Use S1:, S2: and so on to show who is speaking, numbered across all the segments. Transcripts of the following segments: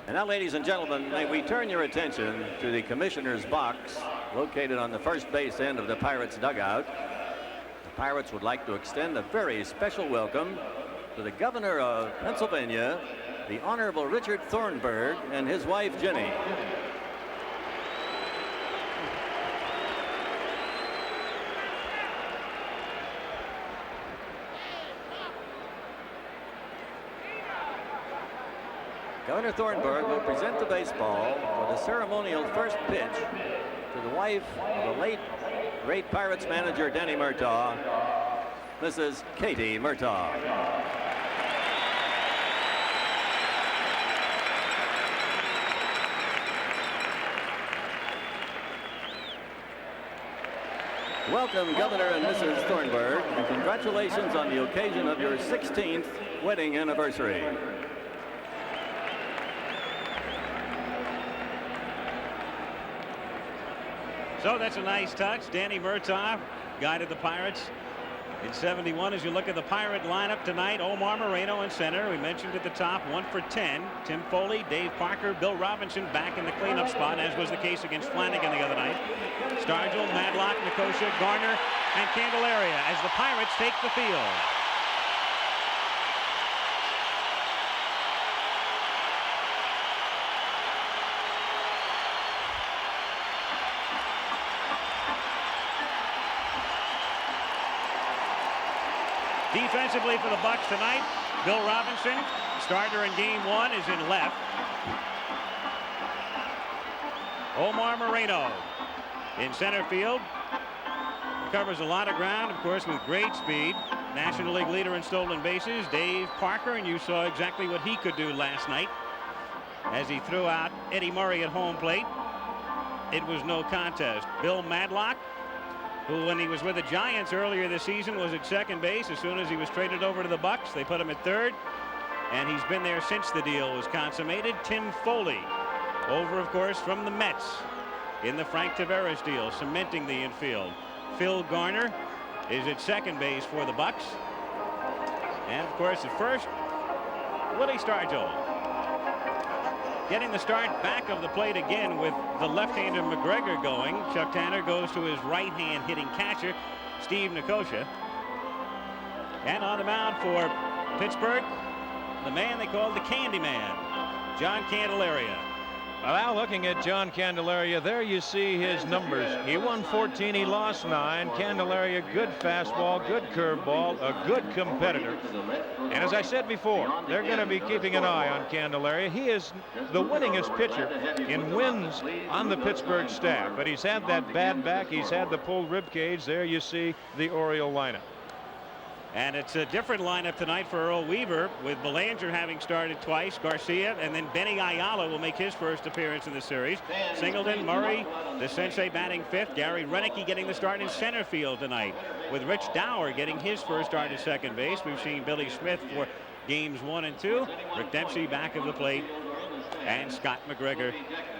S1: And now, ladies and gentlemen, may we turn your attention to the commissioner's box located on the first base end of the Pirates dugout. The Pirates would like to extend a very special welcome to the governor of Pennsylvania, the Honorable Richard Thornburgh, and his wife, Jenny. Governor Thornburgh will present the baseball for the ceremonial first pitch to the wife of the late great Pirates manager Denny Murtaugh, Mrs. Katie Murtaugh. Welcome, Governor and Mrs. Thornburgh, and congratulations on the occasion of your 16th wedding anniversary.
S2: So that's a nice touch. Danny Murtaugh guided the Pirates in 71. As you look at the Pirate lineup tonight, Omar Moreno in center. We mentioned at the top, 1 for 10. Tim Foley, Dave Parker, Bill Robinson back in the cleanup spot, as was the case against Flanagan the other night. Stargell, Madlock, Nicosia, Garner, and Candelaria as the Pirates take the field. Defensively for the Bucks tonight, Bill Robinson, starter in game 1, is in left. Omar Moreno in center field. Covers a lot of ground, of course, with great speed. National League leader in stolen bases, Dave Parker, and you saw exactly what he could do last night as he threw out Eddie Murray at home plate. It was no contest. Bill Madlock, who when he was with the Giants earlier this season was at second base. As soon as he was traded over to the Bucks, they put him at third, and he's been there since the deal was consummated. Tim Foley, over of course from the Mets in the Frank Taveras deal, cementing the infield. Phil Garner is at second base for the Bucks, and of course at first, Willie Stargell. Getting the start back of the plate again with the left-hander McGregor going. Chuck Tanner goes to his right-hand hitting catcher, Steve Nicosia. And on the mound for Pittsburgh, the man they called the Candy Man, John Candelaria.
S3: Well, looking at John Candelaria, there you see his numbers. He won 14, he lost 9. Candelaria, good fastball, good curveball, a good competitor. And as I said before, they're going to be keeping an eye on Candelaria. He is the winningest pitcher in wins on the Pittsburgh staff, but he's had that bad back, he's had the pulled rib cage. There you see the Oriole lineup.
S2: And it's a different lineup tonight for Earl Weaver, with Belanger having started twice, Garcia, and then Benny Ayala will make his first appearance in the series. Singleton, Murray, the sensei batting 5th. Gary Renicky getting the start in center field tonight, with Rich Dower getting his first start at second base. We've seen Billy Smith for games 1 and 2. Rick Dempsey back of the plate, and Scott McGregor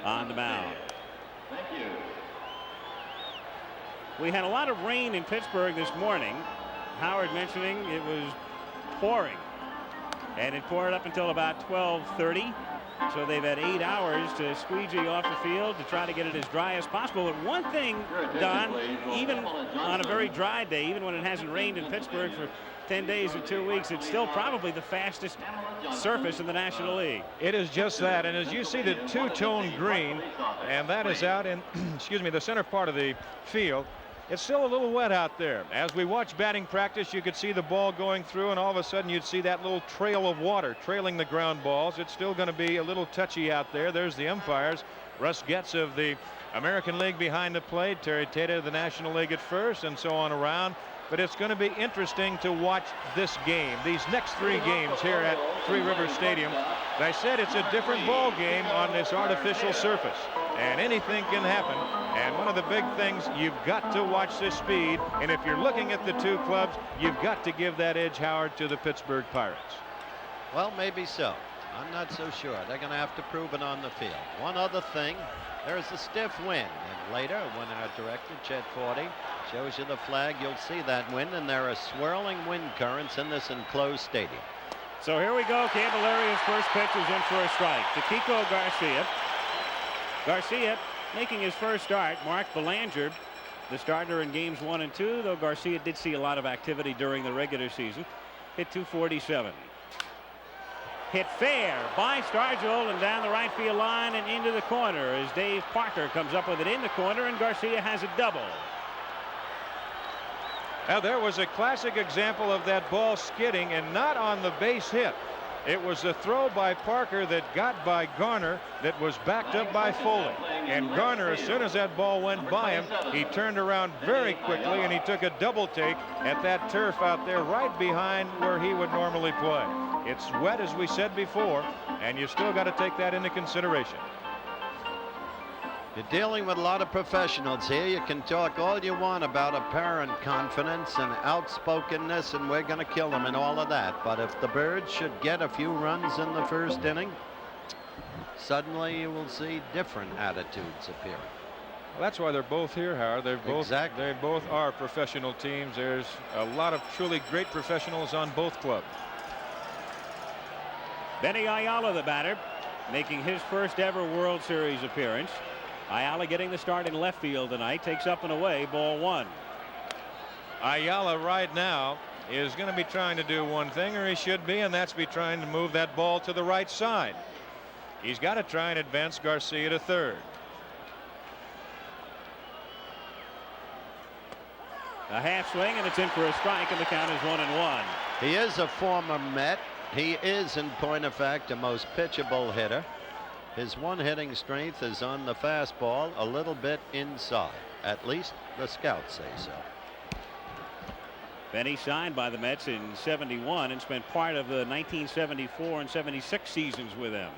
S2: on the mound. We had a lot of rain in Pittsburgh this morning. Howard mentioning it was pouring, and it poured up until about 12:30, so they've had 8 hours to squeegee off the field to try to get it as dry as possible. But one thing, Don, even on a very dry day, even when it hasn't rained in Pittsburgh for 10 days or 2 weeks, it's still probably the fastest surface in the National League.
S3: It is just that, and as you see the two-tone green, and that is out in excuse me, the center part of the field. It's still a little wet out there. As we watch batting practice, you could see the ball going through, and all of a sudden you'd see that little trail of water trailing the ground balls. It's still going to be a little touchy out there. There's the umpires. Russ Getz of the American League behind the plate, Terry Tata of the National League at first, and so on around. But it's going to be interesting to watch this game, these next 3 games here at Three Rivers Stadium. As I said, it's a different ball game on this artificial surface, and anything can happen. And one of the big things, you've got to watch the speed, and if you're looking at the 2 clubs, you've got to give that edge, Howard, to the Pittsburgh Pirates.
S4: Well, maybe so. I'm not so sure. They're going to have to prove it on the field. One other thing, there's a stiff wind, and later when our director, Chet Forty, shows you the flag, you'll see that wind, and there are swirling wind currents in this enclosed stadium.
S2: So here we go. Candelaria's first pitch is in for a strike to Kiko Garcia. Garcia making his first start. Mark Belanger, the starter in games 1 and 2, though Garcia did see a lot of activity during the regular season. Hit .247. Hit fair by Stargell and down the right field line and into the corner as Dave Parker comes up with it in the corner, and Garcia has a double.
S3: Now there was a classic example of that ball skidding and not on the base hit. It was a throw by Parker that got by Garner that was backed up by Foley. And Garner, as soon as that ball went by him, he turned around very quickly and he took a double take at that turf out there right behind where he would normally play. It's wet, as we said before, and you still got to take that into consideration.
S4: You're dealing with a lot of professionals here. You can talk all you want about apparent confidence and outspokenness, and we're going to kill them and all of that. But if the Birds should get a few runs in the first inning, suddenly you will see different attitudes appearing.
S3: Well, that's why they're both here, Howard. They're both,
S4: Exactly.
S3: They both are professional teams. There's a lot of truly great professionals on both clubs.
S2: Benny Ayala, the batter, making his first ever World Series appearance. Ayala getting the start in left field tonight. Takes up and away, ball 1.
S3: Ayala right now is going to be trying to do one thing, or he should be, and that's be trying to move that ball to the right side. He's got to try and advance Garcia to third.
S2: A half swing, and it's in for a strike, and the count is 1-1.
S4: He is a former Met. He is, in point of fact, a most pitchable hitter. His one hitting strength is on the fastball, a little bit inside. At least the scouts say so.
S2: Benny signed by the Mets in '71 and spent part of the 1974 and '76 seasons with them.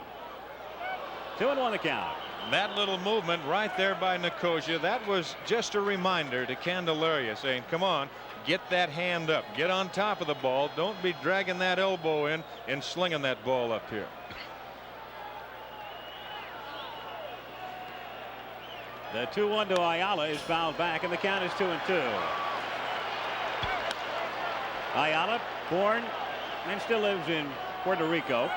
S2: 2-1 the count.
S3: That little movement right there by Nicosia, that was just a reminder to Candelaria saying, come on, get that hand up, get on top of the ball, don't be dragging that elbow in and slinging that ball up here.
S2: The 2-1 to Ayala is fouled back, and the count is 2-2. Ayala, born and still lives in Puerto Rico.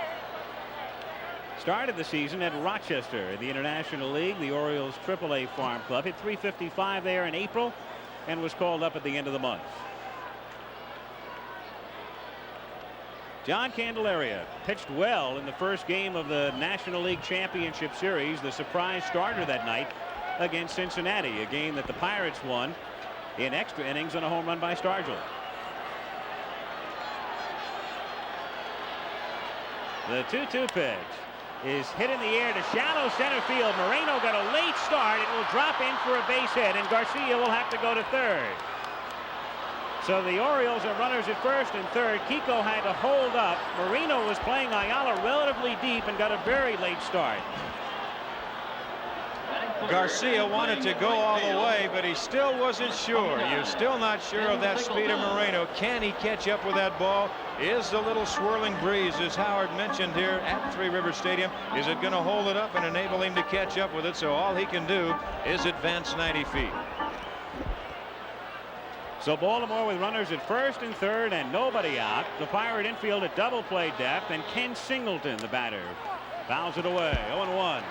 S2: Started the season at Rochester in the International League, the Orioles AAA Farm Club. Hit .355 there in April and was called up at the end of the month. John Candelaria pitched well in the first game of the National League Championship Series, the surprise starter that night against Cincinnati, a game that the Pirates won in extra innings on a home run by Stargell. The 2-2 pitch is hit in the air to shallow center field. Moreno got a late start. It will drop in for a base hit, and Garcia will have to go to third. So the Orioles are runners at first and third. Kiko had to hold up. Moreno was playing Ayala relatively deep and got a very late start.
S3: Garcia wanted to go all the way, but he still wasn't sure. You're still not sure of that speed of Moreno. Can he catch up with that ball? Is the little swirling breeze, as Howard mentioned here at Three River Stadium, is it going to hold it up and enable him to catch up with it? So all he can do is advance 90 feet.
S2: So Baltimore with runners at first and third and nobody out. The Pirate infield at double play depth, and Ken Singleton, the batter, fouls it away. 0-1.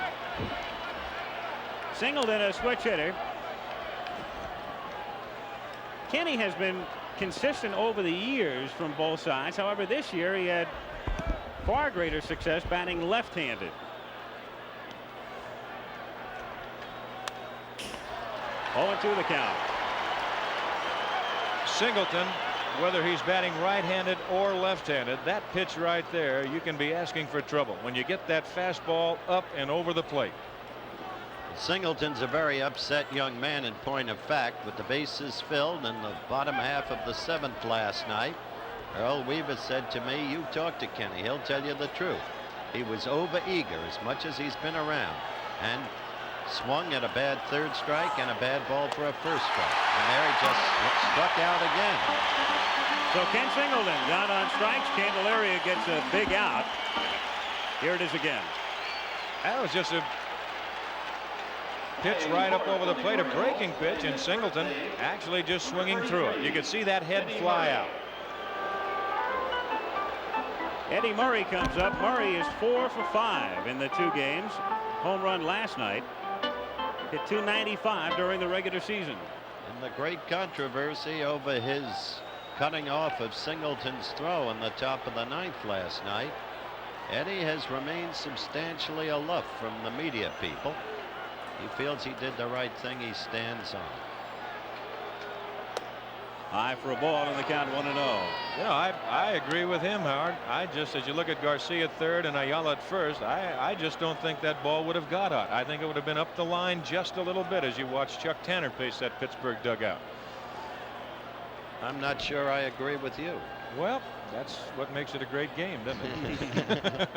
S2: Singleton, a switch hitter. Kenny has been consistent over the years from both sides. However, this year he had far greater success batting left-handed. Oh, 2 the count.
S3: Singleton, whether he's batting right-handed or left-handed, that pitch right there, you can be asking for trouble when you get that fastball up and over the plate.
S4: Singleton's a very upset young man, in point of fact, with the bases filled in the bottom half of the 7th last night. Earl Weaver said to me, you talk to Kenny, he'll tell you the truth. He was over-eager as much as he's been around, and swung at a bad third strike and a bad ball for a first strike. And there he just struck out again.
S2: So Ken Singleton down on strikes. Candelaria gets a big out. Here it is again.
S3: That was just a pitch right up over the plate, a breaking pitch, and Singleton actually just swinging through it. You could see that head fly out.
S2: Eddie Murray comes up. Murray is 4 for 5 in the 2 games. Home run last night. Hit .295 during the regular season.
S4: And the great controversy over his cutting off of Singleton's throw in the top of the 9th last night. Eddie has remained substantially aloof from the media people. He feels he did the right thing. He stands on it.
S2: High for a ball and the count 1-0.
S3: You know, I agree with him, Howard. I just, as you look at Garcia at third and Ayala at first, I just don't think that ball would have got out. I think it would have been up the line just a little bit as you watch Chuck Tanner pace that Pittsburgh dugout.
S4: I'm not sure I agree with you.
S3: Well, that's what makes it a great game, doesn't it?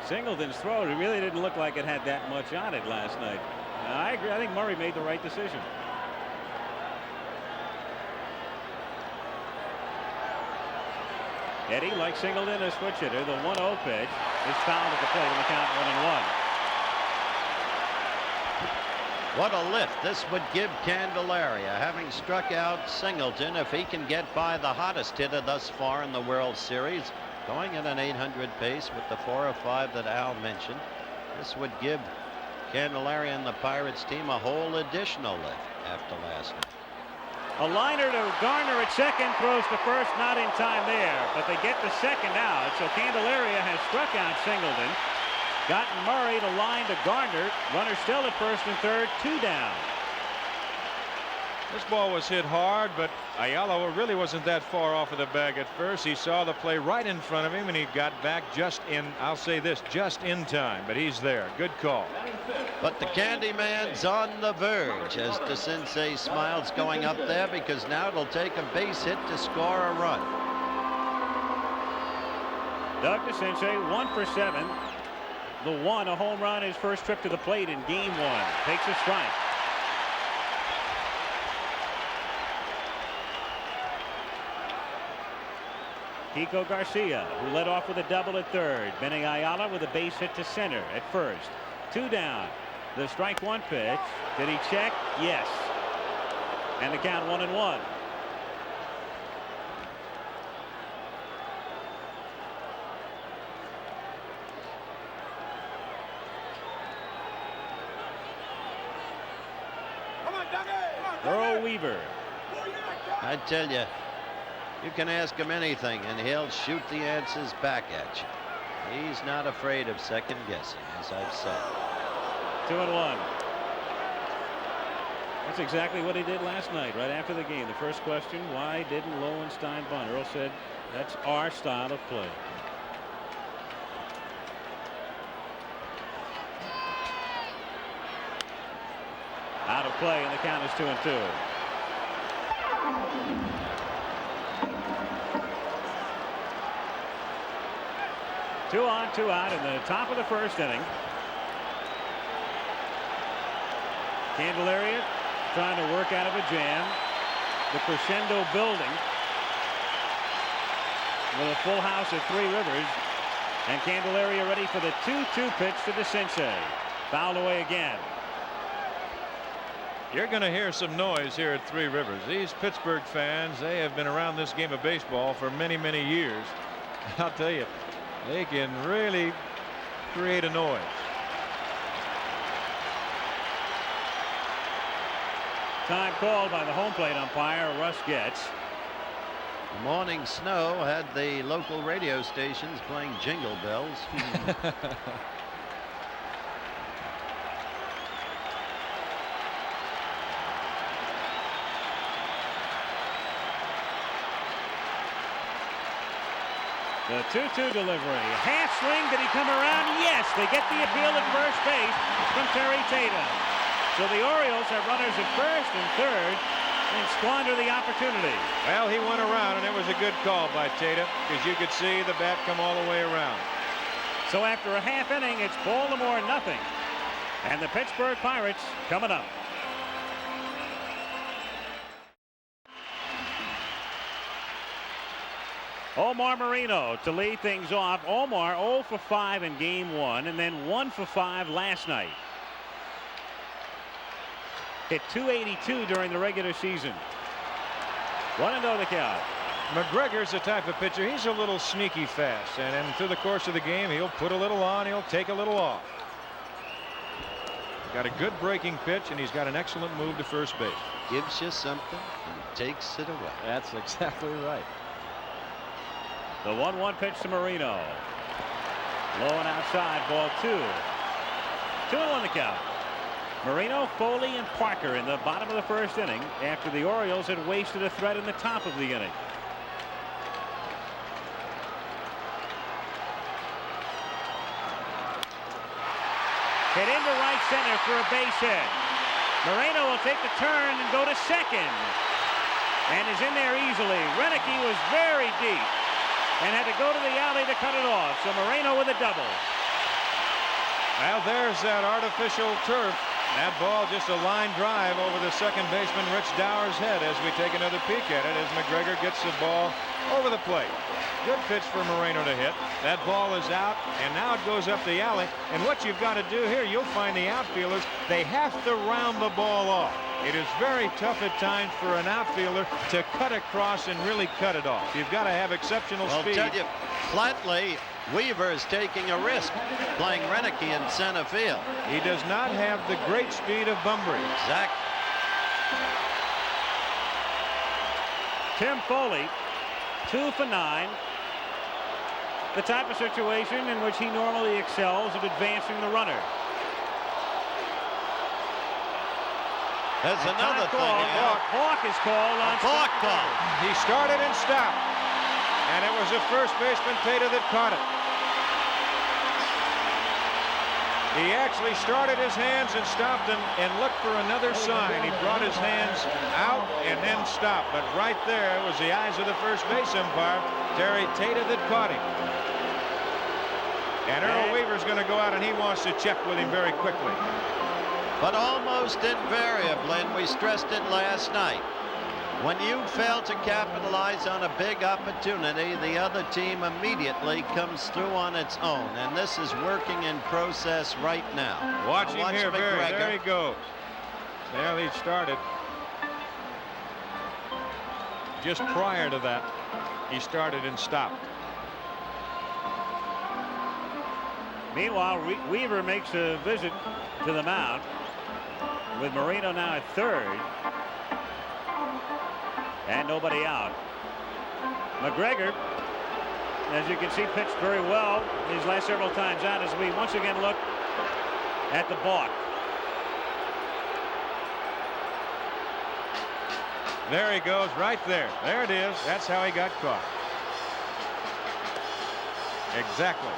S2: Singleton's throw, it really didn't look like it had that much on it last night. I agree. I think Murray made the right decision. Eddie, like Singleton, a switch hitter. The 1-0 pitch is fouled at the plate and the count 1-1.
S4: What a lift this would give Candelaria, having struck out Singleton. If he can get by the hottest hitter thus far in the World Series, going at an 800 pace with the 405 that Al mentioned, this would give Candelaria and the Pirates team a whole additional lift after last night.
S2: A liner to Garner at second, throws to first, not in time there, but they get the second out. So Candelaria has struck out Singleton, gotten Murray to line to Garner. Runner still at first and third, 2 down.
S3: This ball was hit hard, but Ayala really wasn't that far off of the bag at first. He saw the play right in front of him, and he got back just in, I'll say this, just in time. But he's there. Good call.
S4: But the Candyman's on the verge as DeCinces smiles going up there, because now it'll take a base hit to score a run.
S2: Doug DeCinces 1 for 7. The 1, a home run, his first trip to the plate in game 1. Takes a strike. Kiko Garcia, who led off with a double at third. Benny Ayala with a base hit to center at first. 2 down. The strike 1 pitch. Did he check? Yes. And the count 1-1. Earl Weaver.
S4: I tell you, you can ask him anything and he'll shoot the answers back at you. He's not afraid of second guessing, as I've said.
S2: 2-1. That's exactly what he did last night, right after the game. The first question, why didn't Lowenstein bunt? Earl said, that's our style of play. Out of play, and the count is 2-2. Two on, 2 out in the top of the first inning. Candelaria trying to work out of a jam. The crescendo building with a full house at Three Rivers. And Candelaria ready for the 2-2 pitch to DeCinces. Fouled away again.
S3: You're going to hear some noise here at Three Rivers. These Pittsburgh fans, they have been around this game of baseball for many, many years. I'll tell you, they can really create a noise.
S2: Time called by the home plate umpire, Russ Getz.
S4: The morning snow had the local radio stations playing Jingle Bells.
S2: The 2-2 delivery. Half swing. Did he come around? Yes. They get the appeal at first base from Terry Tatum. So the Orioles have runners at first and third and squander the opportunity.
S3: Well, he went around, and it was a good call by Tatum because you could see the bat come all the way around.
S2: So after a half inning, it's Baltimore nothing. And the Pittsburgh Pirates coming up. Omar Moreno to lead things off. Omar 0 for 5 in game 1 and then 1 for 5 last night. Hit .282 during the regular season. 1-0 the count.
S3: McGregor's the type of pitcher, he's a little sneaky fast, and then through the course of the game, he'll put a little on, he'll take a little off. Got a good breaking pitch, and he's got an excellent move to first base.
S4: Gives you something and takes it away.
S3: That's exactly right.
S2: The 1-1 pitch to Marino. Low and outside, ball 2. 2-1 the count. Marino, Foley, and Parker in the bottom of the first inning after the Orioles had wasted a threat in the top of the inning. Hit into right center for a base hit. Moreno will take the turn and go to second. And is in there easily. Renicky was very deep and had to go to the alley to cut it off. So Moreno with a double.
S3: Well, there's that artificial turf. That ball just a line drive over the second baseman Rich Dower's head as we take another peek at it as McGregor gets the ball over the plate. Good pitch for Moreno to hit. That ball is out, and now it goes up the alley. And what you've got to do here, you'll find the outfielders, they have to round the ball off. It is very tough at times for an outfielder to cut across and really cut it off. You've got to have exceptional speed.
S4: I'll tell you, flatly, Weaver is taking a risk playing Renicky in center field.
S3: He does not have the great speed of Bunbury.
S4: Exactly.
S2: Tim Foley, 2 for 9. The type of situation in which he normally excels at advancing the runner.
S4: There's another thing.
S2: Balk is called on
S4: Balk call.
S3: He started and stopped, and it was the first baseman Tata that caught it. He actually started his hands and stopped and looked for another sign. He brought his hands out and then stopped, but right there was the eyes of the first base umpire, Terry Tata, that caught him. And Earl Weaver's going to go out and he wants to check with him very quickly.
S4: But almost invariably, and we stressed it last night, when you fail to capitalize on a big opportunity, the other team immediately comes through on its own. And this is working in process right now.
S3: Watch him here, Barry.
S4: McGregor.
S3: There he goes. Well, he started. Just prior to that, he started and stopped.
S2: Meanwhile, Weaver makes a visit to the mound with Marino now at third. And nobody out. McGregor, as you can see, pitched very well these last several times out as we once again look at the balk.
S3: There he goes, right there. There it is. That's how he got caught. Exactly.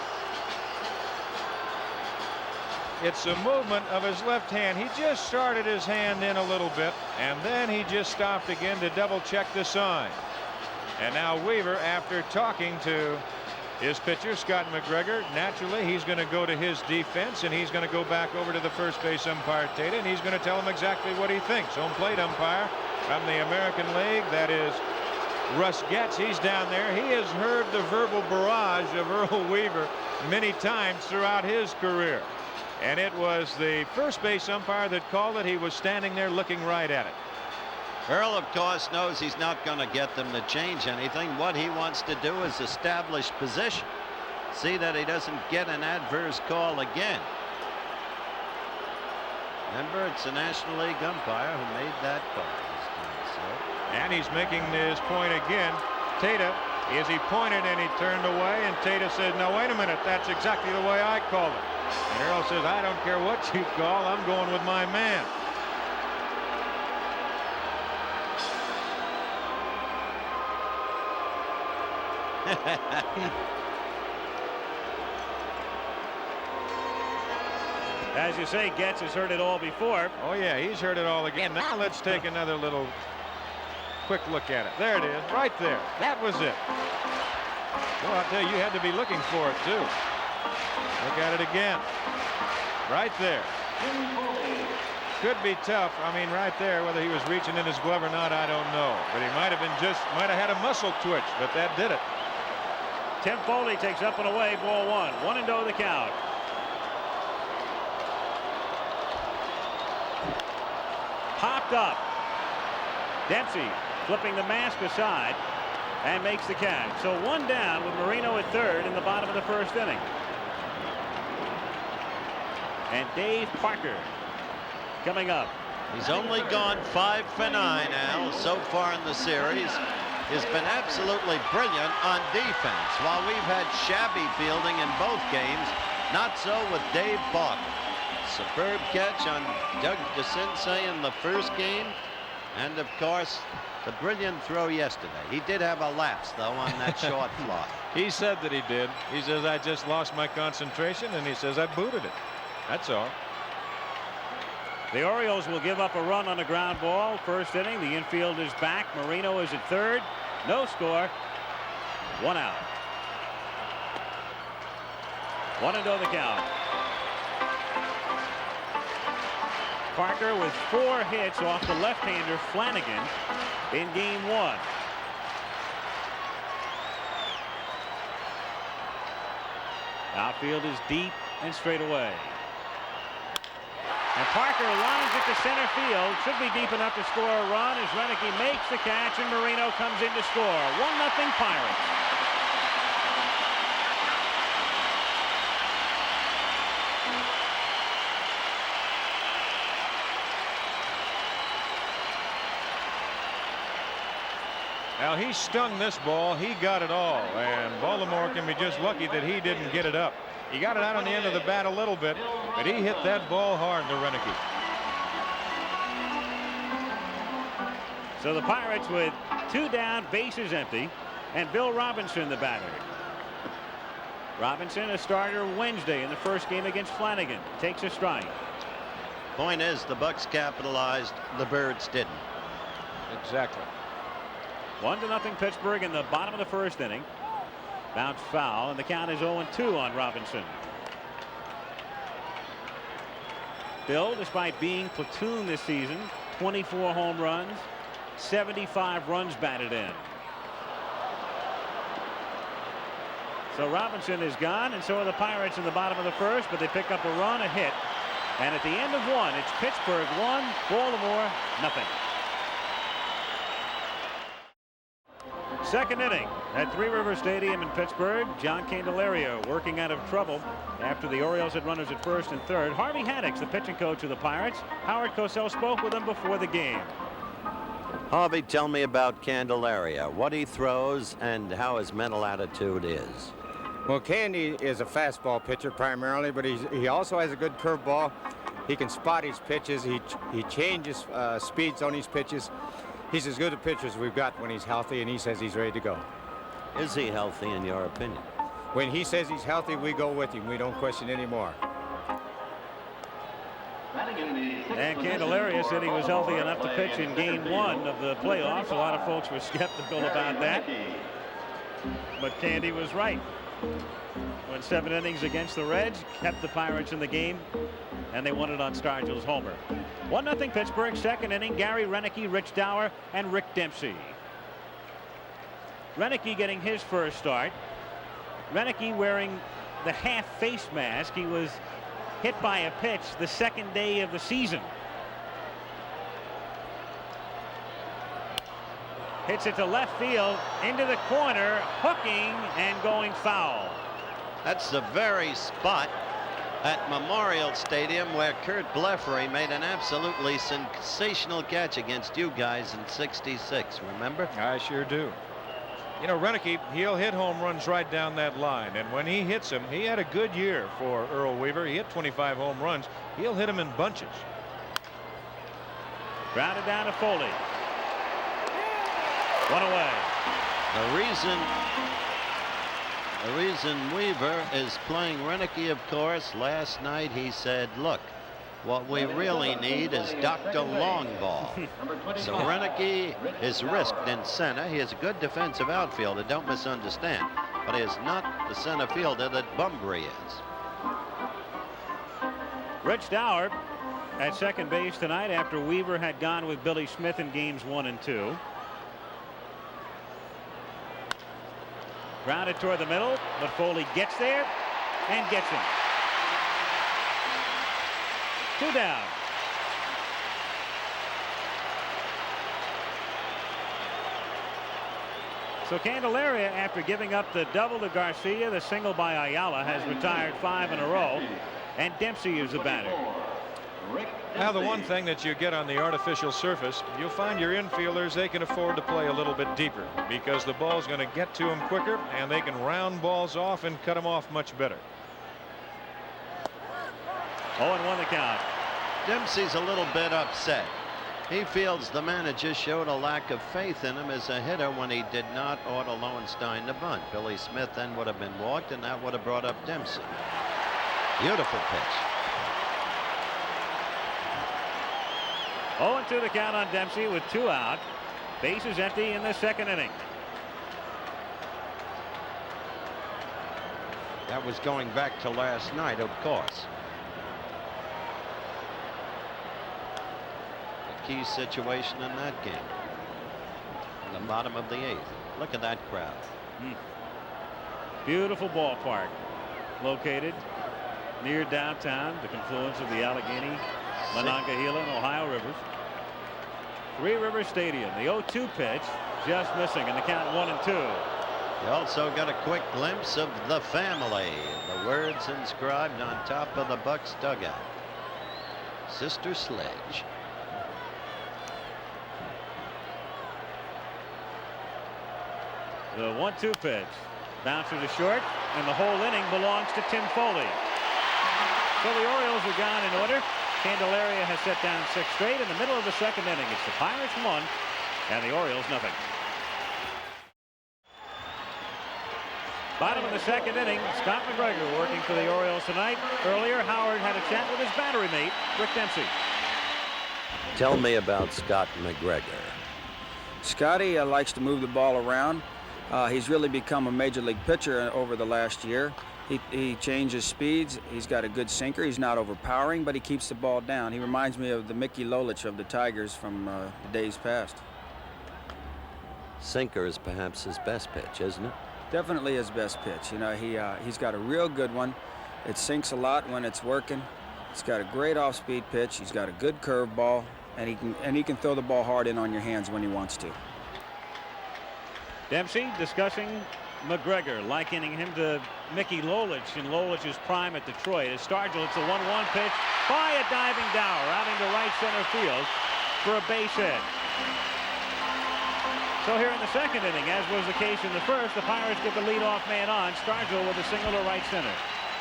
S3: It's a movement of his left hand. He just started his hand in a little bit, and then he just stopped again to double check the sign. And now Weaver, after talking to his pitcher, Scott McGregor, naturally he's going to go to his defense, and he's going to go back over to the first base umpire, Tata, and he's going to tell him exactly what he thinks. Home plate umpire from the American League, that is Russ Getz. He's down there. He has heard the verbal barrage of Earl Weaver many times throughout his career. And it was the first base umpire that called it. He was standing there looking right at it.
S4: Earl, of course, knows he's not going to get them to change anything. What he wants to do is establish position. See that he doesn't get an adverse call again. Remember, it's a National League umpire who made that call this time, so.
S3: And he's making his point again. Tata, as he pointed and he turned away, and Tata said, no, wait a minute, that's exactly the way I called it. And Earl says, I don't care what you call, I'm going with my man.
S2: As you say, Getz has heard it all before.
S3: Oh yeah, he's heard it all again. Now let's take another little quick look at it. There it is, right there. That was it. Well, I'll tell you, you had to be looking for it too. Look at it again. Right there. Could be tough. I mean, right there, whether he was reaching in his glove or not, I don't know. But he might have had a muscle twitch, but that did it.
S2: Tim Foley takes up and away, ball 1. 1-0 the count. Popped up. Dempsey flipping the mask aside. and makes the catch. So one down with Marino at third in the bottom of the first inning. And Dave Parker coming up.
S4: He's only gone 5 for 9, Al, so far in the series. He's been absolutely brilliant on defense. While we've had shabby fielding in both games, not so with Dave Parker. Superb catch on Doug DeCinces in the first game. And, of course, the brilliant throw yesterday. He did have a lapse, though, on that short fly.
S3: He said that he did. He says, I just lost my concentration, and he says, I booted it. That's all.
S2: The Orioles will give up a run on a ground ball. First inning, the infield is back. Marino is at third. No score. 1 out. 1-0 the count. Parker with 4 hits off the left-hander Flanagan in game 1. Outfield is deep and straight away. And Parker lines it to center field. Should be deep enough to score a run as Roenicke makes the catch and Marino comes in to score. 1-0 Pirates.
S3: Now he stung this ball. He got it all, and Baltimore can be just lucky that he didn't get it up. He got it out on the end of the bat a little bit, but he hit that ball hard to Roenicke.
S2: So the Pirates with 2 down, bases empty, and Bill Robinson the batter. Robinson a starter Wednesday in the first game against Flanagan. Takes a strike.
S4: Point is, the Bucks capitalized, the Birds didn't.
S3: Exactly.
S2: 1-0 Pittsburgh in the bottom of the first inning. Bounce foul, and the count is 0-2 on Robinson. Bill, despite being platoon this season, 24 home runs, 75 runs batted in. So Robinson is gone, and so are the Pirates in the bottom of the first, but they pick up a run, a hit. And at the end of 1, it's Pittsburgh 1, Baltimore nothing. Second inning at Three River Stadium in Pittsburgh. John Candelario working out of trouble after the Orioles had runners at first and third. Harvey Haddix, the pitching coach of the Pirates. Howard Cosell spoke with him before the game.
S4: Harvey, tell me about Candelario, what he throws and how his mental attitude is.
S5: Well, Candy is a fastball pitcher primarily, but he also has a good curveball. He can spot his pitches. He changes speeds on his pitches. He's as good a pitcher as we've got when he's healthy, and he says he's ready to go.
S4: Is he healthy in your opinion?
S5: When he says he's healthy, we go with him. We don't question anymore.
S2: And Candelario said he was healthy enough to pitch in game 1 of the playoffs. A lot of folks were skeptical about that, but Candy was right. Went 7 innings against the Reds, kept the Pirates in the game, and they won it on Stargell's homer. 1-0 Pittsburgh. Second inning, Gary Roenicke, Rich Dauer, and Rick Dempsey. Roenicke getting his first start. Roenicke wearing the half face mask. He was hit by a pitch the second day of the season. Hits it to left field, into the corner, hooking and going foul.
S4: That's the very spot at Memorial Stadium where Kurt Blefary made an absolutely sensational catch against you guys in '66. Remember?
S3: I sure do. You know, Roenicke, he'll hit home runs right down that line, and when he hits them, he had a good year for Earl Weaver. He hit 25 home runs. He'll hit them in bunches.
S2: Grounded down to Foley. 1 away.
S4: The reason Weaver is playing Roenicke, of course, last night he said, look, what we really need is Dr. Longball. So Roenicke is risked in center. He is a good defensive outfielder, don't misunderstand, but he is not the center fielder that Bunbury is.
S2: Rich Dauer at second base tonight after Weaver had gone with Billy Smith in games 1 and 2. Grounded toward the middle, but Foley gets there and gets him. 2 down. So Candelaria, after giving up the double to Garcia, the single by Ayala, has retired 5 in a row, and Dempsey is the batter.
S3: Now, the one thing that you get on the artificial surface, you'll find your infielders, they can afford to play a little bit deeper because the ball's going to get to them quicker, and they can round balls off and cut them off much better.
S2: 0-1 the count.
S4: Dempsey's a little bit upset. He feels the manager showed a lack of faith in him as a hitter when he did not order Lowenstein to bunt. Billy Smith then would have been walked, and that would have brought up Dempsey. Beautiful pitch.
S2: 0-2 the count on Dempsey with 2 out. Bases empty in the second inning.
S4: That was going back to last night, of course. Key situation in that game. In the bottom of the 8th. Look at that crowd.
S2: Beautiful ballpark located near downtown, the confluence of the Allegheny, Monongahela, and Ohio rivers. Three River Stadium. The 0-2 pitch just missing, and the count 1-2.
S4: You also got a quick glimpse of the family. The words inscribed on top of the Bucks dugout. Sister Sledge.
S2: The 1-2 pitch. Bouncer to short, and the whole inning belongs to Tim Foley. So the Orioles are gone in order. Candelaria has set down 6 straight in the middle of the second inning. It's the Pirates 1 and the Orioles nothing. Bottom of the second inning, Scott McGregor working for the Orioles tonight. Earlier, Howard had a chat with his battery mate, Rick Dempsey.
S4: Tell me about Scott McGregor.
S6: Scotty likes to move the ball around. He's really become a major league pitcher over the last year. He changes speeds. He's got a good sinker. He's not overpowering, but he keeps the ball down. He reminds me of the Mickey Lolich of the Tigers from the days past.
S4: Sinker is perhaps his best pitch, isn't it?
S6: Definitely his best pitch. You know, he's got a real good one. It sinks a lot when it's working. He's got a great off-speed pitch. He's got a good curveball, and he can throw the ball hard in on your hands when he wants to.
S2: Dempsey discussing McGregor, likening him to Mickey Lolich in Lolich's prime at Detroit. As Stargell, it's a 1-1 pitch by a diving Dower out into right center field for a base hit. So here in the second inning, as was the case in the first, the Pirates get the leadoff man on. Stargell with a single to right center.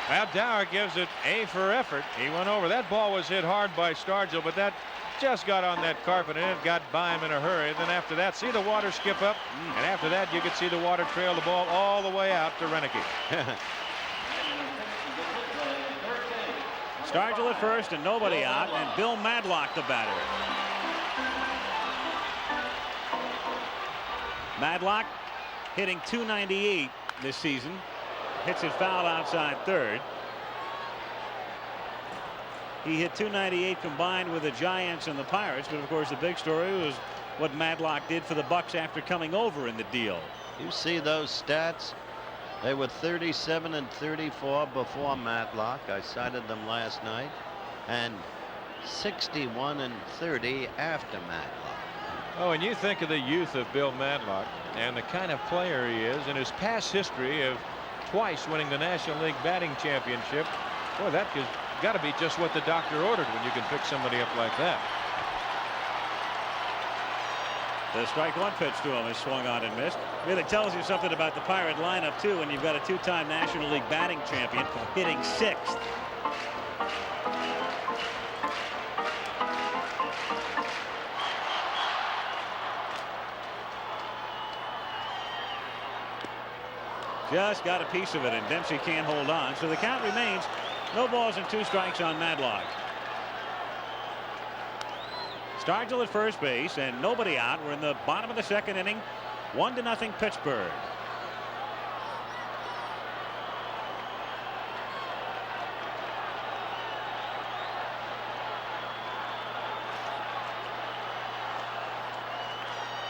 S3: Well, Dower gives it A for effort. He went over. That ball was hit hard by Stargell, but that just got on that carpet and it got by him in a hurry. And then after that, see the water skip up, and after that you could see the water trail the ball all the way out to Renicky.
S2: Stargell at first and nobody out, and Bill Madlock the batter. Madlock hitting .298 this season. Hits it foul outside third. He hit .298 combined with the Giants and the Pirates, but of course the big story was what Madlock did for the Bucks after coming over in the deal.
S4: You see those stats? They were 37 and 34 before Matlock. I cited them last night. And 61 and 30 after Matlock.
S3: Oh, and you think of the youth of Bill Madlock and the kind of player he is and his past history of twice winning the National League batting championship. Boy, that has got to be just what the doctor ordered when you can pick somebody up like that.
S2: The strike one pitch to him is swung on and missed. Really tells you something about the Pirate lineup too when you've got a 2-time National League batting champion hitting 6th. Just got a piece of it, and Dempsey can't hold on. So the count remains no balls and 2 strikes on Madlock. Stargell at first base and nobody out. We're in the bottom of the second inning. 1-0 Pittsburgh.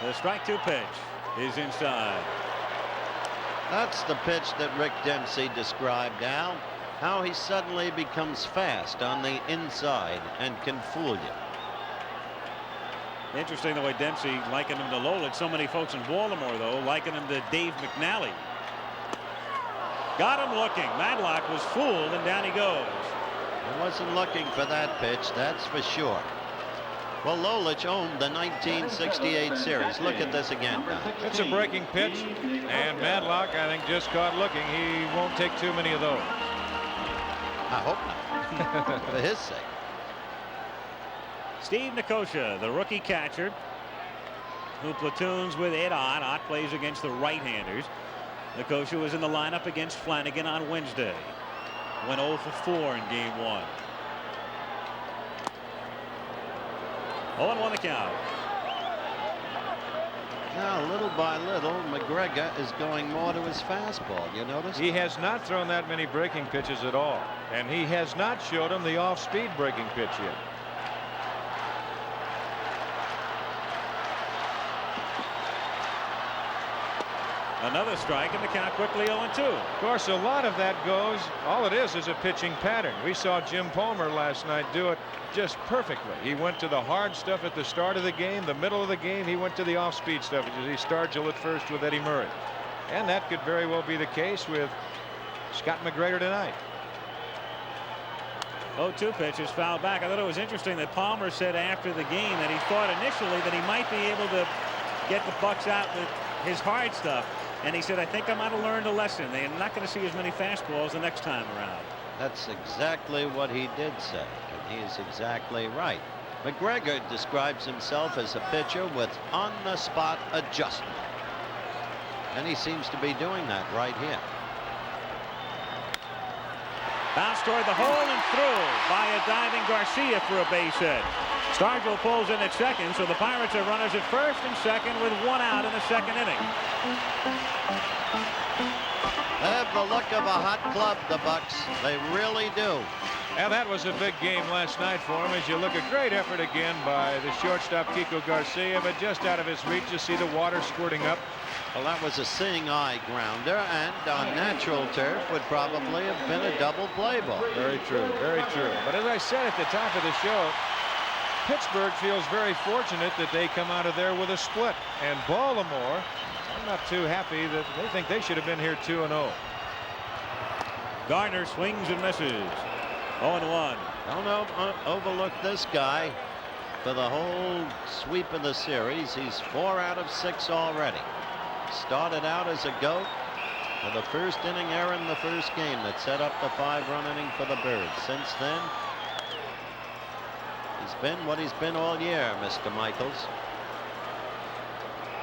S2: The strike 2 pitch is inside.
S4: That's the pitch that Rick Dempsey described, Al. How he suddenly becomes fast on the inside and can fool you.
S2: Interesting the way Dempsey likened him to Lolich. So many folks in Baltimore, though, likened him to Dave McNally. Got him looking. Madlock was fooled, and down he goes.
S4: He wasn't looking for that pitch, that's for sure. Well, Lolich owned the 1968 series. Look at this again, Don.
S3: It's a breaking pitch, and Madlock, I think, just caught looking. He won't take too many of those.
S4: I hope not. For his sake.
S2: Steve Nicosia, the rookie catcher, who platoons with Ed Ott. Ott plays against the right-handers. Nicosia was in the lineup against Flanagan on Wednesday. Went 0 for 4 in game 1. 0-1 the count.
S4: Now, little by little, McGregor is going more to his fastball. You notice?
S3: He has not thrown that many breaking pitches at all, and he has not showed him the off-speed breaking pitch yet.
S2: Another strike, and the count quickly 0-2.
S3: Of course, a lot of that goes, all it is a pitching pattern. We saw Jim Palmer last night do it just perfectly. He went to the hard stuff at the start of the game, the middle of the game. He went to the off-speed stuff. He Stargell at first with Eddie Murray. And that could very well be the case with Scott McGregor tonight.
S2: 0-2 pitch is fouled back. I thought it was interesting that Palmer said after the game that he thought initially that he might be able to get the Bucks out with his hard stuff. And he said, I think I might have learned a lesson. They're not going to see as many fastballs the next time around.
S4: That's exactly what he did say, and he is exactly right. McGregor describes himself as a pitcher with on-the-spot adjustment. And he seems to be doing that right here.
S2: Bounce toward the hole and through by a diving Garcia for a base hit. Stargell pulls in at second, so the Pirates are runners at first and second with 1 out in the second inning.
S4: They have the look of a hot club, the Bucks. They really do.
S3: And that was a big game last night for him. As you look, a great effort again by the shortstop Kiko Garcia, but just out of his reach. You see the water squirting up.
S4: Well, that was a seeing eye grounder, and on natural turf would probably have been a double play ball.
S3: Very true, very true. But as I said at the top of the show, Pittsburgh feels very fortunate that they come out of there with a split. And Baltimore, I'm not too happy that they think they should have been here 2-0.
S2: Gardner swings and misses. 0-1.
S4: Don't overlook this guy for the whole sweep of the series. He's 4 out of 6 already. Started out as a goat with a first inning error in the first game that set up the 5-run inning for the Birds. Since then, he's been what he's been all year, Mr. Michaels.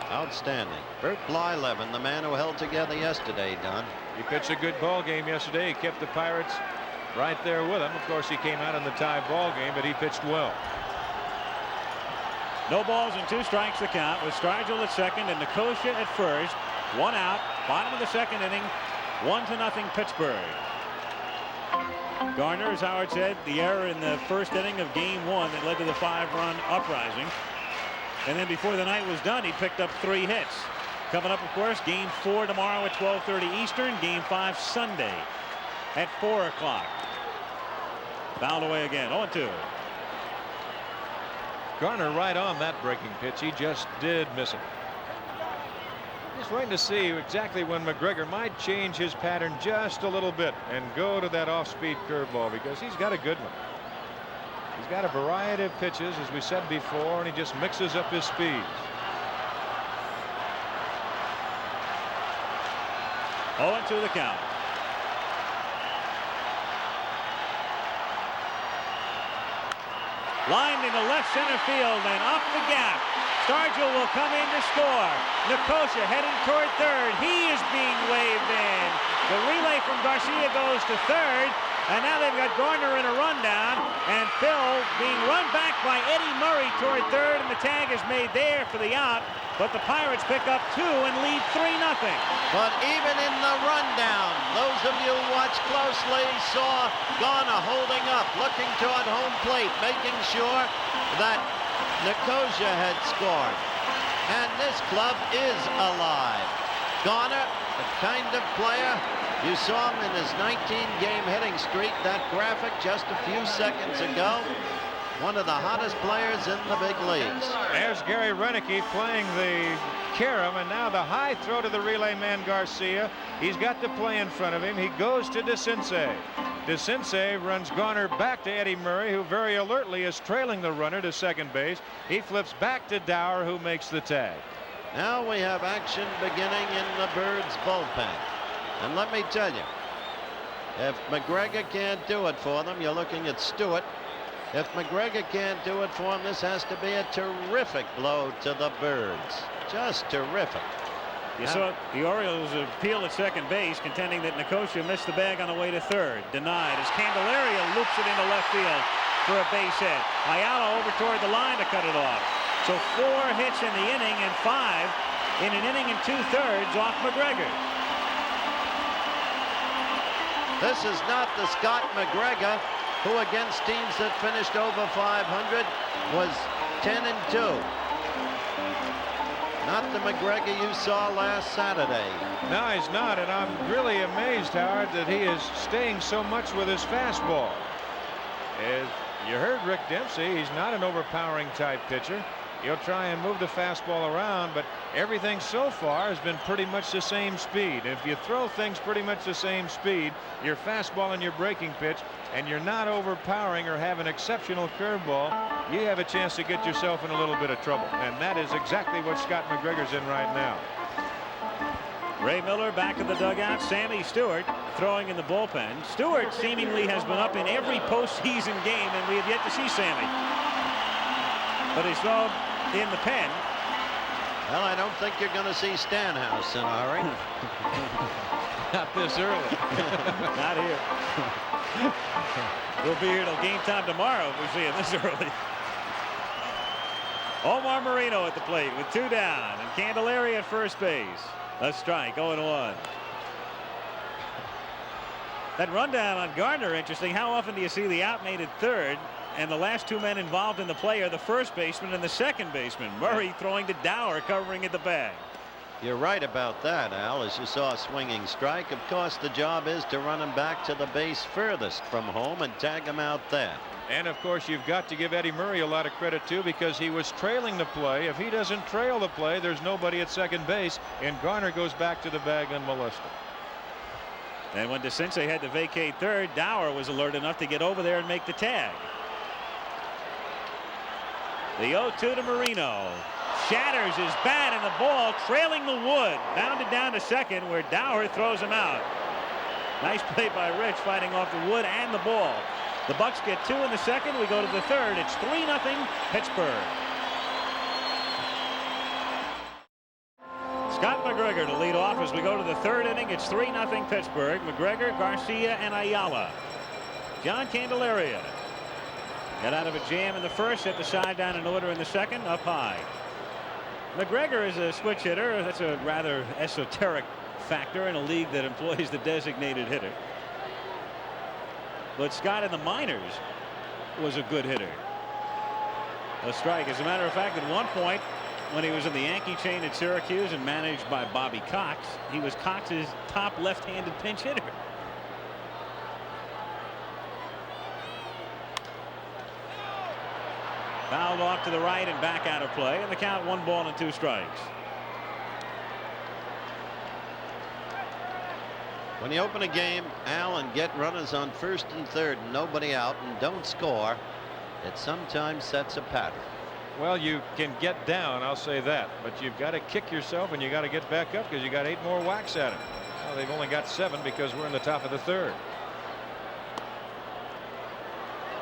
S4: Outstanding. Bert Blyleven, the man who held together yesterday, Don.
S3: He pitched a good ball game yesterday. He kept the Pirates right there with him. Of course, he came out in the tie ball game, but he pitched well.
S2: No balls and 2 strikes the count with Stargell at second and Nicosia at first. 1 out, bottom of the second inning, 1-0 Pittsburgh. Garner, as Howard said, the error in the first inning of game 1 that led to the 5-run uprising. And then before the night was done, he picked up 3 hits. Coming up, of course, game 4 tomorrow at 12:30 Eastern, game 5 Sunday at 4 o'clock. Fouled away again, 0-2.
S3: Garner right on that breaking pitch. He just did miss it. Just waiting to see exactly when McGregor might change his pattern just a little bit and go to that off-speed curveball, because he's got a good one. He's got a variety of pitches, as we said before, and he just mixes up his speeds.
S2: 0-2 the count. Lined into left center field and off the gap. Stargell will come in to score. Nicosia heading toward third. He is being waved in. The relay from Garcia goes to third. And now they've got Garner in a rundown. And Phil being run back by Eddie Murray toward third. And the tag is made there for the out. But the Pirates pick up 2 and lead 3-0.
S4: But even in the rundown, those of you who watched closely saw Garner holding up, looking toward home plate, making sure that Nicosia had scored. And this club is alive. Garner, the kind of player you saw him in his 19-game hitting streak, that graphic just a few seconds ago. one of the hottest players in the big leagues.
S3: There's Gary Renicky playing the carom, and now the high throw to the relay man Garcia. He's got the play in front of him. He goes to DeCinces. DeCinces runs Garner back to Eddie Murray, who very alertly is trailing the runner to second base. He flips back to Dower, who makes the tag.
S4: Now we have action beginning in the Birds bullpen. And let me tell you, if McGregor can't do it for them, you're looking at Stewart. If McGregor can't do it for him, this has to be a terrific blow to the Birds. Just terrific.
S2: You saw the Orioles appeal at second base, contending that Nicosia missed the bag on the way to third. Denied as Candelaria loops it into left field for a base hit. Ayala over toward the line to cut it off. So 4 hits in the inning and 5 in an inning and 2/3 off McGregor.
S4: This is not the Scott McGregor who against teams that finished over 500 was 10-2. Not the McGregor you saw last Saturday.
S3: No, he's not, and I'm really amazed, Howard, that he is staying so much with his fastball. As you heard Rick Dempsey, he's not an overpowering type pitcher. He'll try and move the fastball around, but everything so far has been pretty much the same speed. If you throw things pretty much the same speed, your fastball and your breaking pitch, and you're not overpowering or have an exceptional curveball, you have a chance to get yourself in a little bit of trouble. And that is exactly what Scott McGregor's in right now.
S2: Ray Miller back in the dugout. Sammy Stewart throwing in the bullpen. Stewart seemingly has been up in every postseason game, and we have yet to see Sammy. But he's thrown in the pen.
S4: Well, I don't think you're going to see Stanhouse in a hurry.
S3: Not this early.
S2: Not here. We'll be here till game time tomorrow if we see him this early. Omar Moreno at the plate with 2 down, and Candelaria at first base. A strike, 0-1. That rundown on Gardner, interesting. How often do you see the out made at third, and the last 2 men involved in the play are the first baseman and the second baseman? Murray throwing to Dower, covering at the bag.
S4: You're right about that, Al. As you saw a swinging strike, of course the job is to run him back to the base furthest from home and tag him out there.
S3: And of course you've got to give Eddie Murray a lot of credit too, because he was trailing the play. If he doesn't trail the play, there's nobody at second base, and Garner goes back to the bag unmolested.
S2: And when DeCinces had to vacate third, Dower was alert enough to get over there and make the tag. The 0-2 to Marino. Shatters his bat, and the ball trailing the wood. Bounded down to second, where Dower throws him out. Nice play by Rich, fighting off the wood and the ball. The Bucks get 2 in the second. We go to the third. It's 3-0 Pittsburgh. Scott McGregor to lead off as we go to the third inning. It's 3-0 Pittsburgh. McGregor, Garcia, and Ayala. John Candelaria got out of a jam in the first, set the side down in order in the second, up high. McGregor is a switch hitter. That's a rather esoteric factor in a league that employs the designated hitter. But Scott in the minors was a good hitter. A strike. As a matter of fact, at one point when he was in the Yankee chain at Syracuse and managed by Bobby Cox, he was Cox's top left-handed pinch hitter. Fouled off to the right and back out of play, and the count 1 ball and 2 strikes.
S4: When you open a game, Al, and get runners on first and third and nobody out and don't score, it sometimes sets a pattern.
S3: Well, you can get down, I'll say that, but you've got to kick yourself and you got to get back up because you got 8 more whacks at him. Well, they've only got 7 because we're in the top of the third.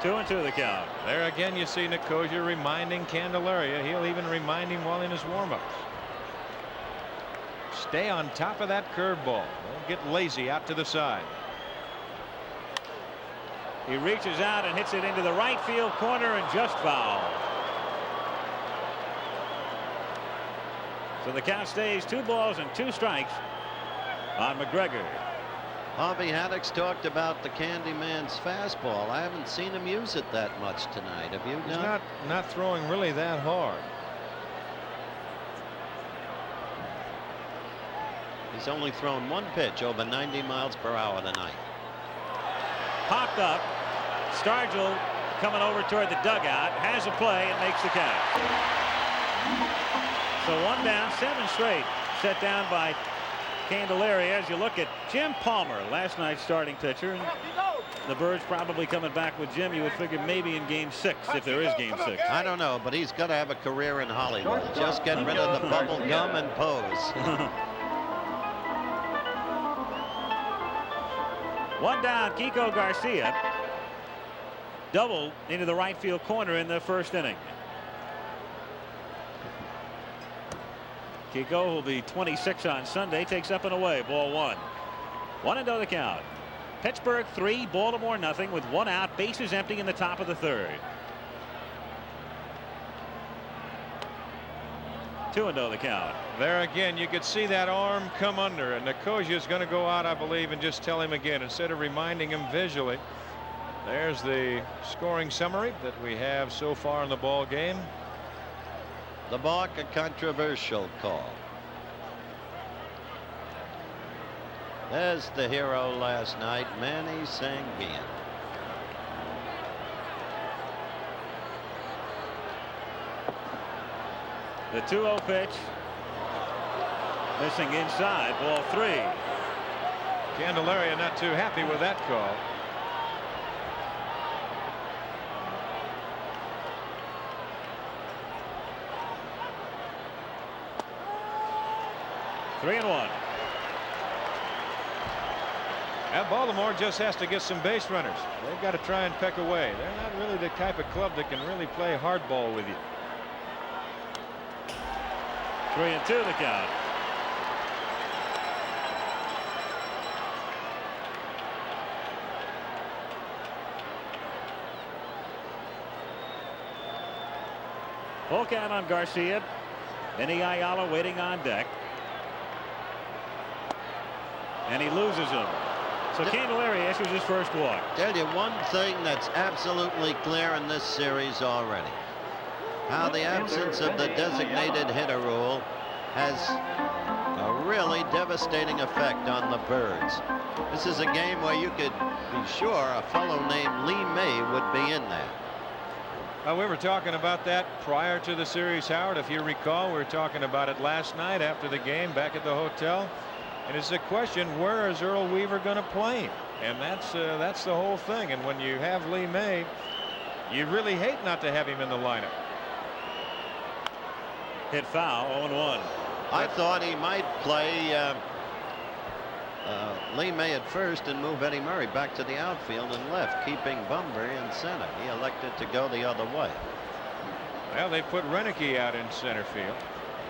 S2: 2-2 the count.
S3: There again you see Nicosia reminding Candelaria. He'll even remind him while in his warm-ups. Stay on top of that curveball. Don't get lazy out to the side.
S2: He reaches out and hits it into the right field corner and just foul. So the count stays 2 balls and 2 strikes on McGregor.
S4: Harvey Haddix talked about the Candyman's fastball. I haven't seen him use it that much tonight. Have you?
S3: He's not throwing really that hard.
S4: He's only thrown 1 pitch over 90 miles per hour tonight.
S2: Popped up. Stargell coming over toward the dugout, has a play and makes the catch. So 1 down, 7 straight set down by Candelaria. As you look at Jim Palmer, last night's starting pitcher, and the Birds probably coming back with Jim. You would figure maybe in game 6, if there is game 6.
S4: I don't know, but he's got to have a career in Hollywood. Just get rid of the bubble gum and pose.
S2: 1 down, Kiko Garcia doubled into the right field corner in the first inning. Kiko, who will be 26 on Sunday, takes up and away. Ball 1. 1-0 the count. Pittsburgh 3, Baltimore nothing, with 1 out, bases empty in the top of the 3rd. 2-0 the count.
S3: There again, you could see that arm come under, and Nicosia is going to go out, I believe, and just tell him again instead of reminding him visually. There's the scoring summary that we have so far in the ball game.
S4: The balk, a controversial call. There's the hero last night, Manny Sanguin.
S2: The 2-0 pitch. Missing inside. Ball 3.
S3: Candelaria not too happy with that call.
S2: Three and 1.
S3: And Baltimore just has to get some base runners. They've got to try and peck away. They're not really the type of club that can really play hardball with you.
S2: 3-2 the count. Full count on Garcia. Benny Ayala waiting on deck. And he loses him. So Candelaria issues his first walk.
S4: Tell you one thing that's absolutely clear in this series already. How the absence of the designated hitter rule has a really devastating effect on the Birds. This is a game where you could be sure a fellow named Lee May would be in there.
S3: We were talking about that prior to the series, Howard. If you recall, we were talking about it last night after the game back at the hotel. And it's a question, where is Earl Weaver going to play him? And that's the whole thing. And when you have Lee May, you really hate not to have him in the lineup.
S2: Hit foul, 0-1.
S4: I thought he might play Lee May at first and move Eddie Murray back to the outfield and left, keeping Bunbury in center. He elected to go the other way.
S3: Well, they put Renicky out in center field.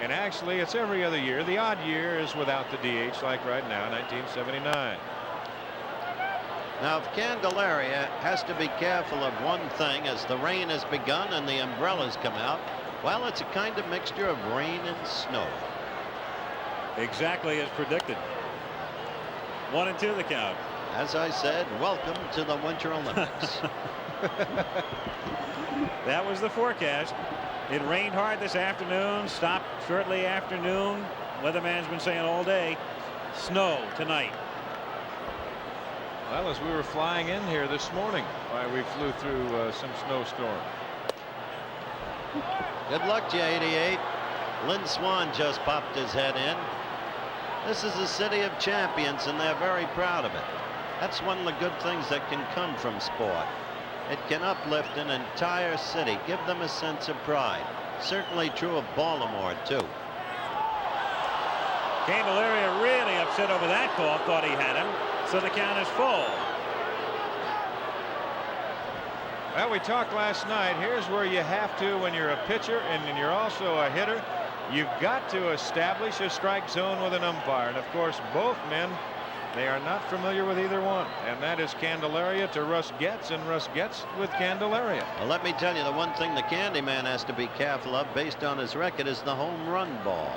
S3: And actually, it's every other year. The odd year is without the DH, like right now, 1979.
S4: Now, if Candelaria has to be careful of one thing as the rain has begun and the umbrellas come out, well, it's a kind of mixture of rain and snow.
S2: Exactly as predicted. 1-2 the count.
S4: As I said, welcome to the Winter Olympics.
S2: That was the forecast. It rained hard this afternoon, stopped shortly after noon. Weatherman's been saying all day, snow tonight.
S3: Well, as we were flying in here this morning, we flew through some snowstorm.
S4: Good luck, J88. Lynn Swan just popped his head in. This is a city of champions, and they're very proud of it. That's one of the good things that can come from sport. It can uplift an entire city, give them a sense of pride. Certainly true of Baltimore, too.
S2: Candelaria really upset over that call, thought he had him, so the count is full.
S3: Well, we talked last night. Here's where you have to, when you're a pitcher and you're also a hitter, you've got to establish a strike zone with an umpire. And of course, both men, they are not familiar with either one, and that is Candelaria to Russ Getz, and Russ Getz with Candelaria.
S4: Well, let me tell you, the one thing the Candyman has to be careful of based on his record is the home run ball.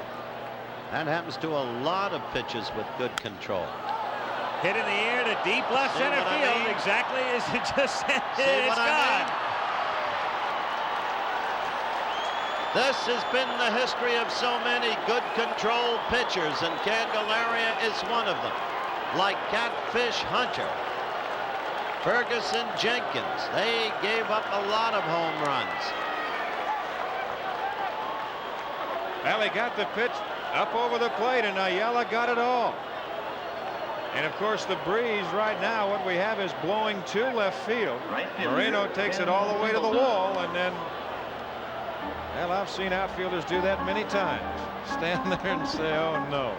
S4: That happens to a lot of pitchers with good control.
S2: Hit in the air to deep left
S4: See
S2: center
S4: what I
S2: field,
S4: mean?
S2: exactly as you just said.
S4: See
S2: It's
S4: what I
S2: gone.
S4: This has been the history of so many good control pitchers, and Candelaria is one of them. Like Catfish Hunter. Ferguson, Jenkins. They gave up a lot of home runs.
S3: Well, he got the pitch up over the plate, and Ayala got it all. And of course, the breeze right now, what we have is blowing to left field. Moreno takes it all the way to the wall, and then, well, I've seen outfielders do that many times. Stand there and say, oh no.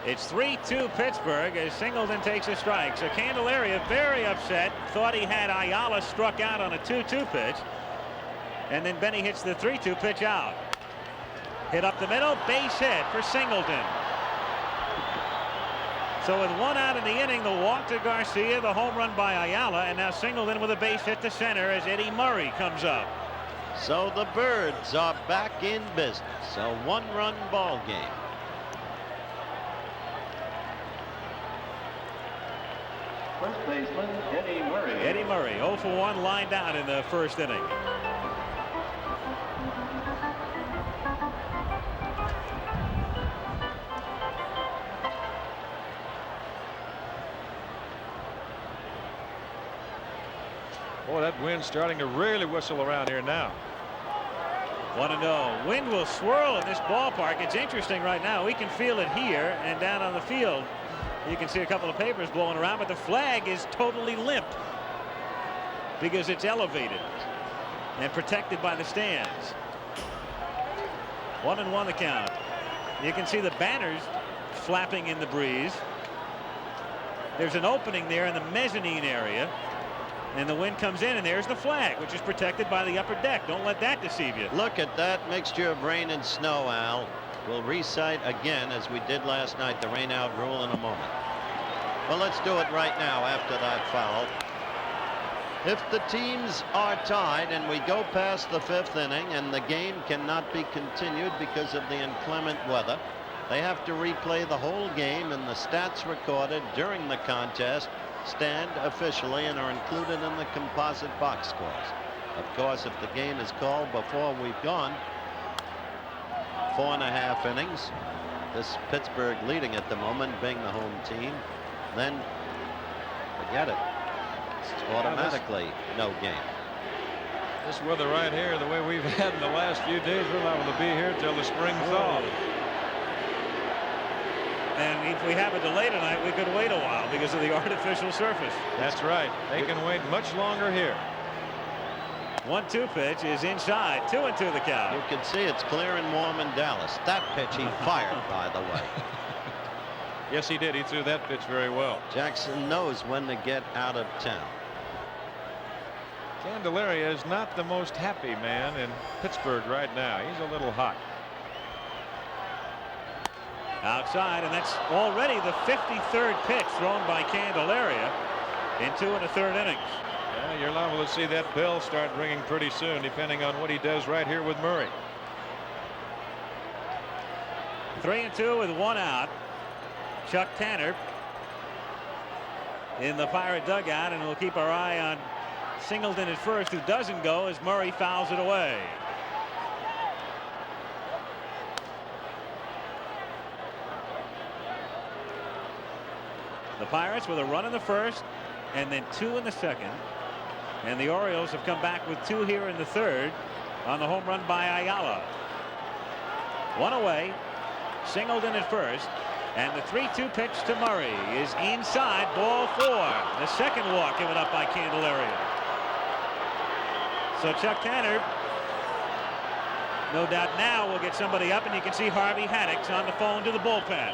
S2: It's 3-2 Pittsburgh as Singleton takes a strike. So Candelaria very upset, thought he had Ayala struck out on a 2-2 pitch. And then Benny hits the 3-2 pitch out. Hit up the middle, base hit for Singleton. So with 1 out in the inning, the walk to Garcia, the home run by Ayala, and now Singleton with a base hit to center as Eddie Murray comes up.
S4: So the Birds are back in business. A 1-run ball game.
S1: First baseman Eddie Murray.
S2: Eddie Murray 0 for 1, lined out in the first inning.
S3: Boy, that wind's starting to really whistle around here now.
S2: 1-0. Wind will swirl in this ballpark. It's interesting right now. We can feel it here and down on the field. You can see a couple of papers blowing around, but the flag is totally limp because it's elevated and protected by the stands. 1-1 the count. You can see the banners flapping in the breeze. There's an opening there in the mezzanine area, and the wind comes in, and there's the flag, which is protected by the upper deck. Don't let that deceive you.
S4: Look at that mixture of rain and snow, Al. We'll recite again, as we did last night, the rain out rule in a moment. Well, let's do it right now after that foul. If the teams are tied and we go past the 5th inning and the game cannot be continued because of the inclement weather, they have to replay the whole game, and the stats recorded during the contest stand officially and are included in the composite box scores. Of course, if the game is called before we've gone 4.5 innings, this Pittsburgh leading at the moment, being the home team, then forget it. It's automatically no game.
S3: This weather right here, the way we've had in the last few days, we're liable to be here till the spring thaw.
S2: And if we have a delay tonight, we could wait a while because of the artificial surface.
S3: That's right. They can wait much longer here.
S2: 1-2 pitch is inside. 2-2 the count.
S4: You can see it's clear and warm in Dallas. That pitch he fired, by the way.
S3: Yes, he did. He threw that pitch very well.
S4: Jackson knows when to get out of town.
S3: Candelaria is not the most happy man in Pittsburgh right now. He's a little hot.
S2: Outside, and that's already the 53rd pitch thrown by Candelaria in 2 1/3 innings.
S3: Yeah, you're liable to see that bell start ringing pretty soon, depending on what he does right here with Murray.
S2: 3-2 with 1 out. Chuck Tanner in the Pirate dugout, and we'll keep our eye on Singleton at first, who doesn't go as Murray fouls it away. The Pirates with a run in the first and then 2 in the second, and the Orioles have come back with 2 here in the third on the home run by Ayala. 1 away. Singleton at first, and the 3-2 pitch to Murray is inside, ball 4. The second walk given up by Candelaria. So Chuck Tanner, no doubt now will get somebody up, and you can see Harvey Haddix on the phone to the bullpen.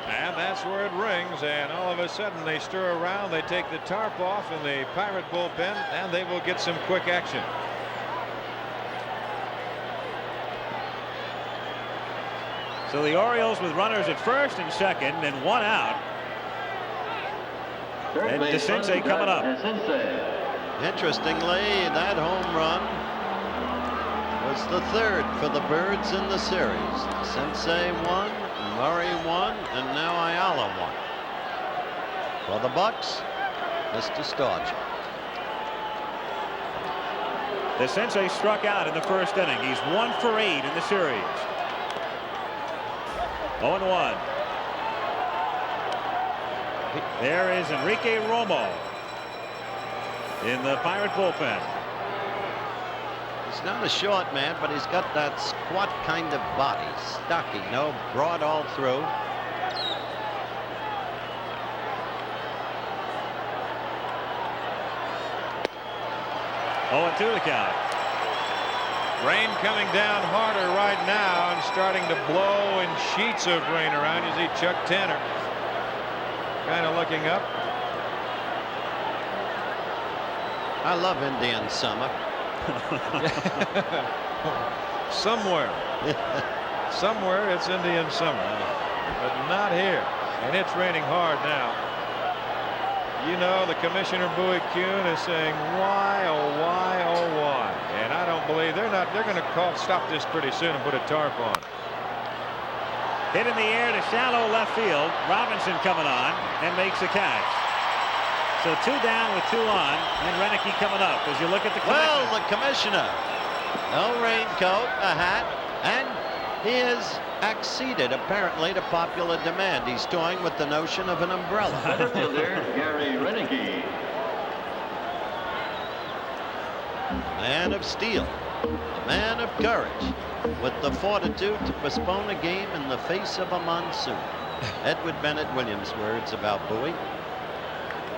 S3: And that's where it rings, and all of a sudden they stir around, they take the tarp off in the Pirate bullpen, and they will get some quick action.
S2: So the Orioles with runners at first and second and 1 out. And DeCinces coming up.
S4: Interestingly, that home run was the 3rd for the Birds in the series. DeCinces won, Murray won, and now Ayala won. For the Bucks, Mr. Starcher.
S2: DeCinces struck out in the first inning. He's 1 for 8 in the series. 0-1. There is Enrique Romo. in the Pirate bullpen.
S4: He's not a short man, but he's got that squat kind of body. Stocky, no, broad all through.
S2: Oh, and 2 the count.
S3: Rain coming down harder right now and starting to blow in sheets of rain around. You see Chuck Tanner kind of looking up.
S4: I love Indian summer.
S3: Somewhere it's Indian summer, but not here. And it's raining hard now. You know, the Commissioner Bowie Kuhn is saying, why, oh why, oh why? And I don't believe they're going to stop this pretty soon and put a tarp on.
S2: Hit in the air to shallow left field. Robinson coming on and makes a catch. So 2 down with 2 on, and Renicky coming up as you look at the commissioner.
S4: Well, the commissioner, no raincoat, a hat, and he has acceded apparently to popular demand. He's toying with the notion of an umbrella.
S7: Center fielder Gary Renicky.
S4: Man of steel, a man of courage, with the fortitude to postpone a game in the face of a monsoon. Edward Bennett Williams' words about Bowie.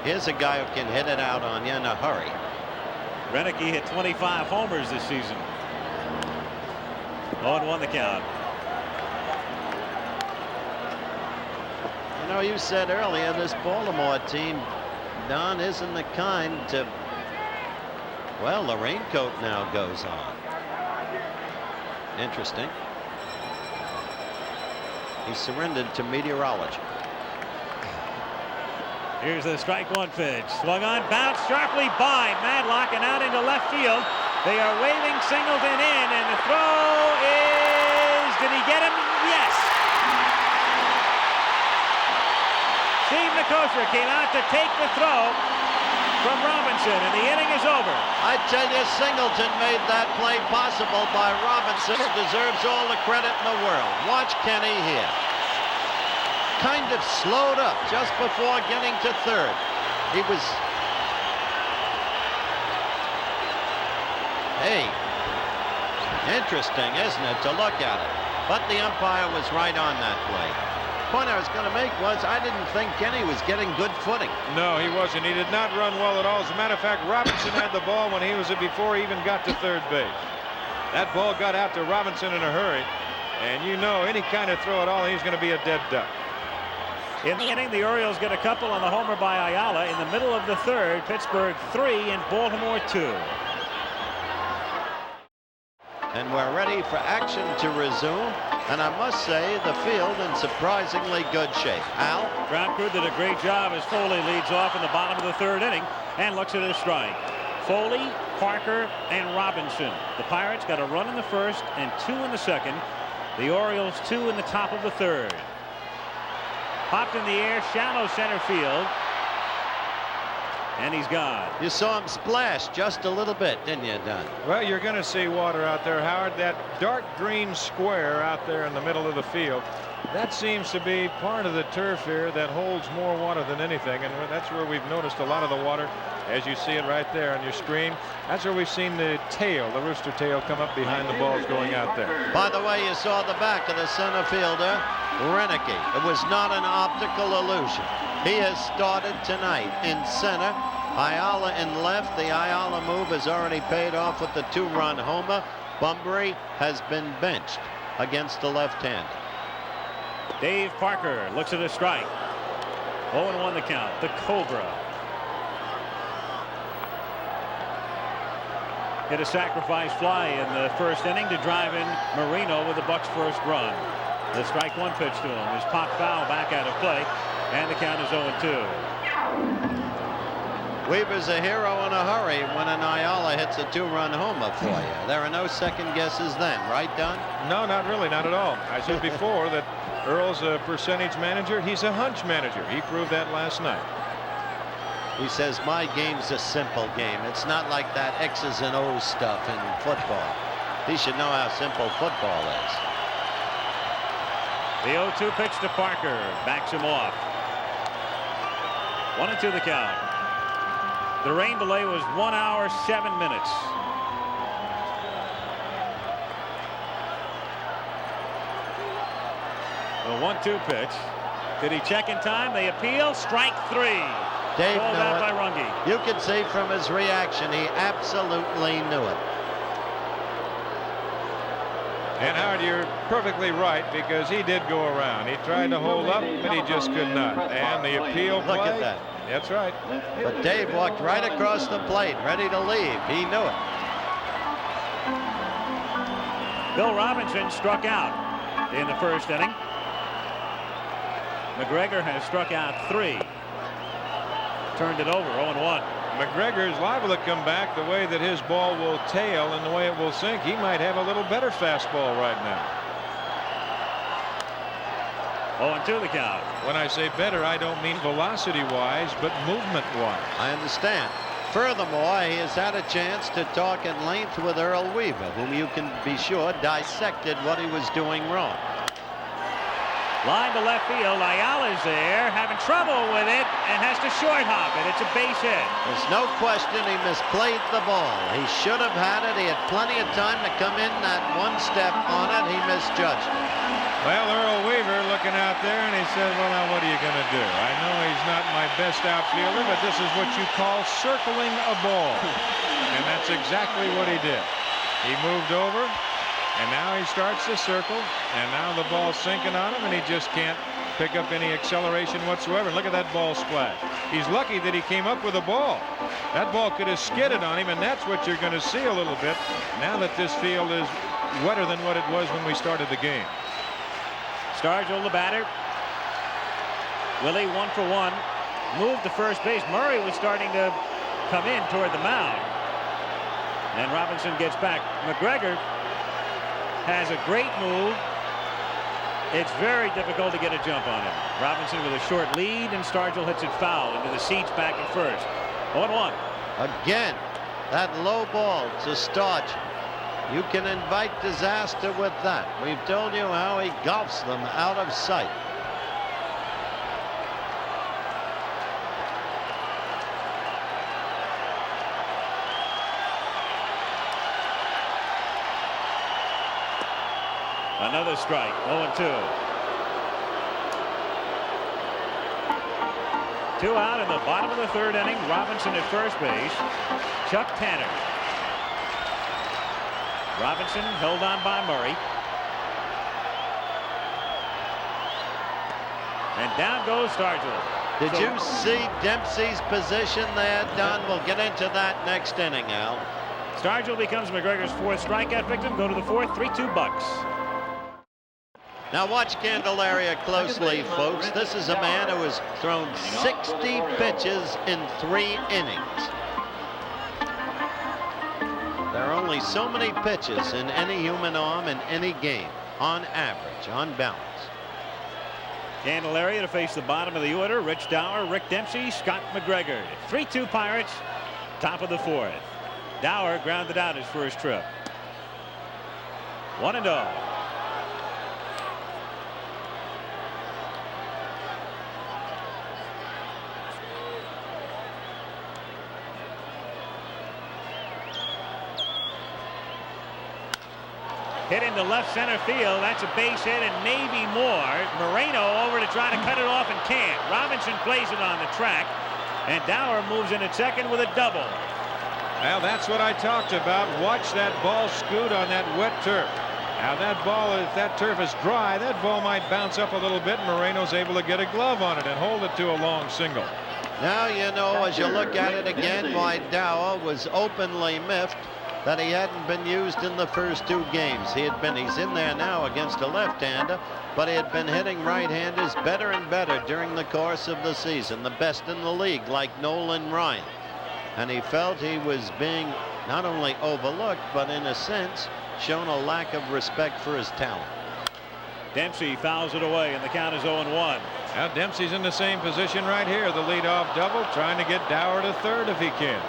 S4: Here's a guy who can hit it out on you in a hurry.
S2: Renicky hit 25 homers this season. 0-1 the count.
S4: You know, you said earlier this Baltimore team, Don, isn't the kind to, well, the raincoat now goes on. Interesting. He surrendered to meteorology.
S2: Here's the strike 1 pitch. Swung on, bounced sharply by Madlock and out into left field. They are waving Singleton in, and the throw is, did he get him? Yes. Steve Nicosia came out to take the throw from Robinson, and the inning is over.
S4: I tell you, Singleton made that play possible by Robinson. Deserves all the credit in the world. Watch Kenny here. Kind of slowed up just before getting to third. He was, hey, interesting, isn't it, to look at it? But the umpire was right on that play. The point I was going to make was I didn't think Kenny was getting good footing.
S3: No, he wasn't. He did not run well at all. As a matter of fact, Robinson had the ball when he was before he even got to third base. That ball got out to Robinson in a hurry, and you know any kind of throw at all, he's going to be a dead duck.
S2: In the inning, the Orioles get a couple on the homer by Ayala. In the middle of the third, Pittsburgh 3 and Baltimore 2.
S4: And we're ready for action to resume. And I must say, the field in surprisingly good shape. Al?
S2: Ground crew did a great job as Foley leads off in the bottom of the third inning and looks at his strike. Foley, Parker, and Robinson. The Pirates got a run in the first and 2 in the second. The Orioles 2 in the top of the third. Popped in the air, shallow center field. And he's gone.
S4: You saw him splash just a little bit, didn't you, Don?
S3: Well, you're going to see water out there, Howard. That dark green square out there in the middle of the field, that seems to be part of the turf here that holds more water than anything. And that's where we've noticed a lot of the water, as you see it right there on your screen. That's where we've seen the tail, the rooster tail, come up behind the balls going out there.
S4: By the way, you saw the back of the center fielder, Renicky. It was not an optical illusion. He has started tonight in center. Ayala in left. The Ayala move has already paid off with the 2-run homer. Bunbury has been benched against the left-hander.
S2: Dave Parker looks at a strike. 0-1 the count. The Cobra. Hit a sacrifice fly in the first inning to drive in Marino with the Bucks' first run. The strike 1 pitch to him is popped foul back out of play, and the count is 0-2.
S4: Weaver's a hero in a hurry when an Ayala hits a 2-run homer for you. There are no second guesses then, right, Don?
S3: No, not really, not at all. I said before that Earl's a percentage manager. He's a hunch manager. He proved that last night.
S4: He says, my game's a simple game. It's not like that X's and O's stuff in football. He should know how simple football is.
S2: The 0-2 pitch to Parker backs him off. 1-2 the count. The rain delay was 1 hour 7 minutes. The 1-2 pitch. Did he check in time? They appeal. Strike 3.
S4: Dave
S2: Called
S4: knew
S2: out
S4: it.
S2: by Runge.
S4: You could see from his reaction he absolutely knew it.
S3: And Howard, you're perfectly right, because he did go around. He tried to hold up, but he just could not. And the appeal play.
S4: Look at that.
S3: That's right.
S4: But Dave walked right across the plate, ready to leave. He knew it.
S2: Bill Robinson struck out in the first inning. McGregor has struck out 3. Turned it over, 0-1.
S3: McGregor is liable to come back the way that his ball will tail and the way it will sink. He might have a little better fastball right now.
S2: 0-2 the count.
S3: When I say better, I don't mean velocity-wise, but movement-wise.
S4: I understand. Furthermore, he has had a chance to talk at length with Earl Weaver, whom you can be sure dissected what he was doing wrong.
S2: Line to left field. Ayala's there, having trouble with it, and has to short hop it. It's a base hit.
S4: There's no question he misplayed the ball. He should have had it. He had plenty of time to come in that one step on it. He misjudged it.
S3: Well, Earl Weaver looking out there, and he said, well, now what are you going to do? I know he's not my best outfielder, but this is what you call circling a ball. And that's exactly what he did. He moved over, and now he starts to circle, and now the ball's sinking on him, and he just can't pick up any acceleration whatsoever. Look at that ball splash. He's lucky that he came up with a ball. That ball could have skidded on him, and that's what you're going to see a little bit now that this field is wetter than what it was when we started the game.
S2: Stargell the batter. Willie 1 for 1. Moved to first base. Murray was starting to come in toward the mound. And Robinson gets back. McGregor has a great move. It's very difficult to get a jump on him. Robinson with a short lead, and Stargell hits it foul into the seats back at first. 0-1.
S4: Again, that low ball to Stargell. You can invite disaster with that. We've told you how he golfs them out of sight.
S2: Another strike. 0-2. 2 out in the bottom of the third inning. Robinson at first base. Chuck Tanner. Robinson held on by Murray. And down goes Stargell.
S4: Did you see Dempsey's position there, Don? We'll get into that next inning, Al.
S2: Stargell becomes McGregor's 4th strikeout victim. Go to the 4th. 3-2 Bucks.
S4: Now watch Candelaria closely, folks. This is a man who has thrown 60 pitches in 3 innings. There are only so many pitches in any human arm in any game, on average, on balance.
S2: Candelaria to face the bottom of the order. Rich Dower, Rick Dempsey, Scott McGregor. 3-2 Pirates, top of the 4th. Dower grounded out his first trip. 1-0. Hit into left center field. That's a base hit and maybe more. Moreno over to try to cut it off and can't. Robinson plays it on the track, and Dower moves in at second with a double.
S3: Well, that's what I talked about. Watch that ball scoot on that wet turf. Now that ball, if that turf is dry, that ball might bounce up a little bit, and Moreno's able to get a glove on it and hold it to a long single.
S4: Now you know, as you look at it again, why Dower was openly miffed that he hadn't been used in the first 2 games. He's in there now against a left-hander, but he had been hitting right-handers better and better during the course of the season, the best in the league, like Nolan Ryan. And he felt he was being not only overlooked, but in a sense shown a lack of respect for his talent.
S2: Dempsey fouls it away, and the count is 0-1.
S3: Now Dempsey's in the same position right here, the leadoff double, trying to get Dower to third if he can.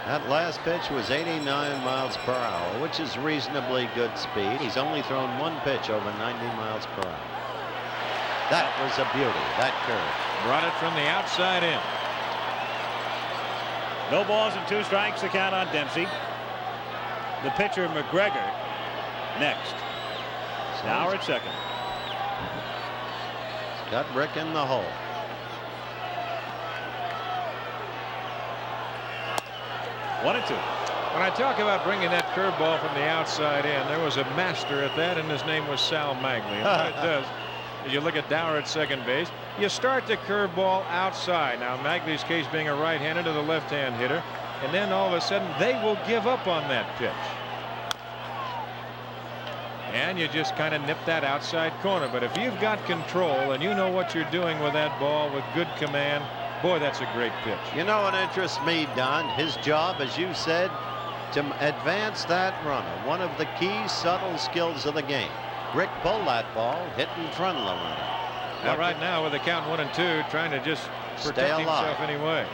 S4: That last pitch was 89 miles per hour, which is reasonably good speed. He's only thrown one pitch over 90 miles per hour. That was a beauty, that curve.
S3: Brought it from the outside in.
S2: No balls and 2 strikes, the count on Dempsey. The pitcher, McGregor, next. Dower at second.
S4: Got Rick in the hole.
S2: One and 2.
S3: When I talk about bringing that curveball from the outside in, there was a master at that, and his name was Sal Magley. And what it does is you look at Dower at second base, you start the curveball outside. Now, Magley's case being a right-hander to the left-hand hitter, and then all of a sudden they will give up on that pitch. And you just kind of nip that outside corner. But if you've got control and you know what you're doing with that ball with good command, boy, that's a great pitch.
S4: You know what interests me, Don? His job, as you said, to advance that runner. One of the key subtle skills of the game. Rick pulled that ball, hit in front of the runner.
S3: Now, right now, with the count 1 and 2, trying to just protect himself anyway.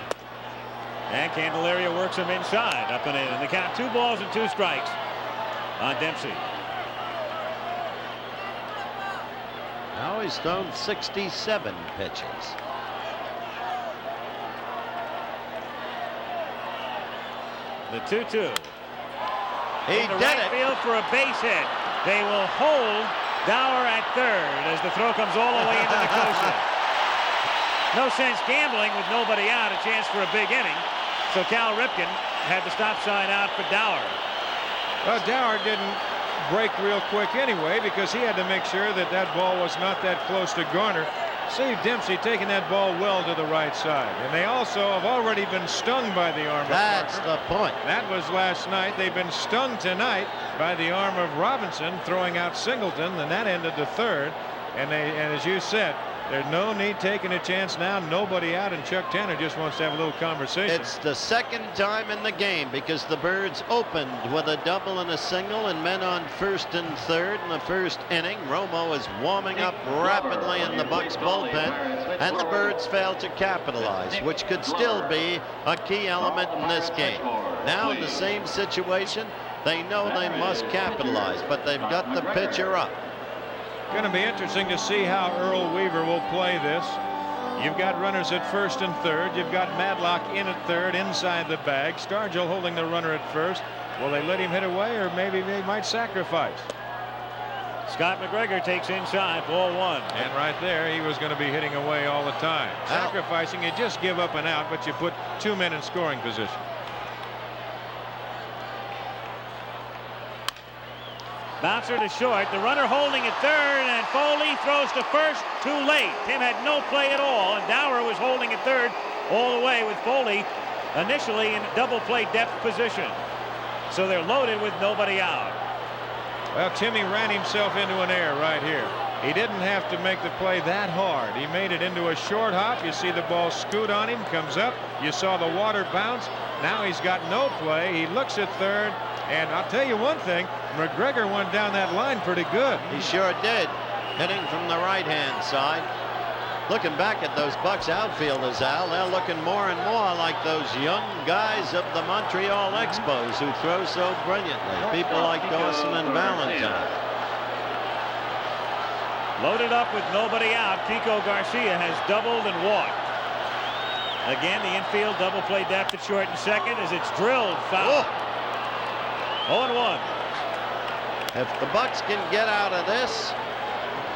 S2: And Candelaria works him inside, up and in. And the count 2 balls and 2 strikes on Dempsey.
S4: Now he's thrown 67 pitches.
S2: The 2-2.
S4: He
S2: In the
S4: did
S2: right
S4: it.
S2: field for a base hit. They will hold Dower at third as the throw comes all the way into the Nicosia. No sense gambling with nobody out, a chance for a big inning. So Cal Ripken had the stop sign out for Dower.
S3: Well, Dower didn't break real quick anyway because he had to make sure that that ball was not that close to Garner. See Dempsey taking that ball well to the right side. And they also have already been stung by the arm of
S4: That's
S3: Parker.
S4: the point.
S3: That was last night. They've been stung tonight by the arm of Robinson throwing out Singleton, and that ended the third. And as you said, there's no need taking a chance now. Nobody out, and Chuck Tanner just wants to have a little conversation.
S4: It's the second time in the game because the Birds opened with a double and a single and men on first and third in the first inning. Romo is warming up rapidly in the Bucks bullpen, and the Birds failed to capitalize, which could still be a key element in this game. Now in the same situation, they know they must capitalize, but they've got the pitcher up.
S3: Going to be interesting to see how Earl Weaver will play this. You've got runners at first and third. You've got Madlock in at third inside the bag. Stargell holding the runner at first. Will they let him hit away, or maybe they might sacrifice?
S2: Scott McGregor takes inside, ball 1.
S3: And right there, he was going to be hitting away all the time. Sacrificing, you just give up and out, but you put 2 men in scoring position.
S2: Bouncer to short, the runner holding at third, and Foley throws to first too late. Tim had no play at all, and Dower was holding at third all the way with Foley initially in double play depth position. So they're loaded with nobody out.
S3: Well, Timmy ran himself into an error right here. He didn't have to make the play that hard. He made it into a short hop. You see the ball scoot on him, comes up. You saw the water bounce. Now he's got no play. He looks at third, and I'll tell you one thing, McGregor went down that line pretty good.
S4: He sure did, hitting from the right-hand side. Looking back at those Bucks outfielders, Al, they're looking more and more like those young guys of the Montreal Expos who throw so brilliantly. People like Dawson and Valentine.
S2: Loaded up with nobody out, Kiko Garcia has doubled and walked. Again, the infield double play depth at short and second as it's drilled foul. 0-1.
S4: If the Bucks can get out of this,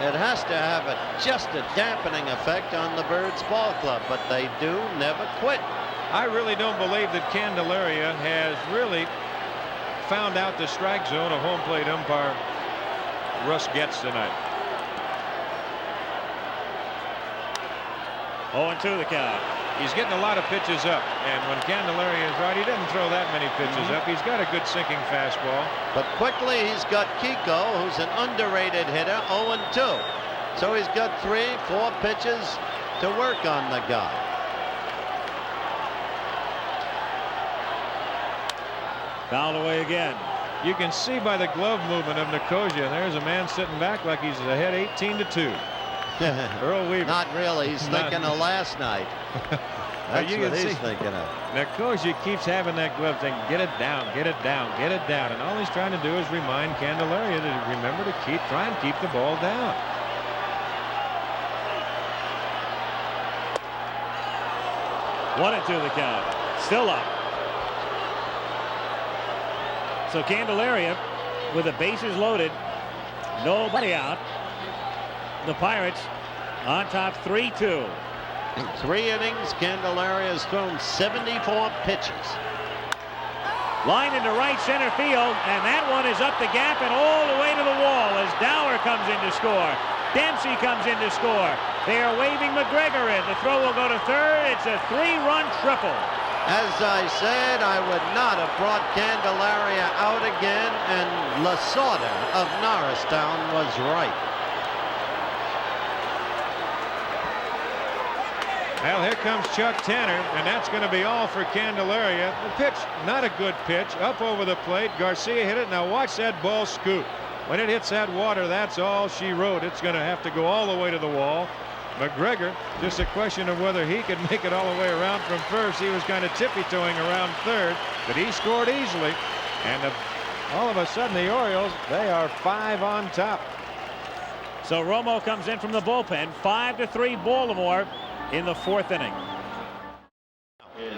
S4: it has to have just a dampening effect on the Birds ball club, but they do never quit.
S3: I really don't believe that Candelaria has really found out the strike zone of home plate umpire Russ Getz tonight.
S2: 0-2 the count.
S3: He's getting a lot of pitches up, and when Candelaria is right, he doesn't throw that many pitches up. He's got a good sinking fastball.
S4: But quickly he's got Kiko, who's an underrated hitter, 0-2. So he's got 3-4 pitches to work on the guy.
S2: Fouled away again.
S3: You can see by the glove movement of Nicosia, there's a man sitting back like he's ahead 18-2. Earl Weaver.
S4: Not really. He's thinking of last night. That's
S3: you
S4: what
S3: can
S4: he's
S3: see
S4: thinking of.
S3: Nicosia keeps having that glove saying, get it down, get it down, get it down. And all he's trying to do is remind Candelaria to remember to try and keep the ball down.
S2: One and two the count. Still up. So Candelaria with the bases loaded. Nobody out. The Pirates on top 3-2.
S4: In 3 innings, Candelaria has thrown 74 pitches.
S2: Line into right center field, and that one is up the gap and all the way to the wall as Dower comes in to score. Dempsey comes in to score. They are waving McGregor in. The throw will go to third. It's a 3-run triple.
S4: As I said, I would not have brought Candelaria out again, and Lasorda of Norristown was right.
S3: Well, here comes Chuck Tanner, and that's going to be all for Candelaria. The pitch, not a good pitch, up over the plate. Garcia hit it. Now watch that ball scoot. When it hits that water, that's all she wrote. It's going to have to go all the way to the wall. McGregor, just a question of whether he could make it all the way around from first. He was kind of tippy-toeing around third, but he scored easily. And all of a sudden, the Orioles, they are 5 on top.
S2: So Romo comes in from the bullpen. 5-3 Baltimore in the 4th inning.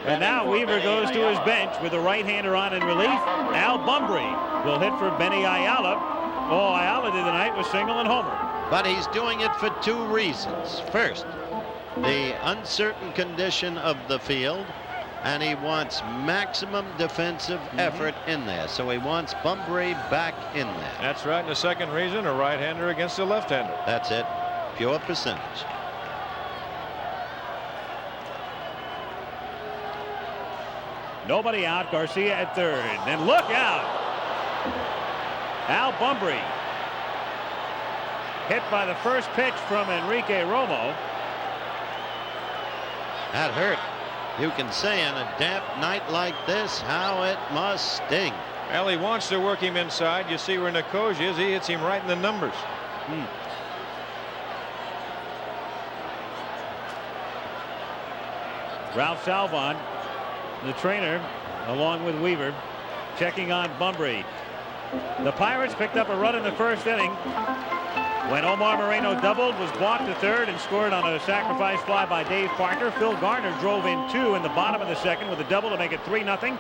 S2: And now Weaver goes to his bench with the right-hander on in relief. Al Bumbry will hit for Benny Ayala. All Ayala did tonight was single and homer.
S4: But he's doing it for 2 reasons. First, the uncertain condition of the field, and he wants maximum defensive effort in there. So he wants Bumbry back in there.
S3: That's right. And the second reason, a right-hander against a left-hander.
S4: That's it. Pure percentage.
S2: Nobody out. Garcia at third. And look out. Al Bumbry hit by the first pitch from Enrique Romo.
S4: That hurt. You can say on a damp night like this how it must sting.
S3: Well, he wants to work him inside. You see where Nicosia is. He hits him right in the numbers.
S2: Ralph Salvon, the trainer, along with Weaver, checking on Bumbry. The Pirates picked up a run in the 1st inning when Omar Moreno doubled, was blocked to third, and scored on a sacrifice fly by Dave Parker. Phil Garner drove in 2 in the bottom of the 2nd with a double to make it 3-0.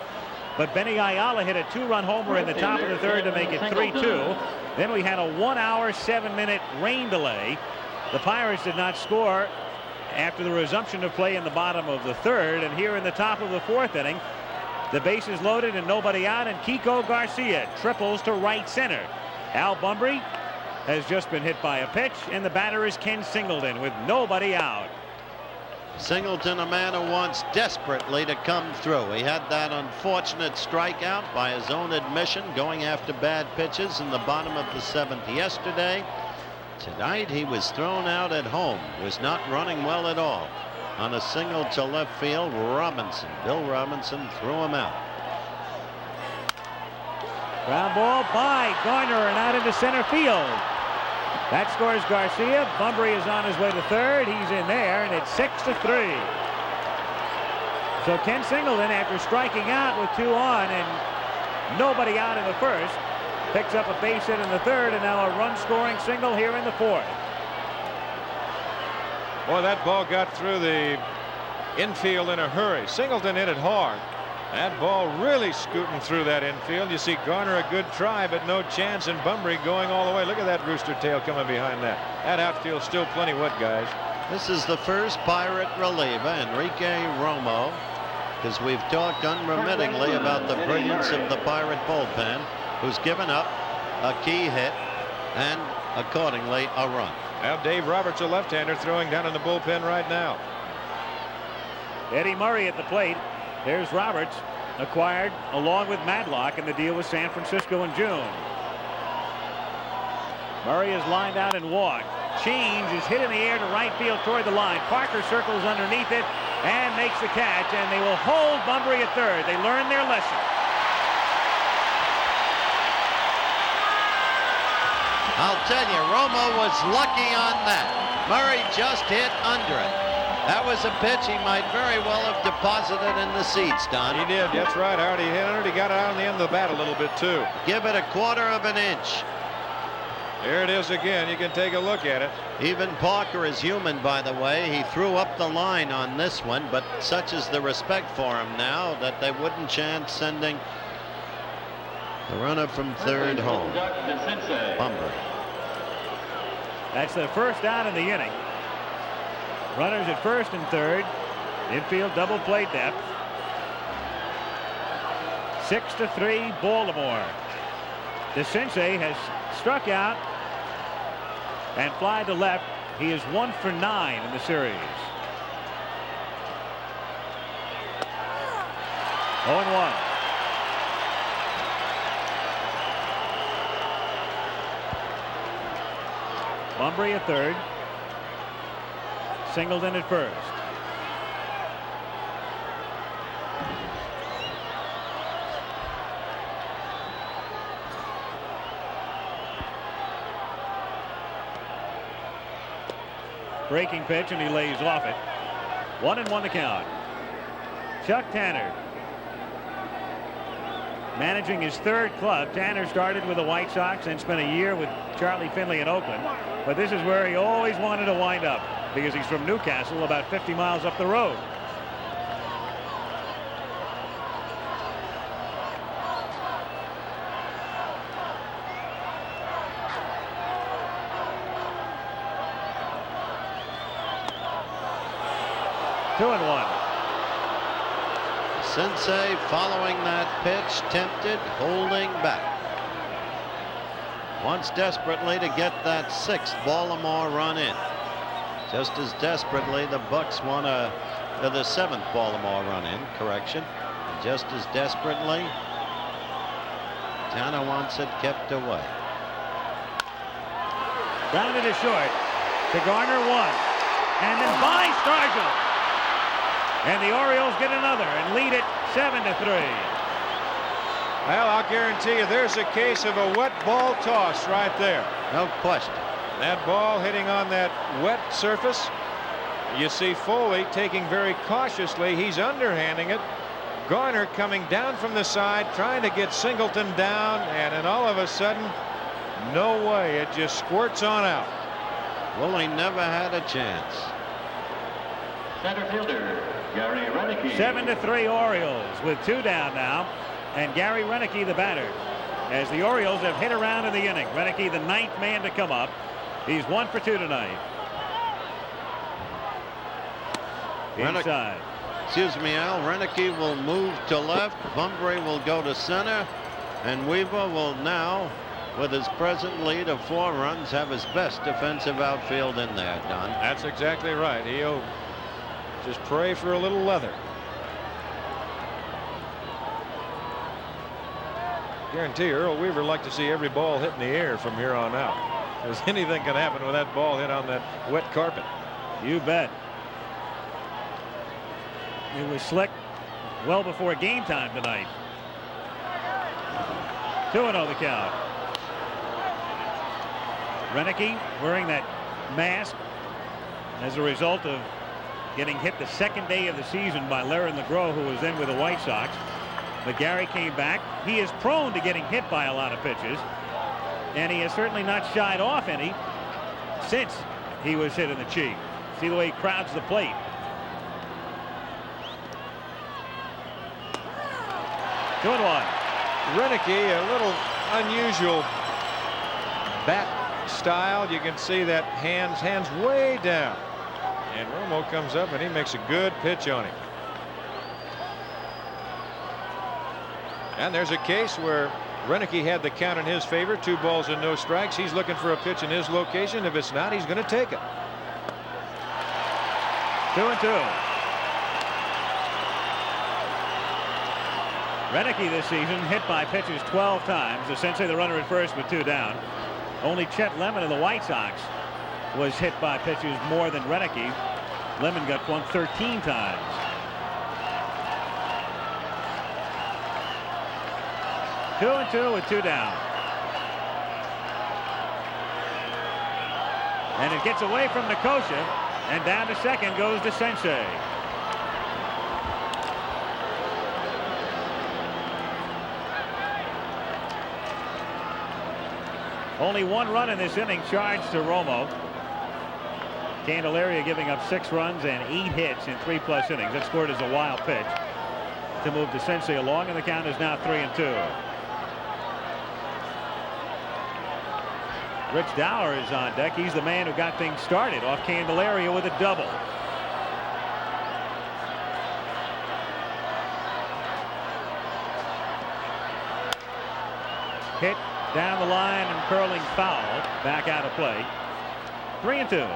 S2: But Benny Ayala hit a 2-run homer in the top of the 3rd to make it 3-2. Then we had a 1-hour, 7-minute rain delay. The Pirates did not score after the resumption of play in the bottom of the 3rd, and here in the top of the 4th inning, the bases loaded and nobody out, and Kiko Garcia triples to right center. Al Bumbry has just been hit by a pitch, and the batter is Ken Singleton with nobody out.
S4: Singleton, a man who wants desperately to come through. He had that unfortunate strikeout by his own admission, going after bad pitches in the bottom of the 7th yesterday. Tonight he was thrown out at home, was not running well at all. On a single to left field, Bill Robinson threw him out.
S2: Ground ball by Garner and out into center field. That scores Garcia. Bumbry is on his way to third. He's in there, and it's 6-3. So Ken Singleton, after striking out with 2 on and nobody out in the 1st, picks up a base hit in the 3rd, and now a run-scoring single here in the 4th.
S3: Boy, that ball got through the infield in a hurry. Singleton hit it hard. That ball really scooting through that infield. You see Garner a good try, but no chance, and Bumbry going all the way. Look at that rooster tail coming behind that. That outfield's still plenty wet, guys.
S4: This is the first Pirate reliever, Enrique Romo, because we've talked unremittingly about the brilliance of the Pirate bullpen, who's given up a key hit and accordingly a run.
S3: Now Dave Roberts, a left-hander, throwing down in the bullpen right now.
S2: Eddie Murray at the plate. There's Roberts, acquired along with Madlock in the deal with San Francisco in June. Murray is lined out and walked. Change is hit in the air to right field toward the line. Parker circles underneath it and makes the catch, and they will hold Bumbry at third. They learned their lesson.
S4: I'll tell you, Romo was lucky on that. Murray just hit under it. That was a pitch he might very well have deposited in the seats, Don.
S3: He did. That's right, Howard. He hit it. He got it out on the end of the bat a little bit, too.
S4: Give it a quarter of an inch.
S3: There it is again. You can take a look at it.
S4: Even Parker is human, by the way. He threw up the line on this one, but such is the respect for him now that they wouldn't chance sending the runner from third home. Bumber.
S2: That's the first out in the inning. Runners at first and third. Infield double play depth. 6-3 Baltimore. DeCinces has struck out and fly to left. He is 1 for 9 in the series. 0-1. Bunbury at third. Singleton at first. Breaking pitch, and he lays off it. 1-1 to count. Chuck Tanner managing his third club. Tanner started with the White Sox and spent a year with Charlie Finley in Oakland, but this is where he always wanted to wind up because he's from Newcastle, about 50 miles up the road. Two and one.
S4: Sensei following that pitch, tempted, holding back. Wants desperately to get that 6th Baltimore run in. Just as desperately, the Bucks want the 7th Baltimore run in. Correction. And just as desperately, Tanner wants it kept away.
S2: Grounded to short to Garner, 1, and then by Stargell. And the Orioles get another and lead it 7-3.
S3: Well, I'll guarantee you there's a case of a wet ball toss right there.
S4: No question.
S3: That ball hitting on that wet surface. You see Foley taking very cautiously. He's underhanding it. Garner coming down from the side, trying to get Singleton down, and then all of a sudden, no way. It just squirts on out.
S4: Woolley never had a chance.
S7: Center fielder, Gary Renicky.
S2: 7-3 Orioles with 2 down now, and Gary Renicky the batter, as the Orioles have hit around in the inning. Renicky the 9th man to come up. He's 1 for 2 tonight. Inside.
S4: Excuse me, Al. Renicky will move to left. Bunbury will go to center, and Weaver will now, with his present lead of 4 runs, have his best defensive outfield in there, Don.
S3: That's exactly right. He'll just pray for a little leather. Guarantee you, Earl Weaver would like to see every ball hit in the air from here on out, because anything can happen with that ball hit on that wet carpet.
S2: You bet. It was slick well before game time tonight. 2-0 the count. Renicky wearing that mask as a result of getting hit the 2nd day of the season by Larry LeGros, who was then with the White Sox. But Gary came back. He is prone to getting hit by a lot of pitches, and he has certainly not shied off any since he was hit in the cheek. See the way he crowds the plate. Two and one.
S3: Renicky, a little unusual bat style. You can see that hands way down. And Romo comes up and he makes a good pitch on him. And there's a case where Renicky had the count in his favor, 2 balls and no strikes. He's looking for a pitch in his location. If it's not, he's going to take it.
S2: 2-2. Renicky this season hit by pitches 12 times. Essentially the runner at first with 2 down. Only Chet Lemon of the White Sox was hit by pitches more than Renicky. Lemon got one 13 times. Two and two with 2 down. And it gets away from Nicosia, And down to second goes to Sensei. Only one run in this inning charged to Romo. Candelaria giving up 6 runs and 8 hits in 3+ innings. That scored as a wild pitch to move the Sensei along, and the count is now 3-2. Rich Dower is on deck. He's the man who got things started off Candelaria with a double. Hit down the line and curling foul. Back out of play. 3-2.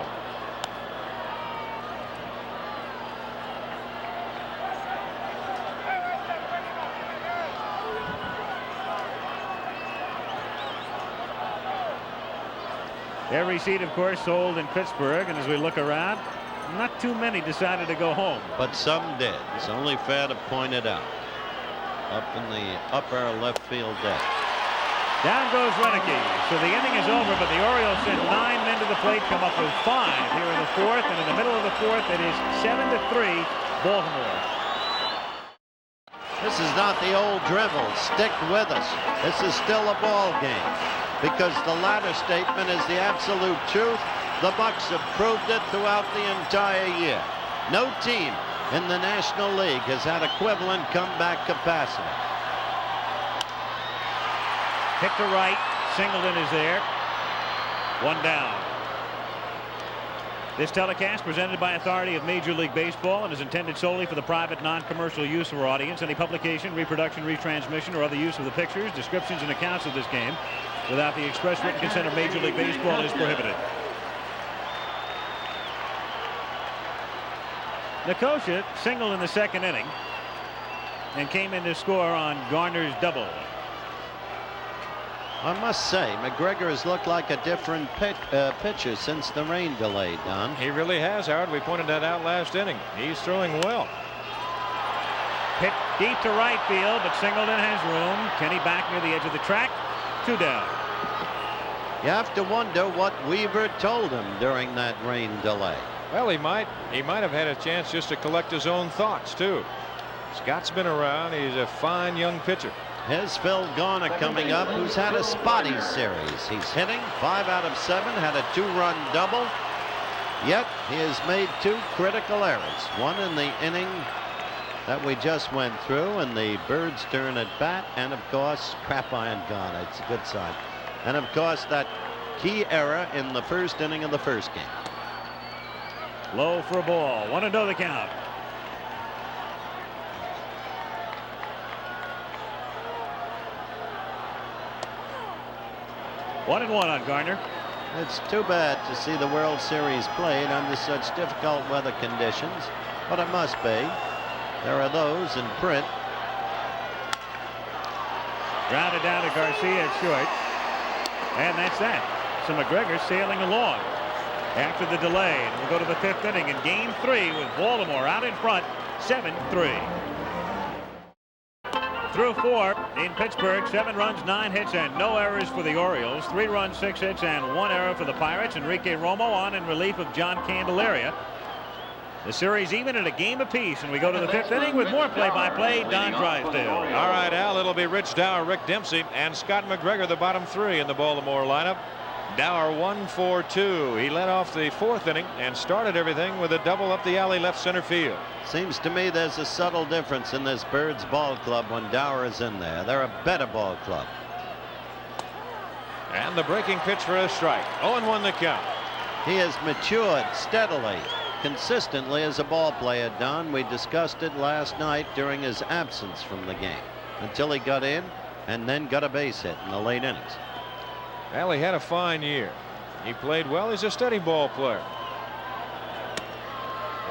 S2: Every seat, of course, sold in Pittsburgh, and as we look around, not too many decided to go home.
S4: But some did. It's only fair to point it out. Up in the upper left field deck.
S2: Down goes Renicky. So the inning is over, but the Orioles sent 9 men to the plate, come up with 5 here in the 4th, and in the middle of the 4th, it is 7-3 Baltimore.
S4: This is not the old drivel. Stick with us. This is still a ball game. Because the latter statement is the absolute truth. The Bucks have proved it throughout the entire year. No team in the National League has had equivalent comeback capacity.
S2: Hit to right. Singleton is there. 1 down. This telecast presented by authority of Major League Baseball and is intended solely for the private non-commercial use of our audience. Any publication, reproduction, retransmission, or other use of the pictures, descriptions, and accounts of this game without the express written consent of Major League Baseball is prohibited. Nicosia singled in the 2nd inning and came in to score on Garner's double.
S4: I must say, McGregor has looked like a different pitcher since the rain delay, Don.
S3: He really has, Howard. We pointed that out last inning. He's throwing well.
S2: Hit deep to right field, but Singleton has room. Kenny back near the edge of the track. 2 down.
S4: You have to wonder what Weaver told him during that rain delay.
S3: Well, he might have had a chance just to collect his own thoughts, too. Scott's been around. He's a fine young pitcher.
S4: Here's Phil Garner coming up, who's had a spotty series. He's hitting 5 out of 7, had a 2-run double. Yet he has made 2 critical errors. One in the inning that we just went through, and the Birds' turn at bat, and of course, crap iron Garner. It's a good sign. And of course, that key error in the 1st inning of the 1st game.
S2: Low for a ball. 1-0 the count. One and one on Garner.
S4: It's too bad to see the World Series played under such difficult weather conditions, but it must be. There are those in print.
S2: Grounded down to Garcia at short. And that's that. So McGregor sailing along after the delay. And we'll go to the 5th inning in game 3 with Baltimore out in front, 7-3. Through 4 in Pittsburgh, 7 runs, 9 hits, and no errors for the Orioles. 3 runs, 6 hits, and 1 error for the Pirates. Enrique Romo on in relief of John Candelaria. The series even at a game apiece, and we go to the 5th inning with more play-by-play, Don Drysdale.
S3: All right, Al, it'll be Rich Dower, Rick Dempsey, and Scott McGregor, the bottom 3 in the Baltimore lineup. Dower 1 for 2. He led off the 4th inning and started everything with a double up the alley left center field.
S4: Seems to me there's a subtle difference in this Birds ball club when Dower is in there. They're a better ball club.
S3: And the breaking pitch for a strike. 0-1 the count.
S4: He has matured steadily, consistently as a ball player, Don. We discussed it last night during his absence from the game until he got in and then got a base hit in the late innings.
S3: Well, he had a fine year. He played well. He's a steady ball player.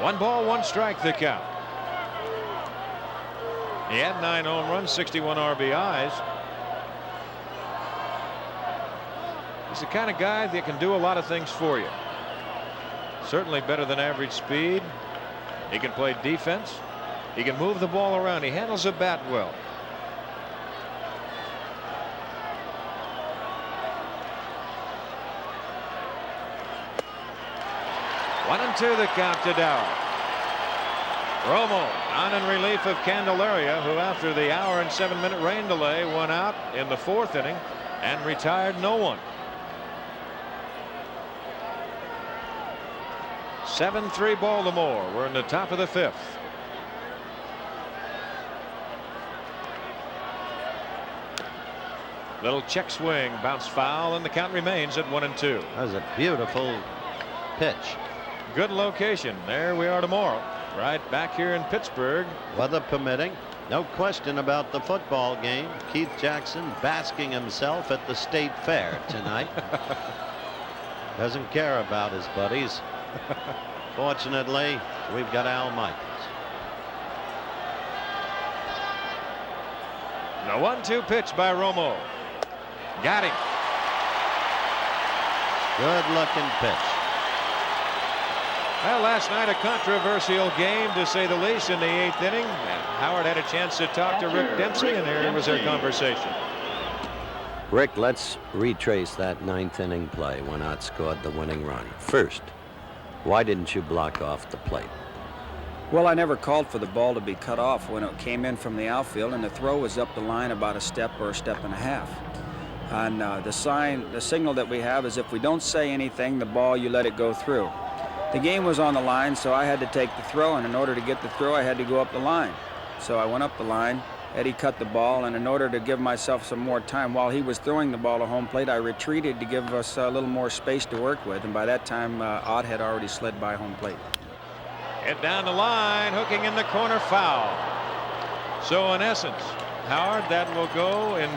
S3: 1 ball, 1 strike the count. He had 9 home runs, 61 RBIs. He's the kind of guy that can do a lot of things for you. Certainly better than average speed. He can play defense. He can move the ball around. He handles the bat well. 1-2 the count to Dower. Romo on in relief of Candelaria, who after the hour and 7-minute rain delay went out in the 4th inning and retired no one. 7-3 Baltimore. We're in the top of the 5th. Little check swing, bounce foul, and the count remains at 1-2.
S4: That was a beautiful pitch.
S3: Good location. There we are tomorrow, right back here in Pittsburgh.
S4: Weather permitting. No question about the football game. Keith Jackson basking himself at the State Fair tonight. Doesn't care about his buddies. Fortunately, we've got Al Michaels.
S3: The 1-2 pitch by Romo. Got him.
S4: Good looking pitch.
S3: Well, last night a controversial game to say the least in the 8th inning. Howard had a chance to talk to Rick Dempsey, and here was their conversation.
S4: Rick, let's retrace that 9th inning play when Ott scored the winning run. First, why didn't you block off the plate?
S6: Well, I never called for the ball to be cut off when it came in from the outfield, and the throw was up the line about a step or a step and a half. And the signal that we have is if we don't say anything, the ball, you let it go through. The game was on the line, so I had to take the throw, and in order to get the throw, I had to go up the line. So I went up the line. Eddie cut the ball, and in order to give myself some more time while he was throwing the ball to home plate, I retreated to give us a little more space to work with, and by that time, Ott had already slid by home plate.
S3: Hit down the line, hooking in the corner, foul. So in essence, Howard, that will go, and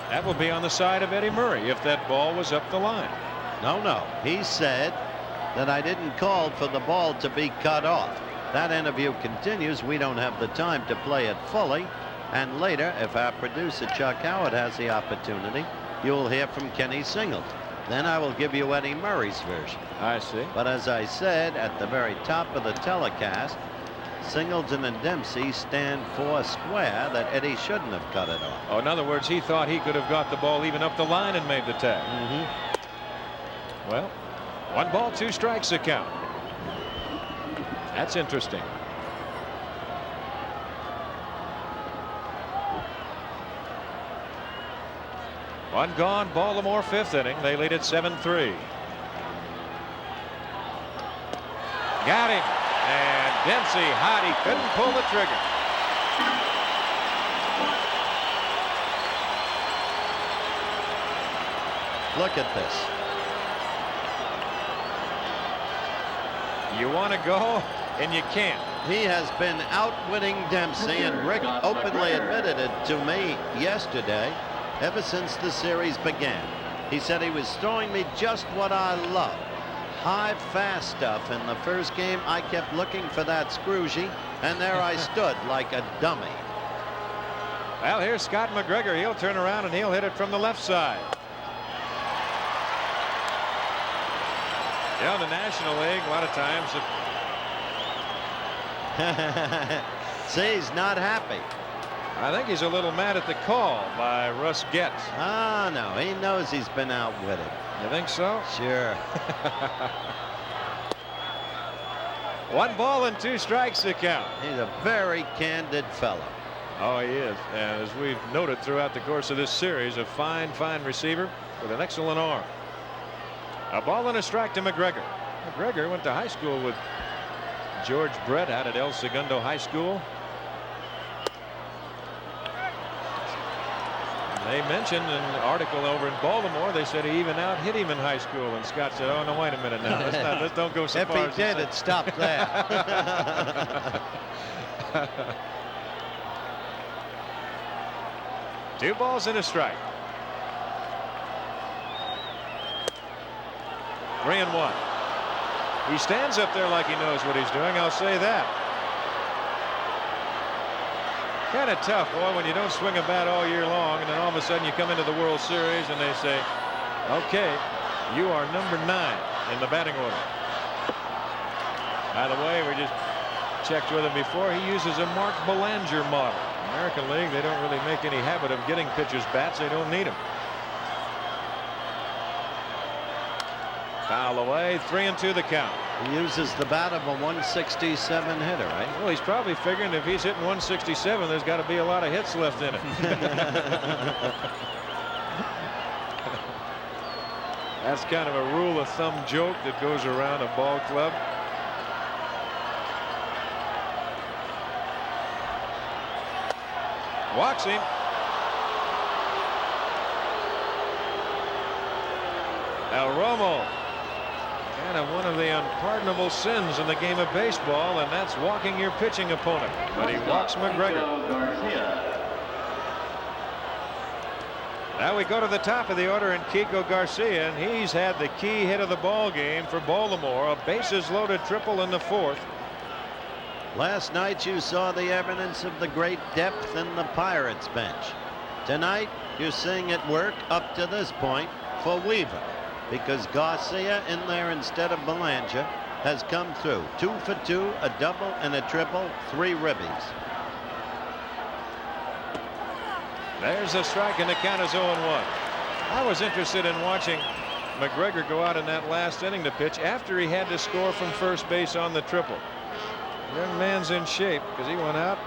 S3: that will be on the side of Eddie Murray if that ball was up the line.
S4: No. He said that I didn't call for the ball to be cut off. That interview continues. We don't have the time to play it fully. And later, if our producer Chuck Howard has the opportunity, you'll hear from Kenny Singleton. Then I will give you Eddie Murray's version.
S3: I see.
S4: But as I said at the very top of the telecast, Singleton and Dempsey stand four square that Eddie shouldn't have cut it off.
S3: Oh, in other words, he thought he could have got the ball even up the line and made the tag. Well, 1 ball, 2 strikes the count. That's interesting. One gone, Baltimore 5th inning. They lead it 7-3. Got him. And Dempsey hot. He couldn't pull the trigger.
S4: Look at this.
S3: You want to go, and you can't.
S4: He has been outwitting Dempsey, and Rick openly admitted it to me yesterday ever since the series began. He said he was throwing me just what I love. High, fast stuff. In the first game, I kept looking for that Scroogie, and there I stood like a dummy.
S3: Well, here's Scott McGregor. He'll turn around, and he'll hit it from the left side. Yeah, in the National League, a lot of times.
S4: See, he's not happy.
S3: I think he's a little mad at the call by Russ Getz.
S4: Ah, no, he knows he's been outwitted.
S3: You think so?
S4: Sure.
S3: 1 ball and 2 strikes to count.
S4: He's a very candid fellow.
S3: Oh, he is. And as we've noted throughout the course of this series, a fine receiver with an excellent arm. A ball and a strike to McGregor. McGregor went to high school with George Brett out at El Segundo High School. They mentioned in an article over in Baltimore, they said he even out hit him in high school, and Scott said, "Oh no, wait a minute now. Let's don't go so far."
S4: If he did, it stopped there.
S3: 2 balls and a strike. 3-1. He stands up there like he knows what he's doing. I'll say that. Kind of tough, boy, when you don't swing a bat all year long, and then all of a sudden you come into the World Series and they say, "Okay, you are number 9 in the batting order." By the way, we just checked with him before. He uses a Mark Belanger model. American League, they don't really make any habit of getting pitchers bats. They don't need them. Foul away, 3-2 the count.
S4: He uses the bat of a 167 hitter, right?
S3: Well, he's probably figuring if he's hitting 167, there's got to be a lot of hits left in it. That's kind of a rule of thumb joke that goes around a ball club. Walks him. El Romo, kind of one of the unpardonable sins in the game of baseball, and that's walking your pitching opponent. But he walks McGregor. Now we go to the top of the order in Kiko Garcia, and he's had the key hit of the ball game for Baltimore, a bases loaded triple in the 4th.
S4: Last night you saw the evidence of the great depth in the Pirates bench. Tonight you're seeing it work up to this point for Weaver, because Garcia in there instead of Belanger has come through. 2 for 2, a double and a triple, 3 ribbies.
S3: There's a strike, and the count is 0-1. I was interested in watching McGregor go out in that last inning to pitch after he had to score from first base on the triple. Young man's in shape because he went out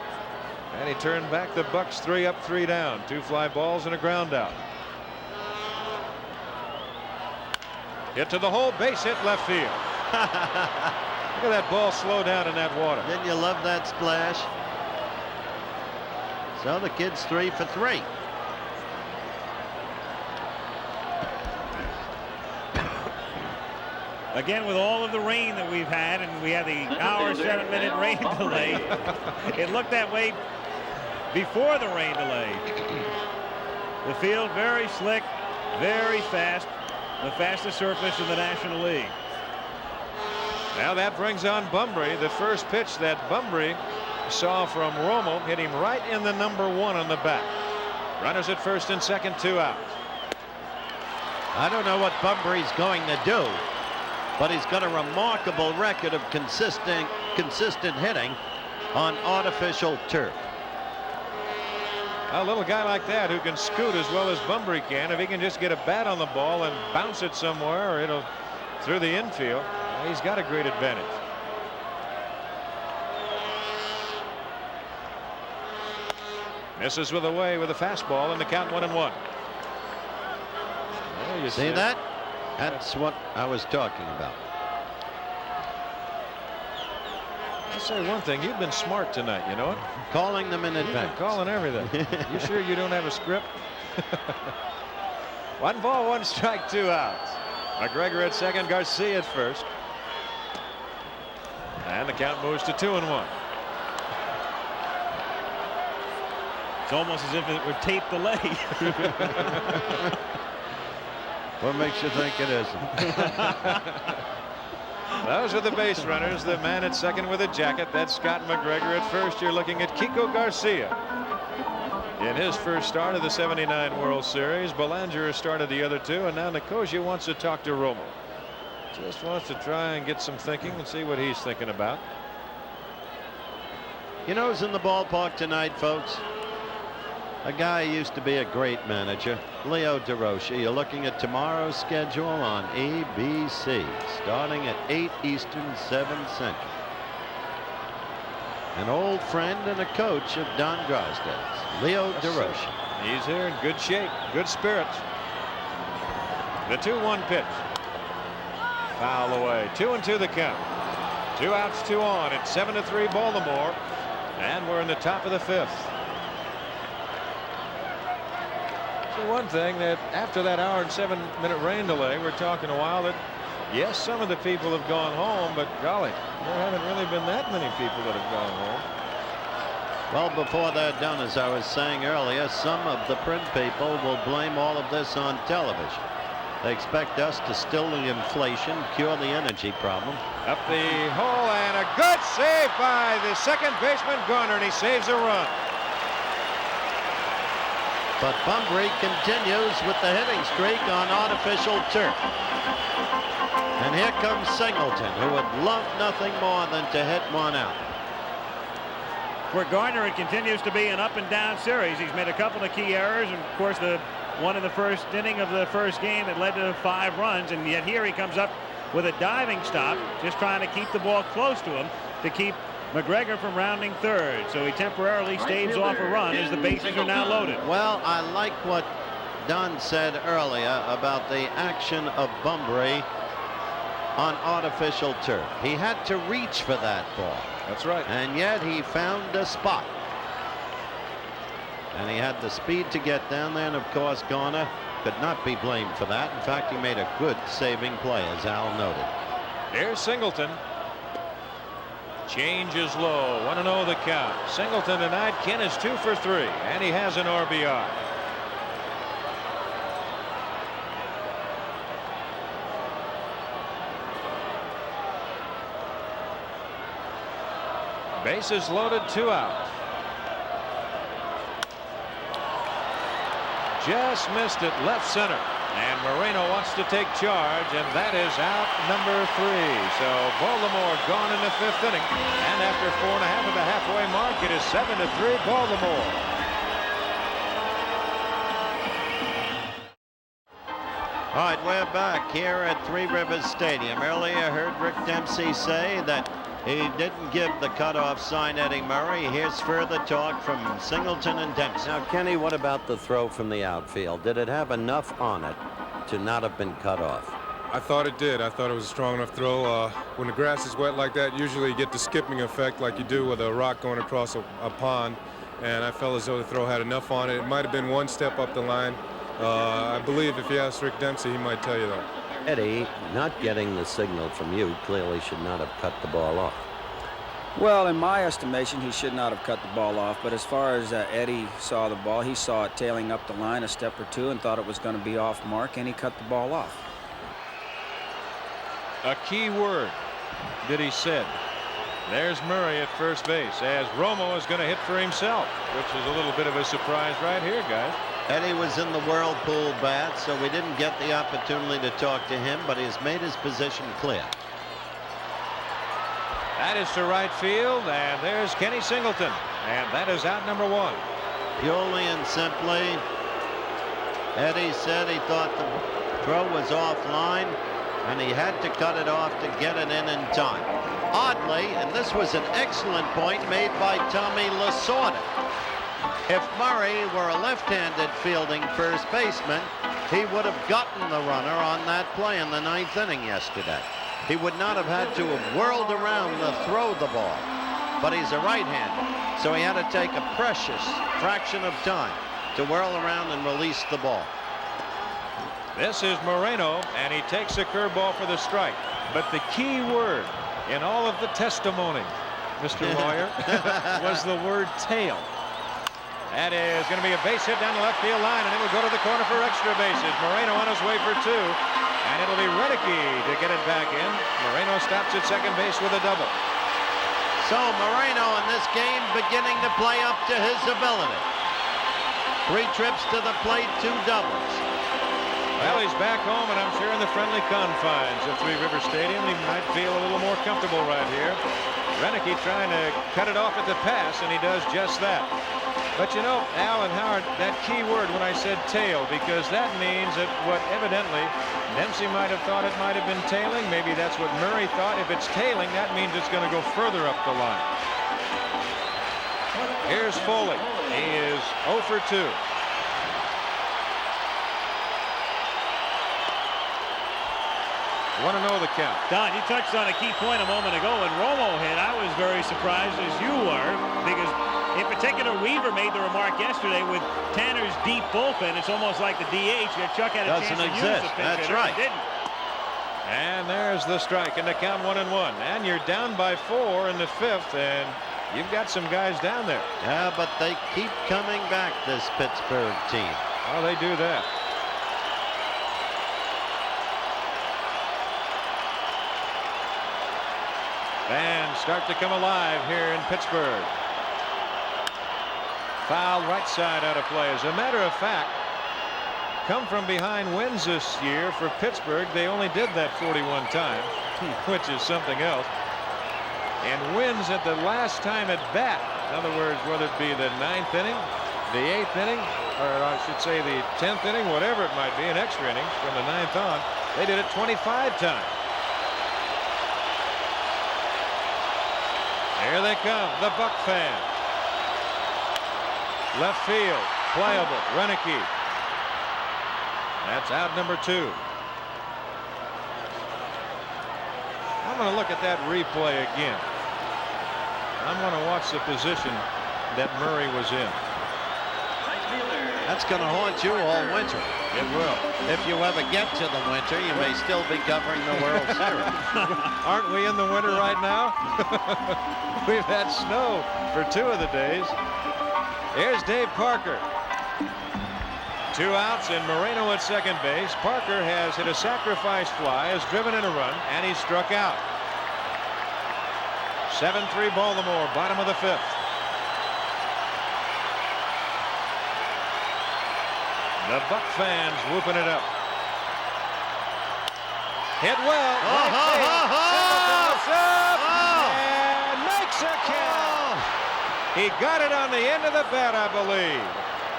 S3: and he turned back the Bucks 3 up, 3 down, 2 fly balls and a ground out. Hit to the hole, base hit left field. Look at that ball slow down in that water.
S4: Didn't you love that splash? So the kid's 3 for 3.
S2: Again, with all of the rain that we've had, and we had the hour 7-minute rain delay, it looked that way before the rain delay. The field very slick, very fast, the fastest surface in the National League.
S3: Now that brings on Bunbury. The first pitch that Bunbury saw from Romo hit him right in the number 1 on the back. Runners at first and second, 2 out.
S4: I don't know what Bunbury's going to do, but he's got a remarkable record of consistent hitting on artificial turf.
S3: A little guy like that who can scoot as well as Bunbury can, if he can just get a bat on the ball and bounce it somewhere, or it'll through the infield, he's got a great advantage. Misses with away with a fastball, and the count 1-1. There you
S4: See that? That's what I was talking about.
S3: I'll say one thing, you've been smart tonight, you know it?
S4: Calling them in
S3: You've been
S4: advance.
S3: calling everything. You sure you don't have a script? 1 ball, 1 strike, 2 outs. McGregor at second, Garcia at first. And the count moves to 2-1.
S2: It's almost as if it were tape delay.
S4: What makes you think it isn't?
S3: Those are the base runners. The man at second with a jacket, that's Scott McGregor. At first, you're looking at Kiko Garcia. In his first start of the '79 World Series, Belanger has started the other 2, and now Nicosia wants to talk to Romo. Just wants to try and get some thinking and see what he's thinking about.
S4: You know who's in the ballpark tonight, folks? A guy who used to be a great manager, Leo Durocher. You're looking at tomorrow's schedule on ABC, starting at 8 Eastern, 7 Central. An old friend and a coach of Don Drysdale's, Leo Durocher.
S3: He's here in good shape, good spirits. The 2-1 pitch. Foul away. 2-2 the count. 2 outs, 2 on. It's 7-3 Baltimore, and we're in the top of the 5th. So one thing, that after that hour and 7-minute rain delay, we're talking a while that yes, some of the people have gone home, but golly, there haven't really been that many people that have gone home.
S4: Well, before they're done, as I was saying earlier, some of the print people will blame all of this on television. They expect us to still the inflation, cure the energy problem.
S3: Up the hole, and a good save by the second baseman Garner, and he saves a run.
S4: But Bunbury continues with the hitting streak on artificial turf. And here comes Singleton, who would love nothing more than to hit one out.
S2: For Garner, it continues to be an up and down series. He's made a couple of key errors, and of course the one in the first inning of the first game that led to 5 runs, and yet here he comes up with a diving stop, just trying to keep the ball close to him to keep McGregor from rounding third. So he temporarily staves off a run as the bases are now loaded.
S4: Well, I like what Don said earlier about the action of Bunbury on artificial turf. He had to reach for that ball.
S3: That's right.
S4: And yet he found a spot. And he had the speed to get down there, and of course Garner could not be blamed for that. In fact, he made a good saving play, as Al noted.
S3: Here's Singleton. Change is low. 1-0 the count. Singleton tonight, Ken, is 2 for 3, and he has an RBI. Bases loaded, 2 out. Just missed it left center, and Moreno wants to take charge, and that is out number 3. So Baltimore gone in the 5th inning, and after 4.5 of the halfway mark, it is 7-3 Baltimore.
S4: All right, we're back here at Three Rivers Stadium. Earlier, I heard Rick Dempsey say that he didn't give the cutoff sign Eddie Murray. Here's further talk from Singleton and Dempsey. Now, Kenny, what about the throw from the outfield? Did it have enough on it to not have been cut off?
S8: I thought it did. I thought it was a strong enough throw. When the grass is wet like that, usually you get the skipping effect like you do with a rock going across a pond. And I felt as though the throw had enough on it. It might have been one step up the line. I believe if you ask Rick Dempsey, he might tell you that.
S4: Eddie, not getting the signal from you clearly should not have cut the ball off.
S6: Well, in my estimation, he should not have cut the ball off. But as far as Eddie saw the ball, he saw it tailing up the line a step or two and thought it was going to be off mark, and he cut the ball off.
S3: A key word that he said. There's Murray at first base as Romo is going to hit for himself, which is a little bit of a surprise right here, guys.
S4: Eddie was in the Whirlpool bat, so we didn't get the opportunity to talk to him, but he's made his position clear.
S3: That is to right field, and there's Kenny Singleton, and that is out number 1.
S4: Purely and simply, Eddie said he thought the throw was offline, and he had to cut it off to get it in time. Oddly, and this was an excellent point made by Tommy Lasorda. If Murray were a left-handed fielding first baseman, he would have gotten the runner on that play in the 9th inning yesterday. He would not have had to have whirled around to throw the ball. But he's a right-hander, so he had to take a precious fraction of time to whirl around and release the ball.
S3: This is Moreno, and he takes a curveball for the strike. But the key word in all of the testimony, Mr. Lawyer, was the word tail. That is going to be a base hit down the left field line, and it will go to the corner for extra bases. Moreno on his way for 2, and it'll be Renicky to get it back in. Moreno stops at second base with a double.
S4: So Moreno in this game beginning to play up to his ability. 3 trips to the plate, 2 doubles.
S3: Well, he's back home, and I'm sure in the friendly confines of Three River Stadium, he might feel a little more comfortable right here. Renicky trying to cut it off at the pass, and he does just that. But you know, Al and Howard, that key word when I said tail, because that means that what evidently Dempsey might have thought it might have been tailing. Maybe that's what Murray thought. If it's tailing, that means it's going to go further up the line. Here's Foley. He is 0 for 2. Want to know the count.
S2: Don, you touched on a key point a moment ago when Romo hit. I was very surprised, as you were, because in particular, Weaver made the remark yesterday with Tanner's deep bullpen. It's almost like the DH that Chuck had a chance to use the pitch.
S4: That's right.
S2: Didn't.
S3: And there's the strike, and the count 1-1. And you're down by 4 in the 5th, and you've got some guys down there.
S4: Yeah, but they keep coming back, this Pittsburgh team.
S3: Oh, they do that. Fans start to come alive here in Pittsburgh. Foul right side out of play. As a matter of fact, come from behind wins this year for Pittsburgh. They only did that 41 times, which is something else. And wins at the last time at bat. In other words, whether it be the 9th inning, the 8th inning, or I should say the 10th inning, whatever it might be, an extra inning from the 9th on, they did it 25 times. Here they come, the Buck fans. Left field, playable, Renicky. That's out number 2. I'm going to look at that replay again. I'm going to watch the position that Murray was in.
S4: That's going to haunt you all winter.
S3: It will.
S4: If you ever get to the winter, you may still be covering the World Series.
S3: Aren't we in the winter right now? We've had snow for 2 of the days. Here's Dave Parker. 2 outs and Moreno at second base. Parker has hit a sacrifice fly, has driven in a run, and he's struck out. 7-3 Baltimore, bottom of the 5th. The Buck fans whooping it up. Hit well. And makes a catch. He got it on the end of the bat, I believe.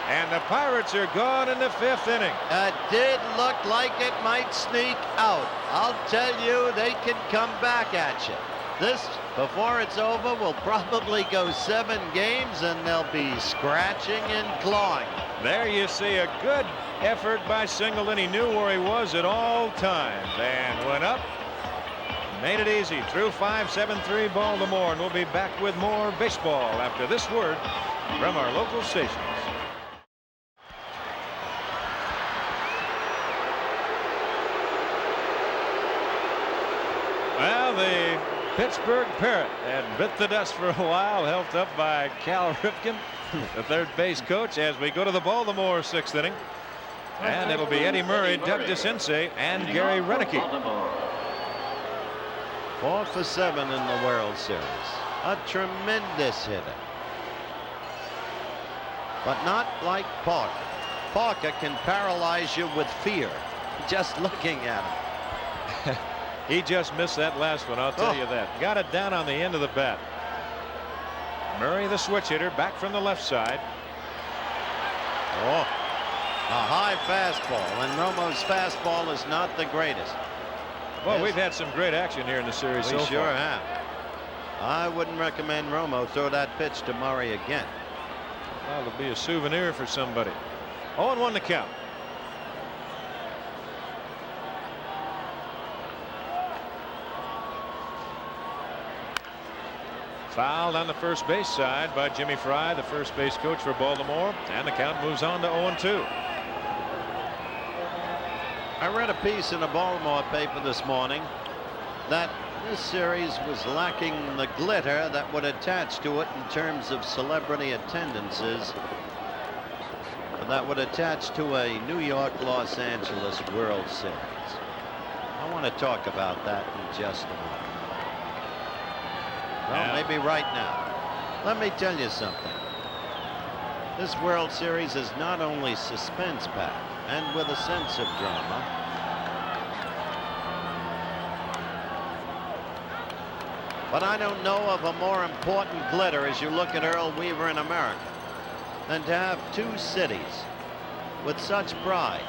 S3: And the Pirates are gone in the 5th inning.
S4: It did look like it might sneak out. I'll tell you, they can come back at you. This, before it's over, will probably go 7 games, and they'll be scratching and clawing.
S3: There you see a good effort by Singleton. He knew where he was at all times and went up, made it easy. Through 5, 7-3 Baltimore, and we'll be back with more baseball after this word from our local stations. Well, the Pittsburgh Parrot had bit the dust for a while, helped up by Cal Ripken, the third base coach, as we go to the Baltimore 6th inning. And it'll be Eddie Murray, Doug DeCinces, and Gary Renicky.
S4: 4 for 7 in the World Series. A tremendous hitter. But not like Parker. Parker can paralyze you with fear just looking at him.
S3: He just missed that last one, I'll tell you that. Got it down on the end of the bat. Murray, the switch hitter, back from the left side.
S4: Oh, a high fastball, and Romo's fastball is not the greatest.
S3: Well,
S4: Yes.
S3: we've had some great action here in the series so
S4: We sure
S3: far.
S4: have. I wouldn't recommend Romo throw that pitch to Murray again.
S3: Well, it'll be a souvenir for somebody. 0-1 the count. Fouled on the first base side by Jimmy Fry, the first base coach for Baltimore, and the count moves on to 0-2.
S4: I read a piece in a Baltimore paper this morning that this series was lacking the glitter that would attach to it in terms of celebrity attendances that would attach to a New York-Los Angeles World Series. I want to talk about that in just a moment. Well, maybe right now. Let me tell you something. This World Series is not only suspense-packed and with a sense of drama, but I don't know of a more important glitter as you look at Earl Weaver in America than to have 2 cities with such pride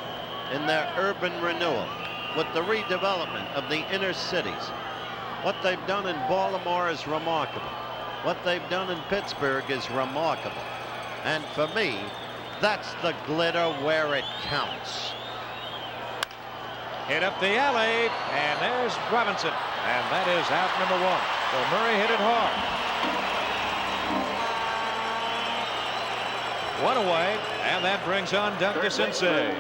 S4: in their urban renewal, with the redevelopment of the inner cities. What they've done in Baltimore is remarkable. What they've done in Pittsburgh is remarkable. And for me, that's the glitter where it counts.
S3: Hit up the alley, and there's Robinson, and that is out number 1. So Murray hit it hard. 1 away, and that brings on Doug DeCinces.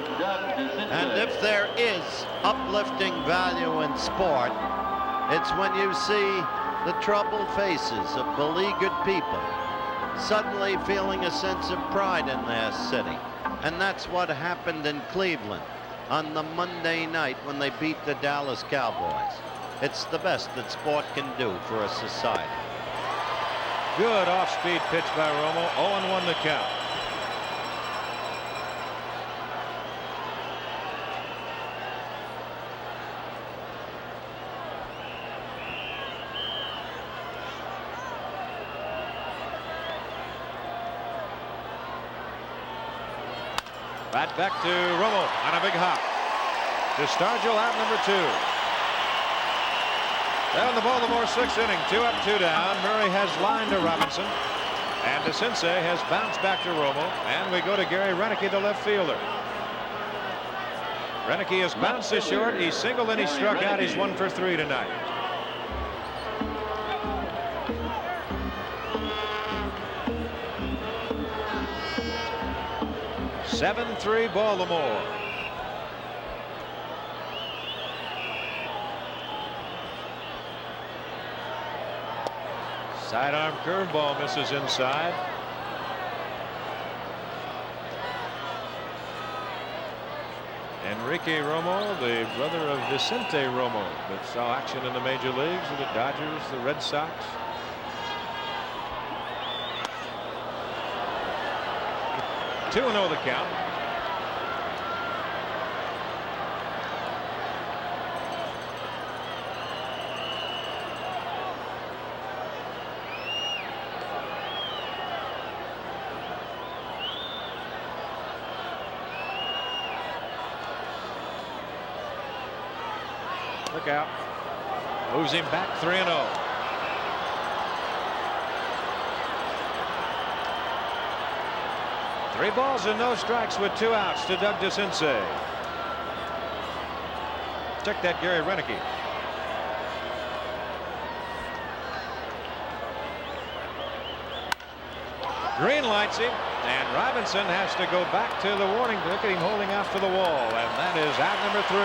S4: And if there is uplifting value in sport, it's when you see the troubled faces of beleaguered people suddenly feeling a sense of pride in their city. And that's what happened in Cleveland on the Monday night when they beat the Dallas Cowboys. It's the best that sport can do for a society.
S3: Good off-speed pitch by Romo. 0-1 the count. Right back to Romo on a big hop. To Stargell out number 2. Down the Baltimore sixth inning, 2 up, 2 down. Murray has lined to Robinson. And DeCinces has bounced back to Romo. And we go to Gary Renicky, the left fielder. Renicky has bounced to short. He singled and he struck out. He's 1 for 3 tonight. (7-3) Baltimore. Sidearm curveball misses inside. Enrique Romo, the brother of Vicente Romo, that saw action in the major leagues with the Dodgers, the Red Sox. Two 2-0 the count. Look out. Moves him back 3-0. Three balls and no strikes with 2 outs to Doug DeCinces. Check that, Gary Renicky. Green lights him, and Robinson has to go back to the warning. Look at him holding out for the wall, and that is out number 3.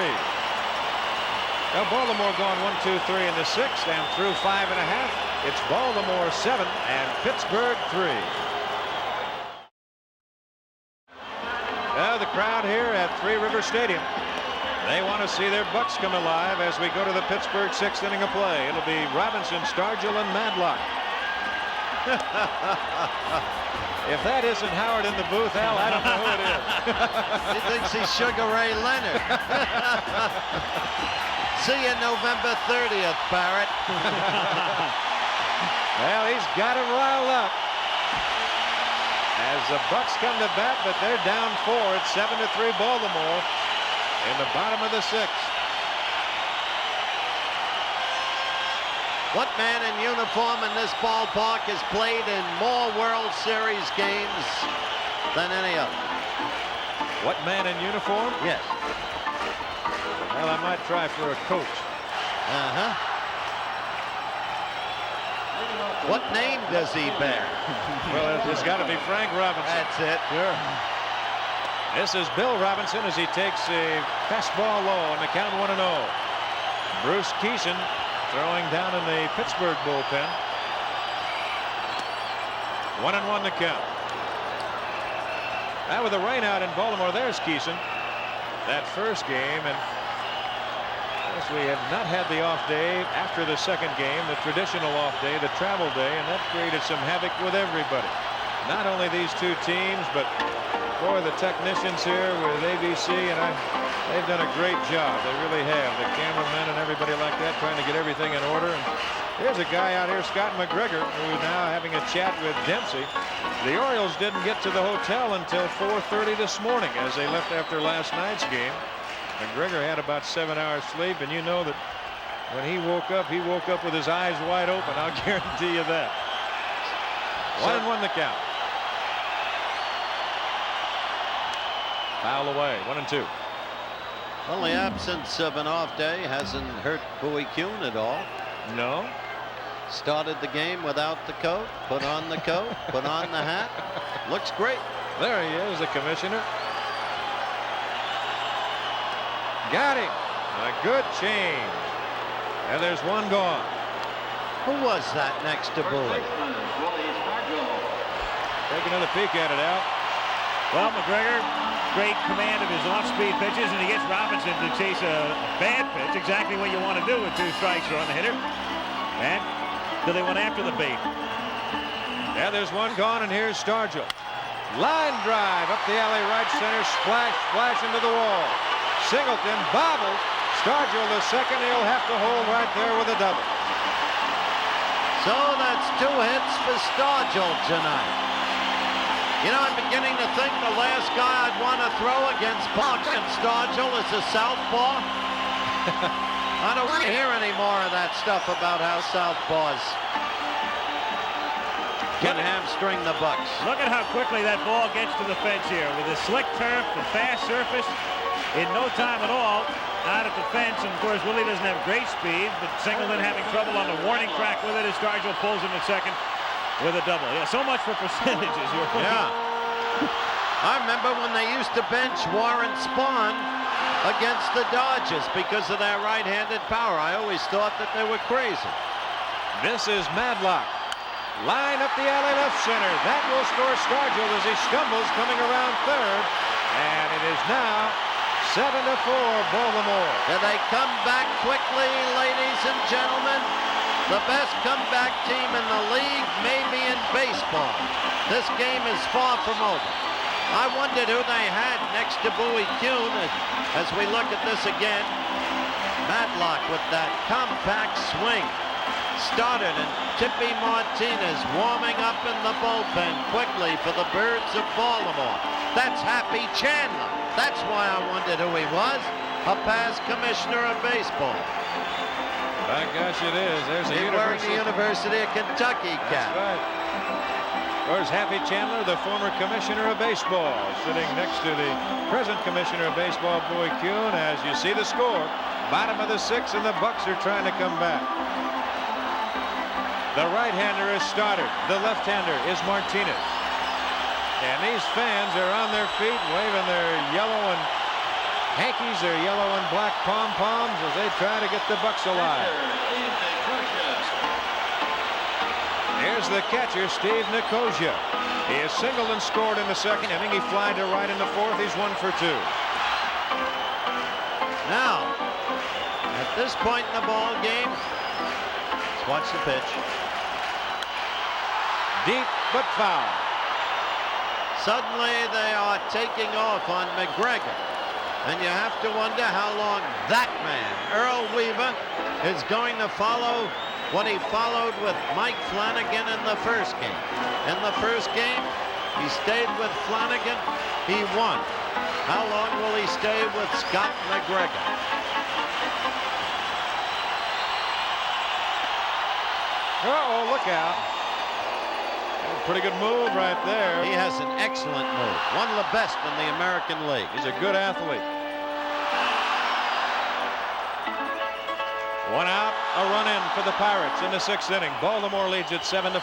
S3: Now Baltimore gone 1, 2, 3 in the 6th, and through 5 1/2. It's Baltimore 7 and Pittsburgh 3. Now the crowd here at Three River Stadium, they want to see their Bucks come alive as we go to the Pittsburgh 6th inning of play. It'll be Robinson, Stargell, and Madlock. If that isn't Howard in the booth, Al, I don't know who it is.
S4: He thinks he's Sugar Ray Leonard. See you November 30th, Barrett.
S3: Well, he's got him riled up. As the Bucks come to bat, but they're down 4. It's 7-3 Baltimore in the bottom of the 6th.
S4: What man in uniform in this ballpark has played in more World Series games than any other?
S3: What man in uniform?
S4: Yes.
S3: Well, I might try for a coach.
S4: What name does he bear?
S3: Well, it's got to be Frank Robinson.
S4: That's it.
S3: Sure. This is Bill Robinson as he takes a fastball low on the count 1-0. Bruce Kison throwing down in the Pittsburgh bullpen. 1-1 the count. Now with the rain out in Baltimore, there's Kison. That first game, and we have not had the off day after the second game, the traditional off day, the travel day, and that created some havoc with everybody. Not only these two teams, but boy, the technicians here with ABC, and they've done a great job. They really have. The cameramen and everybody like that trying to get everything in order. And here's a guy out here, Scott McGregor, who's now having a chat with Dempsey. The Orioles didn't get to the hotel until 4:30 this morning as they left after last night's game. McGregor had about 7 hours sleep, and you know that when he woke up with his eyes wide open. I'll guarantee you that. 1-1 the count. Foul away, 1-2.
S4: Well, the absence of an off day hasn't hurt Bowie Kuhn at all.
S3: No.
S4: Started the game without the coat, put on the coat, put on the hat. Looks great.
S3: There he is, the commissioner. Got him. A good change. And there's one gone.
S4: Who was that next to Bowie?
S3: Take another peek at it, Al.
S2: Well, McGregor, great command of his off-speed pitches, and he gets Robinson to chase a bad pitch, exactly what you want to do with 2 strikes on the hitter. And so they went after the bait.
S3: Yeah, there's one gone, and here's Stargell. Line drive up the alley, right center, splash into the wall. Singleton bobbled. Stargell the second. He'll have to hold right there with a double.
S4: So that's 2 hits for Stargell tonight. You know, I'm beginning to think the last guy I'd want to throw against Buck and Stargell is a southpaw. I don't want to hear any more of that stuff about how southpaws can hamstring the Bucks.
S2: Look at how quickly that ball gets to the fence here with the slick turf, the fast surface. In no time at all, out at the fence. And of course, Willie doesn't have great speed, but Singleton having trouble on the warning track with it as Stargell pulls him at second with a double. Yeah, so much for percentages.
S4: Yeah. I remember when they used to bench Warren Spahn against the Dodgers because of their right-handed power. I always thought that they were crazy.
S3: This is Madlock. Line up the alley left center. That will score Stargell as he stumbles coming around third. And it is now 7-4 Baltimore.
S4: Do they come back quickly, ladies and gentlemen? The best comeback team in the league, maybe in baseball. This game is far from over. I wondered who they had next to Bowie Kuhn as we look at this again. Madlock with that compact swing. Started, and Tippy Martinez warming up in the bullpen quickly for the Birds of Baltimore. That's Happy Chandler. That's why I wondered who he was. A past commissioner of baseball.
S3: By gosh, it is. There's
S4: He's wearing the University of Kentucky cap.
S3: That's right. There's Happy Chandler, the former commissioner of baseball, sitting next to the present commissioner of baseball, Bowie Kuhn. As you see the score, bottom of the sixth, and the Bucks are trying to come back. The right-hander is Stoddard. The left-hander is Martinez. And these fans are on their feet, waving their yellow and hankies, their yellow and black pom-poms as they try to get the Bucks alive. Here's the catcher, Steve Nicosia. He has singled and scored in the second inning. He flied to right in the fourth. He's 1 for 2.
S4: Now, at this point in the ball game, let's watch the pitch.
S3: Deep but foul.
S4: Suddenly they are taking off on McGregor. And you have to wonder how long that man, Earl Weaver, is going to follow what he followed with Mike Flanagan in the first game. In the first game, he stayed with Flanagan. He won. How long will he stay with Scott McGregor?
S3: Uh-oh, look out. Pretty good move right there.
S4: He has an excellent move. One of the best in the American League.
S3: He's a good athlete. One out, a run in for the Pirates in the sixth inning. Baltimore leads it 7-4.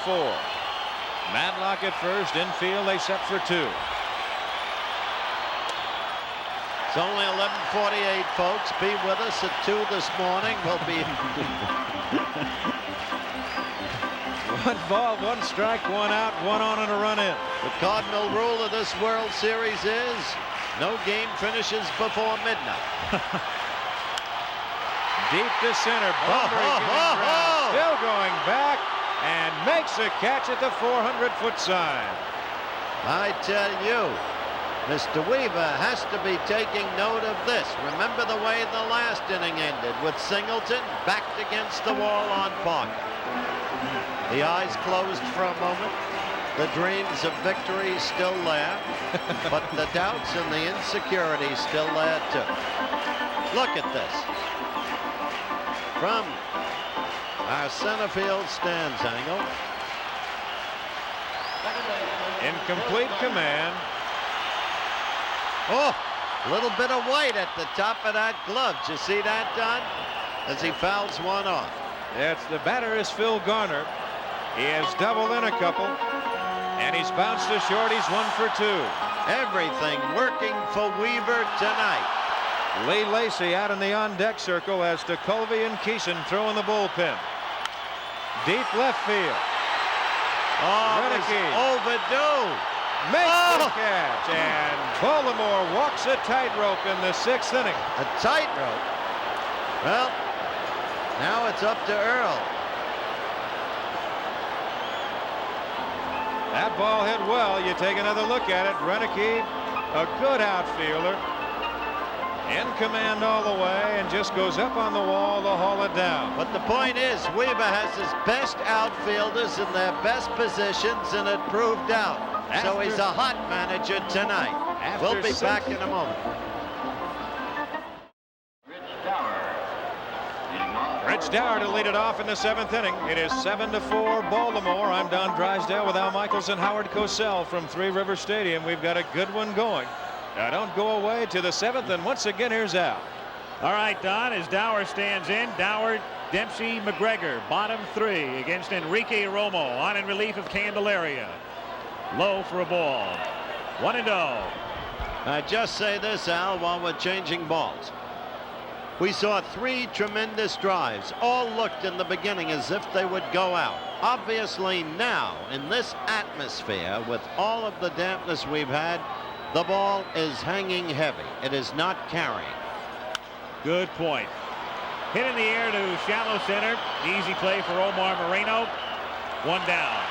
S3: Madlock at first, infield, they set for 2.
S4: It's only 11:48, folks. Be with us at 2 this morning. We'll be
S3: 1 ball, 1 strike, 1 out, 1 on and a run in.
S4: The cardinal rule of this World Series is no game finishes before midnight.
S3: Deep to center. Bumbry still going back and makes a catch at the 400-foot sign.
S4: I tell you, Mr. Weaver has to be taking note of this. Remember the way the last inning ended with Singleton backed against the wall on Parker. The eyes closed for a moment. The dreams of victory still there, but the doubts and the insecurity still there too. Look at this. From our center field stands angle.
S3: In complete command.
S4: Oh, a little bit of white at the top of that glove. Did you see that, Don? As he fouls one off.
S3: It's the batter is Phil Garner. He has doubled in a couple, and he's bounced to short. He's 1 for 2.
S4: Everything working for Weaver tonight.
S3: Lee Lacy out in the on-deck circle as DeColvey and Keeson throw in the bullpen. Deep left field.
S4: Oh,
S3: Renicky
S4: overdue.
S3: makes the catch, and Baltimore walks a tightrope in the sixth inning.
S4: A tightrope. Well, now it's up to Earl.
S3: That ball hit well. You take another look at it. Renicky, a good outfielder, in command all the way, and just goes up on the wall to haul it down.
S4: But the point is, Weaver has his best outfielders in their best positions, and it proved out. So he's a hot manager tonight. We'll be back in a moment.
S7: Rich Tower is
S3: Dower to lead it off in the 7th inning. It is 7-4 Baltimore. I'm Don Drysdale with Al Michaels and Howard Cosell from Three River Stadium. We've got a good one going. Now don't go away to the 7th, and once again here's Al.
S2: All right, Don, as Dower stands in, Dower, Dempsey, McGregor, bottom 3 against Enrique Romo, on in relief of Candelaria. Low for a ball. 1-0.
S4: I just say this, Al, while we're changing balls. We saw 3 tremendous drives. All looked in the beginning as if they would go out. Obviously now, in this atmosphere, with all of the dampness we've had, the ball is hanging heavy. It is not carrying.
S2: Good point. Hit in the air to shallow center. Easy play for Omar Moreno. 1 down.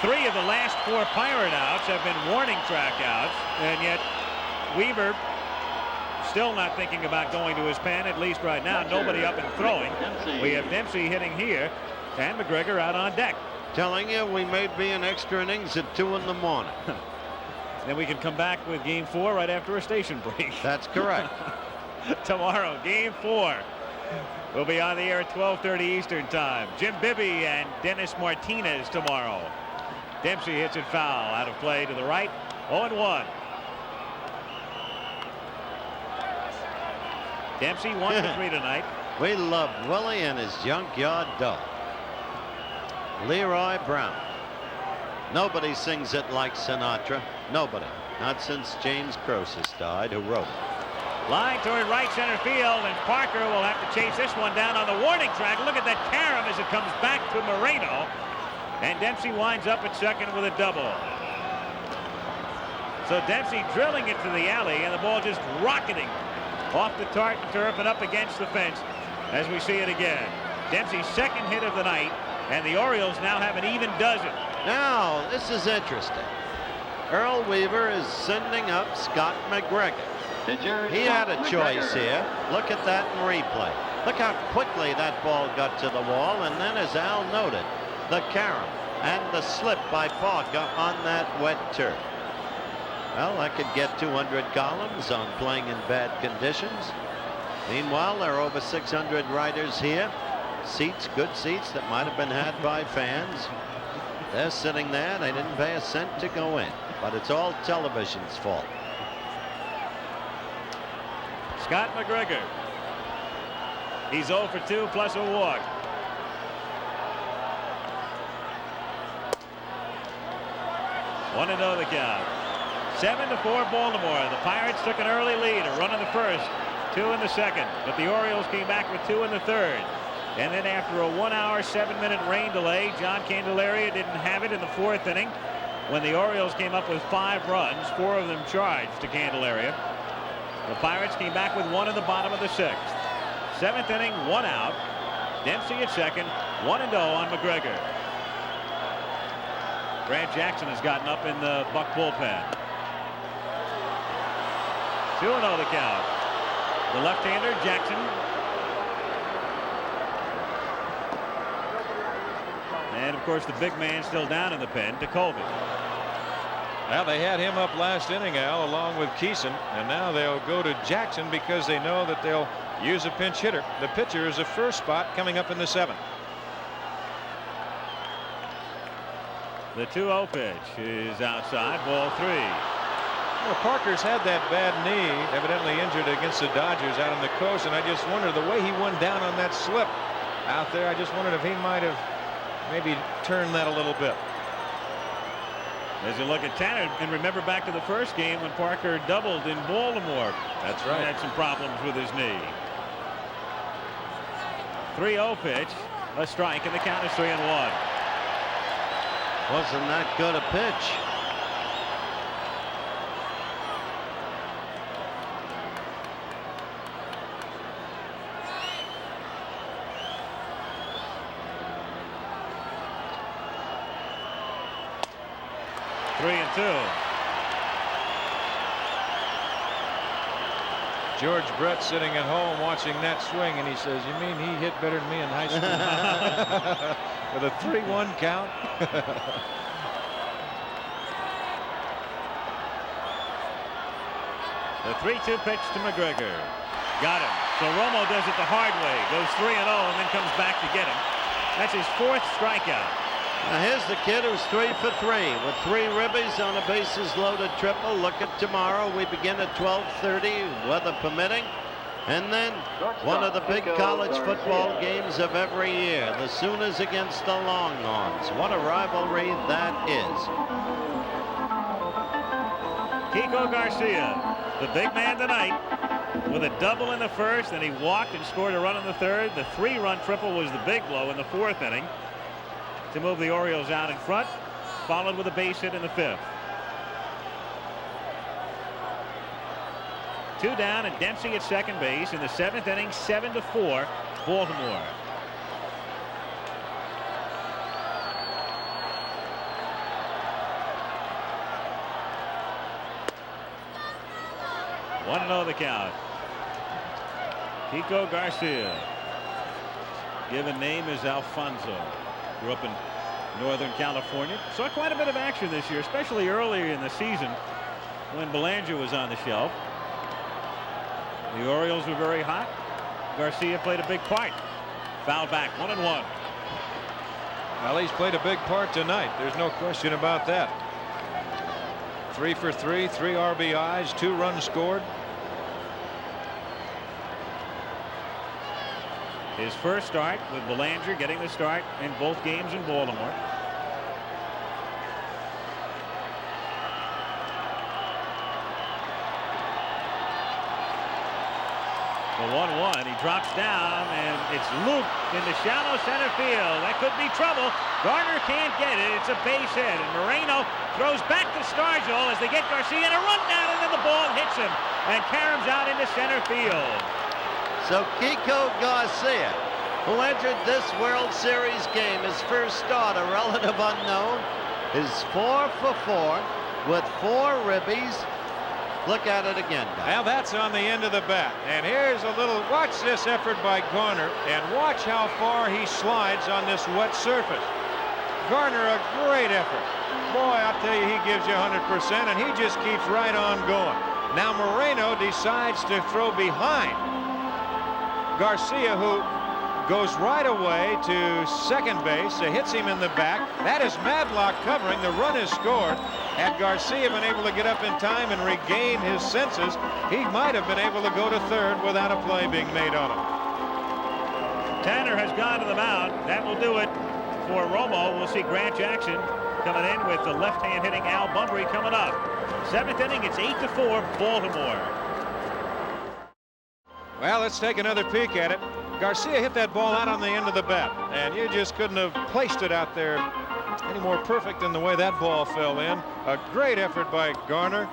S2: 3 of the last 4 Pirate outs have been warning track outs, and yet Weaver still not thinking about going to his pen, at least right now. Nobody up and throwing. We have Dempsey hitting here and McGregor out on deck.
S4: Telling you, we may be in extra innings at 2 in the morning.
S2: Then we can come back with game 4 right after a station break.
S4: That's correct.
S2: Tomorrow, game 4 will be on the air at 12:30 Eastern time. Jim Bibby and Dennis Martinez tomorrow. Dempsey hits it foul, out of play to the right. 0-1. Dempsey 1-3 tonight.
S4: We love Willie and his junkyard dog. Leroy Brown. Nobody sings it like Sinatra. Nobody. Not since James Croesus died, who wrote it.
S2: Line toward right center field, and Parker will have to chase this one down on the warning track. Look at that carom as it comes back to Moreno. And Dempsey winds up at second with a double. So Dempsey drilling it to the alley, and the ball just rocketing off the tartan turf and up against the fence as we see it again. Dempsey's second hit of the night, and the Orioles now have an even dozen.
S4: Now, this is interesting. Earl Weaver is sending up Scott McGregor. He had a choice here. Look at that in replay. Look how quickly that ball got to the wall, and then, as Al noted, the carom and the slip by Parker on that wet turf. Well, I could get 200 columns on playing in bad conditions. Meanwhile, there are over 600 riders here. Seats, good seats that might have been had by fans. They're sitting there. They didn't pay a cent to go in, but it's all television's fault.
S2: Scott McGregor. He's 0 for 2 plus a walk. One and 0 the count. 7-4 Baltimore. The Pirates took an early lead, a run in the first, 2 in the second, but the Orioles came back with 2 in the third. And then after a 1-hour, 7-minute rain delay, John Candelaria didn't have it in the 4th inning when the Orioles came up with 5 runs, 4 of them charged to Candelaria. The Pirates came back with 1 in the bottom of the 6th. 7th inning, 1 out. Dempsey at second, 1-0 on McGregor. Brad Jackson has gotten up in the Buck bullpen. 2-0 the count. The left-hander, Jackson. And of course the big man still down in the pen, DeColby.
S3: Well, they had him up last inning, Al, along with Keeson, and now they'll go to Jackson because they know that they'll use a pinch hitter. The pitcher is a first spot coming up in the 7th.
S2: The 2-0 pitch is outside, ball 3.
S3: Well, Parker's had that bad knee, evidently injured against the Dodgers out on the coast, and I just wondered the way he went down on that slip out there. I just wondered if he might have maybe turned that a little bit.
S2: As you look at Tanner, and remember back to the first game when Parker doubled in Baltimore.
S3: That's right.
S2: He had some problems with his knee. 3-0 pitch, a strike, and the count is 3-1.
S4: Wasn't that good a pitch?
S2: Three and 2.
S3: George Brett sitting at home watching that swing, and he says, "You mean he hit better than me in high school?" With a 3-1 count.
S2: The 3-2 pitch to McGregor. Got him. So Romo does it the hard way, goes 3-0 and then comes back to get him. That's his 4th strikeout.
S4: Now here's the kid who's 3 for 3 with 3 ribbies on a bases loaded triple. Look at tomorrow. We begin at 12:30, weather permitting. And then one of the big college football games of every year, the Sooners against the Longhorns. What a rivalry that is.
S2: Kiko Garcia, the big man tonight, with a double in the first, and he walked and scored a run in the third. The 3-run triple was the big blow in the 4th inning to move the Orioles out in front, followed with a base hit in the 5th. 2 down and Dempsey at second base in the 7th inning, 7-4 Baltimore. One and 0 the count. Kiko Garcia. Given name is Alfonso. Grew up in Northern California. Saw quite a bit of action this year, especially earlier in the season when Belanger was on the shelf. The Orioles were very hot. Garcia played a big part. Foul back, 1-1.
S3: Well, he's played a big part tonight. There's no question about that. 3 for 3, 3 RBIs, 2 runs scored.
S2: His first start with Belanger getting the start in both games in Baltimore. The 1-1, he drops down, and it's looped in the shallow center field. That could be trouble. Garner can't get it. It's a base hit, and Moreno throws back to Stargell as they get Garcia, and a run down, and then the ball hits him and caroms out into center field.
S4: So Kiko Garcia, who entered this World Series game, his first start, a relative unknown, is 4 for 4 with 4 ribbies. Look at it again, guys.
S3: Now that's on the end of the bat. And here's a little, watch this effort by Garner, and watch how far he slides on this wet surface. Garner, a great effort. Boy, I'll tell you, he gives you 100%, and he just keeps right on going. Now Moreno decides to throw behind Garcia, who goes right away to second base. It hits him in the back. That is Madlock covering. The run is scored. Had Garcia been able to get up in time and regain his senses, he might have been able to go to third without a play being made on him.
S2: Tanner has gone to the mound. That will do it for Romo. We'll see Grant Jackson coming in with the left-hand hitting Al Bumbry coming up. 7th inning, it's 8-4 Baltimore.
S3: Well, let's take another peek at it. Garcia hit that ball out on the end of the bat, and you just couldn't have placed it out there any more perfect than the way that ball fell in. A great effort by Garner.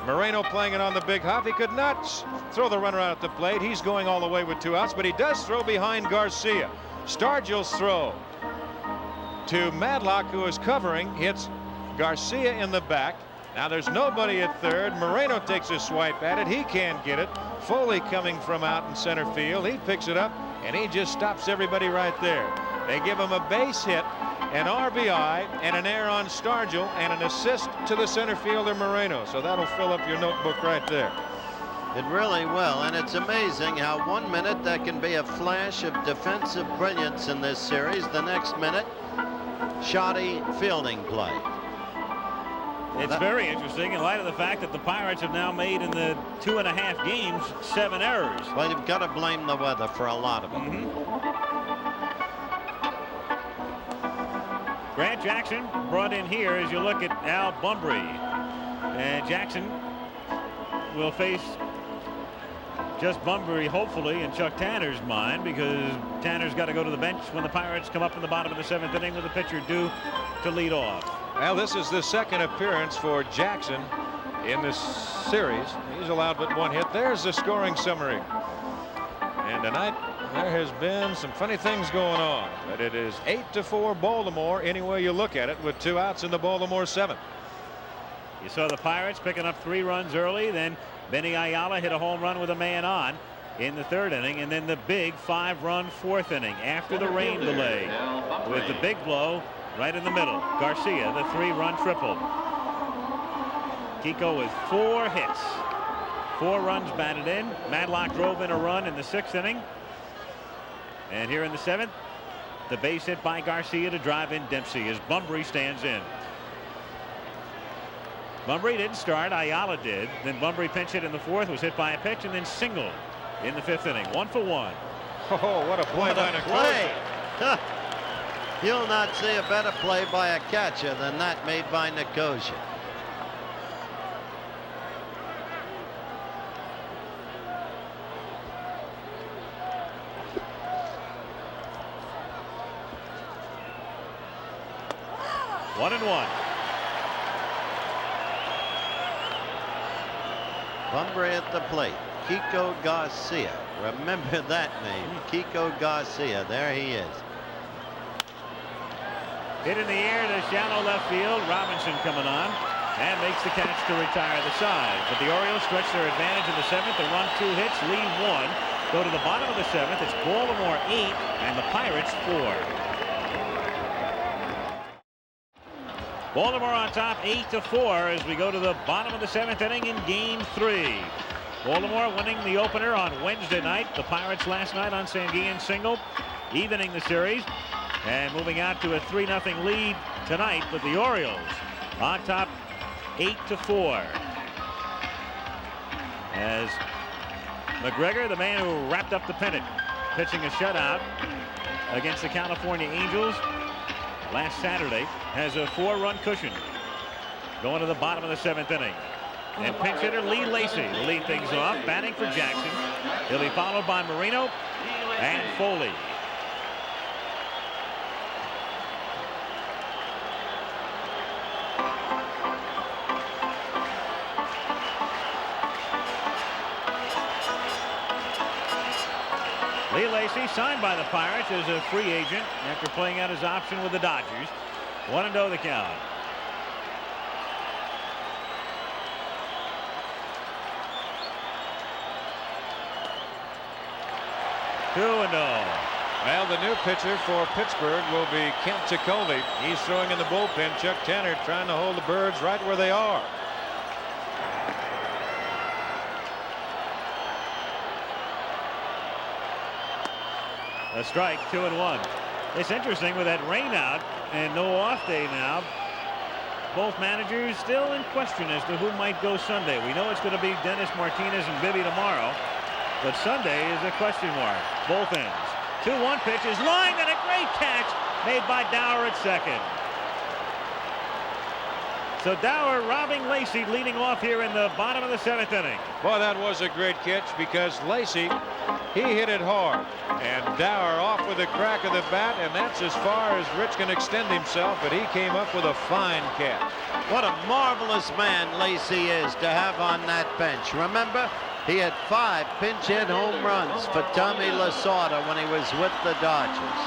S3: Moreno playing it on the big hop. He could not throw the runner out at the plate. He's going all the way with 2 outs, but he does throw behind Garcia. Stargell's throw to Madlock, who is covering, hits Garcia in the back. Now there's nobody at third. Moreno takes a swipe at it. He can't get it. Foley coming from out in center field. He picks it up, and he just stops everybody right there. They give him a base hit, an RBI, and an error on Stargell, and an assist to the center fielder Moreno. So that'll fill up your notebook right there.
S4: It really will, and it's amazing how 1 minute there can be a flash of defensive brilliance in this series. The next minute, shoddy fielding play.
S2: It's very interesting in light of the fact that the Pirates have now made in the 2.5 games 7 errors.
S4: Well, you've got to blame the weather for a lot of them.
S2: Grant Jackson brought in here as you look at Al Bumbry. And Jackson will face just Bumbry, hopefully, in Chuck Tanner's mind, because Tanner's got to go to the bench when the Pirates come up in the bottom of the 7th inning with the pitcher due to lead off.
S3: Well, this is the second appearance for Jackson in this series. He's allowed but 1 hit. There's the scoring summary. And tonight there has been some funny things going on, but it is 8-4 Baltimore any way you look at it, with 2 outs in the Baltimore 7th.
S2: You saw the Pirates picking up 3 runs early, then Benny Ayala hit a home run with a man on in the 3rd inning, and then the big 5-run 4th inning after the rain delay with the big blow right in the middle. Garcia, the 3-run triple. Kiko with 4 hits, 4 runs batted in. Madlock drove in a run in the 6th inning. And here in the 7th, the base hit by Garcia to drive in Dempsey as Bunbury stands in. Bunbury didn't start. Ayala did. Then Bunbury pinch hit in the 4th, was hit by a pitch, and then singled in the 5th inning. 1 for 1.
S3: Oh, what a play by
S4: Play.
S3: Nicosia.
S4: You'll not see a better play by a catcher than that made by Nicosia.
S2: One and one.
S4: Bunbury at the plate. Kiko Garcia. Remember that name. Kiko Garcia. There he is.
S2: Hit in the air to shallow left field. Robinson coming on and makes the catch to retire the side. But the Orioles stretch their advantage in the 7th. They run 2 hits, lead 1. Go to the bottom of the 7th. It's Baltimore 8 and the Pirates 4. Baltimore on top 8-4 as we go to the bottom of the 7th inning in game 3. Baltimore winning the opener on Wednesday night. The Pirates last night on Sanguillen single, evening the series and moving out to a 3-0 lead tonight with the Orioles on top 8-4. As McGregor, the man who wrapped up the pennant, pitching a shutout against the California Angels last Saturday, has a 4-run cushion going to the bottom of the 7th inning. And pinch hitter Lee Lacy will lead things off, batting for Jackson. He'll be followed by Marino and Foley. Lee Lacy signed by the Pirates as a free agent after playing out his option with the Dodgers. 1-0 the count.
S3: Well, the new pitcher for Pittsburgh will be Kent Tekulve. He's throwing in the bullpen. Chuck Tanner trying to hold the Birds right where they are.
S2: A strike, 2-1. It's interesting with that rain out and no off day now. Both managers still in question as to who might go Sunday. We know it's going to be Dennis Martinez and Bibby tomorrow, but Sunday is a question mark. Both ends. 2-1 pitch is lined and a great catch made by Dower at second. So Dower robbing Lacy leading off here in the bottom of the 7th inning.
S3: Boy, that was a great catch because Lacy, he hit it hard. And Dower off with a crack of the bat, and that's as far as Rich can extend himself, but he came up with a fine catch.
S4: What a marvelous man Lacy is to have on that bench. Remember, he had 5 pinch hit home runs for Tommy Lasorda when he was with the Dodgers.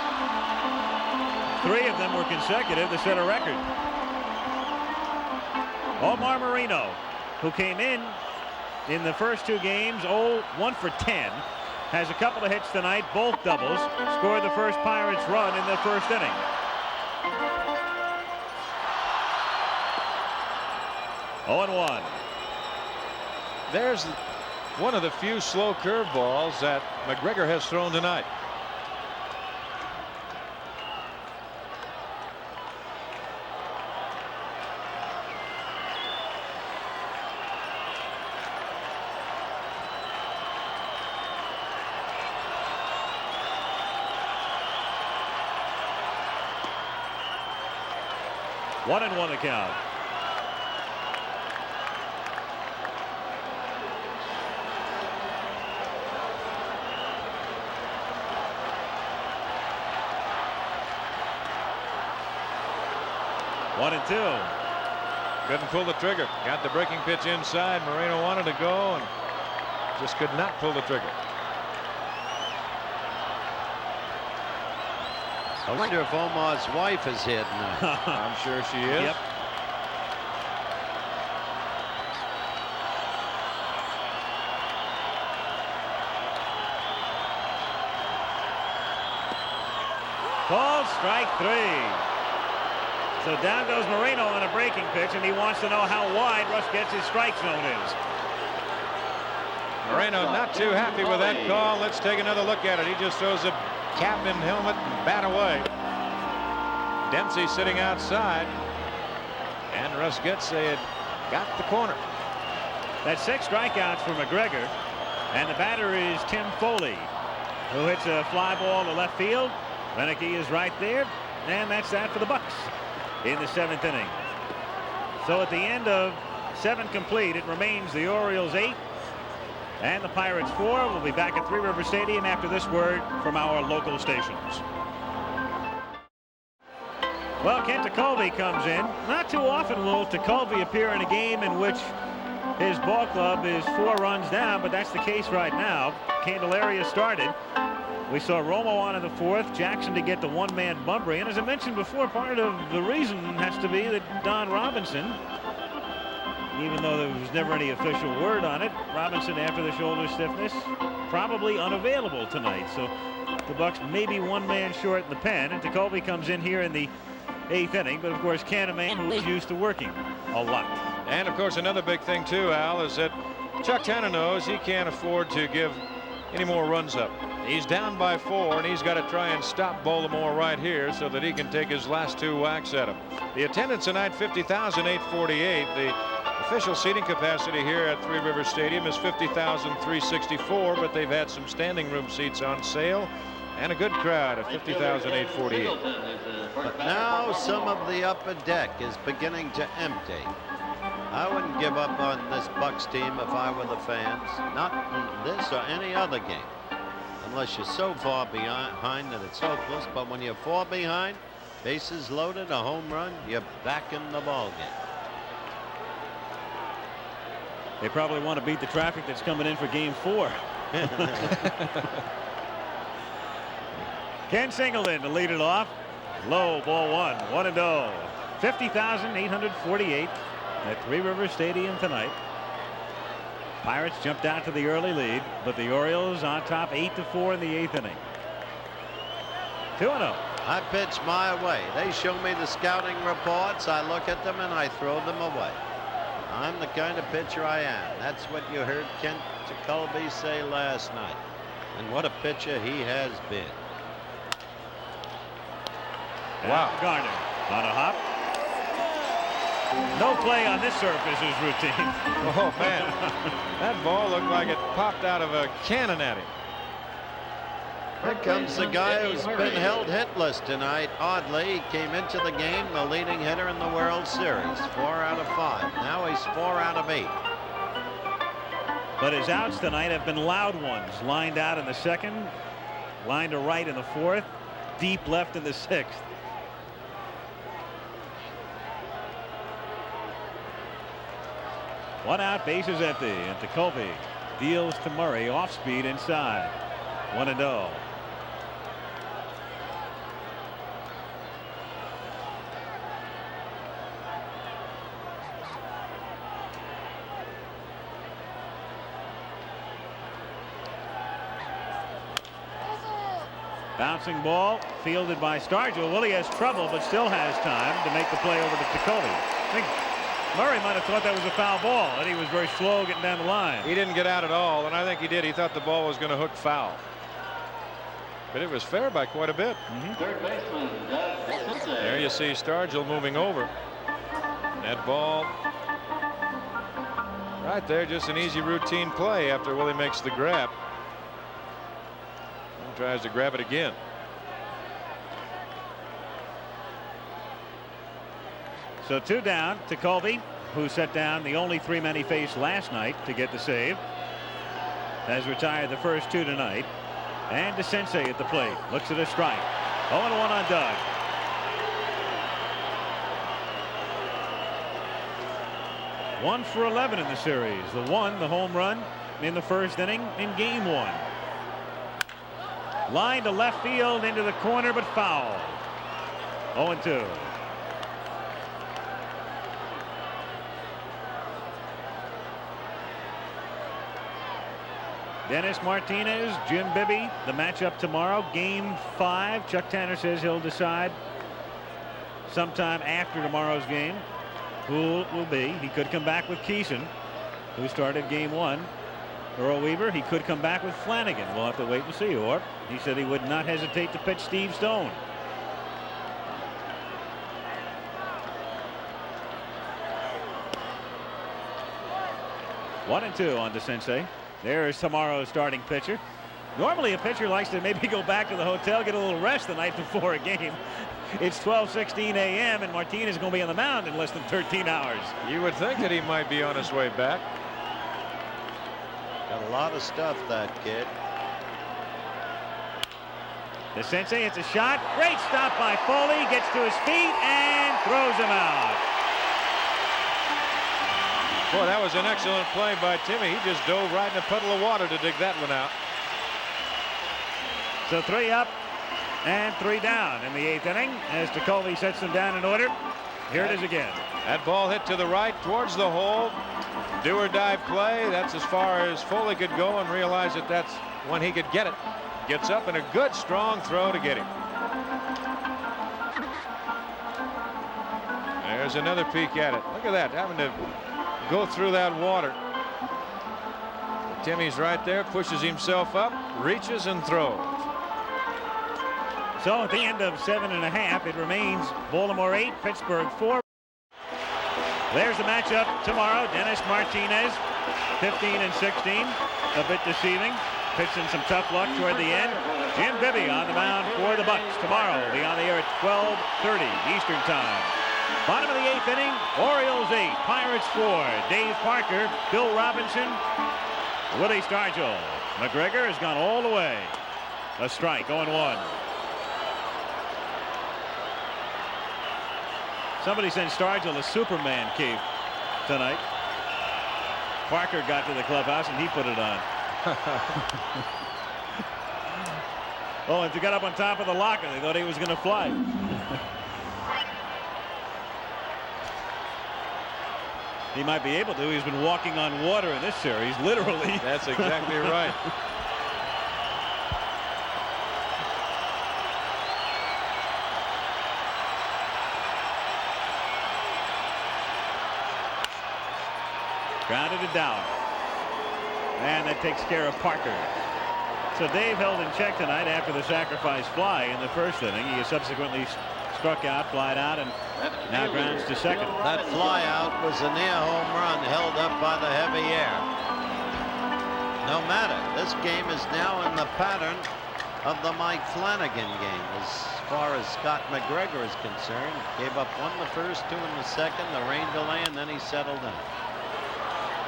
S2: 3 of them were consecutive to set a record. Omar Marino, who came in the first 2 games, 1 for 10, has a couple of hits tonight, both doubles, scored the first Pirates run in the 1st inning. Oh, 0-1.
S3: There's one of the few slow curveballs that McGregor has thrown tonight.
S2: One and one the count. One and 2.
S3: Couldn't pull the trigger. Got the breaking pitch inside. Moreno wanted to go and just could not pull the trigger.
S4: I wonder if Omar's wife is here tonight.
S3: I'm sure she is.
S2: Yep. Called strike 3. So down goes Moreno on a breaking pitch, and he wants to know how wide Russ gets his strike zone is.
S3: Moreno not too happy with that call. Let's take another look at it. He just throws a cap and helmet and bat away. Dempsey sitting outside. And Russ Getsy had got the corner.
S2: That's 6 strikeouts for McGregor. And the batter is Tim Foley, who hits a fly ball to left field. Renicky is right there. And that's that for the Bucks in the 7th inning. So at the end of 7 complete, it remains the Orioles 8 and the Pirates 4. We'll be back at Three River Stadium after this word from our local stations. Well, Kent Tekulve comes in. Not too often will Tekulve appear in a game in which his ball club is 4 runs down, but that's the case right now. Candelaria started. We saw Romo on in the 4th, Jackson to get the one-man Bumbry. And as I mentioned before, part of the reason has to be that Don Robinson, even though there was never any official word on it, Robinson, after the shoulder stiffness, probably unavailable tonight. So the Bucks may be one man short in the pen, and Tekulve comes in here in the 8th inning. But of course, Canterman, who's used to working a lot.
S3: And of course, another big thing too, Al, is that Chuck Tanner knows he can't afford to give any more runs up. He's down by 4, and he's got to try and stop Baltimore right here so that he can take his last 2 whacks at him. The attendance tonight, 50,848. The official seating capacity here at Three River Stadium is 50,364, but they've had some standing room seats on sale and a good crowd of 50,848.
S4: But now some of the upper deck is beginning to empty. I wouldn't give up on this Bucks team if I were the fans. Not in this or any other game. Unless you're so far behind that it's hopeless. But when you're 4 behind, bases loaded, a home run, you're back in the ball game.
S2: They probably want to beat the traffic that's coming in for game 4. Ken Singleton to lead it off. Low, ball 1, 1-0. 50,848 at Three River Stadium tonight. Pirates jumped out to the early lead, but the Orioles on top 8-4 in the 8th inning. 2-0.
S4: I pitch my way. They show me the scouting reports. I look at them and I throw them away. I'm the kind of pitcher I am. That's what you heard Kent Tekulve say last night. And what a pitcher he has been.
S2: Wow. Garner on a hop. No play on this surface is routine.
S3: Oh, man. That ball looked like it popped out of a cannon at him.
S4: Here comes the guy who's been held hitless tonight. Oddly, he came into the game the leading hitter in the World Series. 4 out of 5. Now he's 4 out of 8.
S2: But his outs tonight have been loud ones. Lined out in the 2nd, lined to right in the 4th, deep left in the 6th. One out, bases empty, and Tekulve deals to Murray, off speed inside. 1-0. Bouncing ball fielded by Stargell. Willie has trouble, but still has time to make the play over to Tekulve. I think Murray might have thought that was a foul ball, and he was very slow getting down the line.
S3: He didn't get out at all, and I think he did. He thought the ball was going to hook foul. But it was fair by quite a bit.
S7: Third baseman, Doug Dickinson.
S3: There you see Stargell moving over. That ball right there, just an easy routine play after Willie makes the grab. And tries to grab it again.
S2: So 2 down. Tekulve, who set down the only 3 men he faced last night to get the save, has retired the first 2 tonight. And DeCinces at the plate. Looks at a strike. 0-1 on Doug. One for 11 in the series. The home run in the 1st inning in game 1. Line to left field into the corner, but foul. 0-2. Dennis Martinez, Jim Bibby, the matchup tomorrow, game 5. Chuck Tanner says he'll decide sometime after tomorrow's game who it will be. He could come back with Keeson, who started game 1. Earl Weaver. He could come back with Flanagan. We'll have to wait and see. Or he said he would not hesitate to pitch Steve Stone. One and two on DeCinces. There's tomorrow's starting pitcher. Normally a pitcher likes to maybe go back to the hotel, get a little rest the night before a game. It's 12:16 a.m. and Martinez is going to be on the mound in less than 13 hours.
S3: You would think that he might be on his way back.
S4: Got a lot of stuff, that kid.
S2: DeCinces hits a shot. Great stop by Foley. Gets to his feet and throws him out.
S3: Boy, that was an excellent play by Timmy. He just dove right in a puddle of water to dig that one out.
S2: So 3 up and 3 down in the 8th inning as Tekulve sets them down in order. Here it is again.
S3: That ball hit to the right towards the hole. Do or die play. That's as far as Foley could go and realize that that's when he could get it. Gets up and a good strong throw to get him. There's another peek at it. Look at that, having to go through that water. Timmy's right there, pushes himself up, reaches and throws.
S2: So at the end of 7.5, it remains Baltimore 8, Pittsburgh 4. There's the matchup tomorrow. Dennis Martinez, 15 and 16, a bit deceiving. Pitching some tough luck toward the end. Jim Bibby on the mound for the Bucks tomorrow. Will be on the air at 12:30 Eastern Time. Bottom of the 8th inning, Orioles 8, Pirates 4. Dave Parker, Bill Robinson, Willie Stargell. McGregor has gone all the way. A strike, 0-1. Somebody sent Stargell a Superman cape tonight. Parker got to the clubhouse and he put it on. Oh, and to get up on top of the locker, they thought he was going to fly. He might be able to. He's been walking on water in this series, literally.
S3: That's exactly right.
S2: Grounded it down. And that takes care of Parker. So Dave held in check tonight after the sacrifice fly in the first inning. He subsequently struck out, flied out, and now grounds to second.
S4: That fly out was a near home run held up by the heavy air. No matter, this game is now in the pattern of the Mike Flanagan game as far as Scott McGregor is concerned. Gave up 1 in the first, 2 in the second, the rain delay, and then he settled in.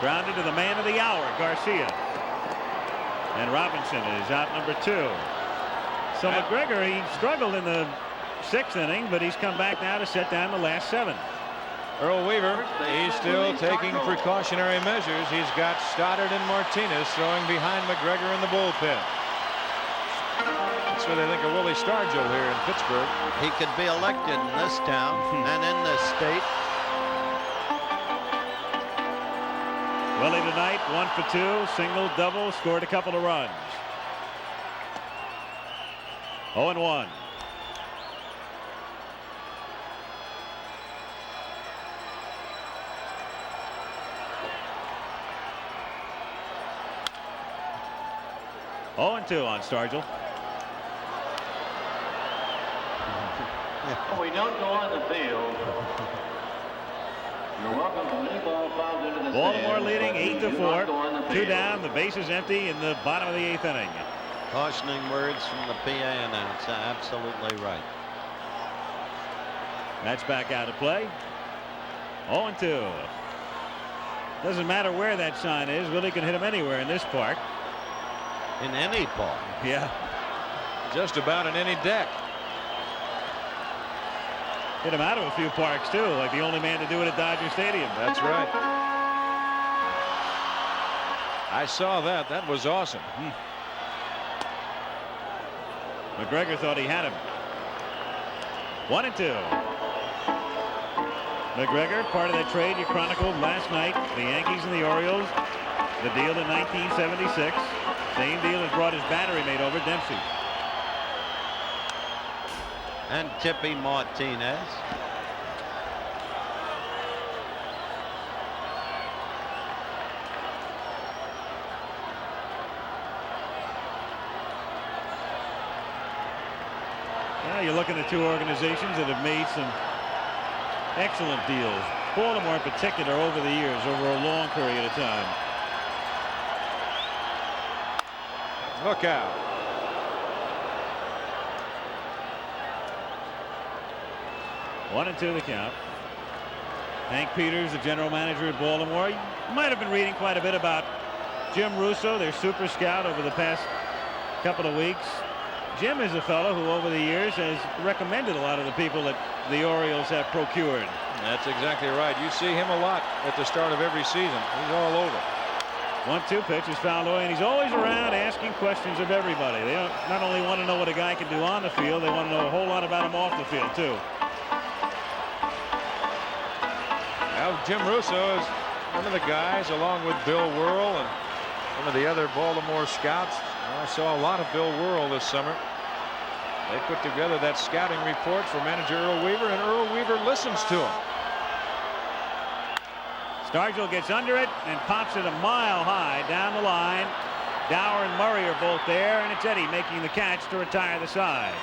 S2: Grounded to the man of the hour, Garcia. And Robinson is out number 2. So McGregor, he struggled in the 6th inning, but he's come back now to set down the last 7.
S3: Earl Weaver, he's still taking precautionary measures. He's got Stoddard and Martinez throwing behind McGregor in the bullpen. That's what they think of Willie Stargell here in Pittsburgh.
S4: He could be elected in this town and in this state.
S2: Willie tonight 1 for 2, single, double, scored a couple of runs. 0-1. Oh, and 2 on Stargell.
S7: We don't go on the field. You're welcome to any ball fouled into the
S2: Baltimore
S7: stands,
S2: leading
S7: but
S2: 8
S7: you
S2: to
S7: do
S2: 4.
S7: not go on the
S2: 2
S7: field.
S2: down. The base is empty in the bottom of the 8th inning.
S4: Cautioning words from the PA announcer. Absolutely right.
S2: Match back out of play. 0-2. Doesn't matter where that sign is. Willie can hit him anywhere in this park.
S4: In any ball.
S2: Yeah.
S3: Just about in any deck.
S2: Hit him out of a few parks too, like the only man to do it at Dodger Stadium.
S3: That's right. I saw that. That was awesome.
S2: McGregor thought he had him. 1-2. McGregor, part of that trade you chronicled last night, the Yankees and the Orioles, the deal in 1976. Same deal that brought his battery mate over, Dempsey.
S4: And Tippy Martinez.
S2: Well, you're looking at two organizations that have made some excellent deals. Baltimore in particular over the years, over a long period of time.
S3: Look out.
S2: One and two the count. Hank Peters, the general manager at Baltimore. You might have been reading quite a bit about Jim Russo, their super scout, over the past couple of weeks. Jim is a fellow who over the years has recommended a lot of the people that the Orioles have procured.
S3: That's exactly right. You see him a lot at the start of every season. He's all over.
S2: 1-2 pitch is fouled away, and he's always around asking questions of everybody. They don't not only want to know what a guy can do on the field, they want to know a whole lot about him off the field too.
S3: Now, Jim Russo is one of the guys, along with Bill Worrell and one of the other Baltimore scouts. I saw a lot of Bill Worrell this summer. They put together that scouting report for manager Earl Weaver, and Earl Weaver listens to him.
S2: Stargell gets under it and pops it a mile high down the line. Dower and Murray are both there, and it's Eddie making the catch to retire the side.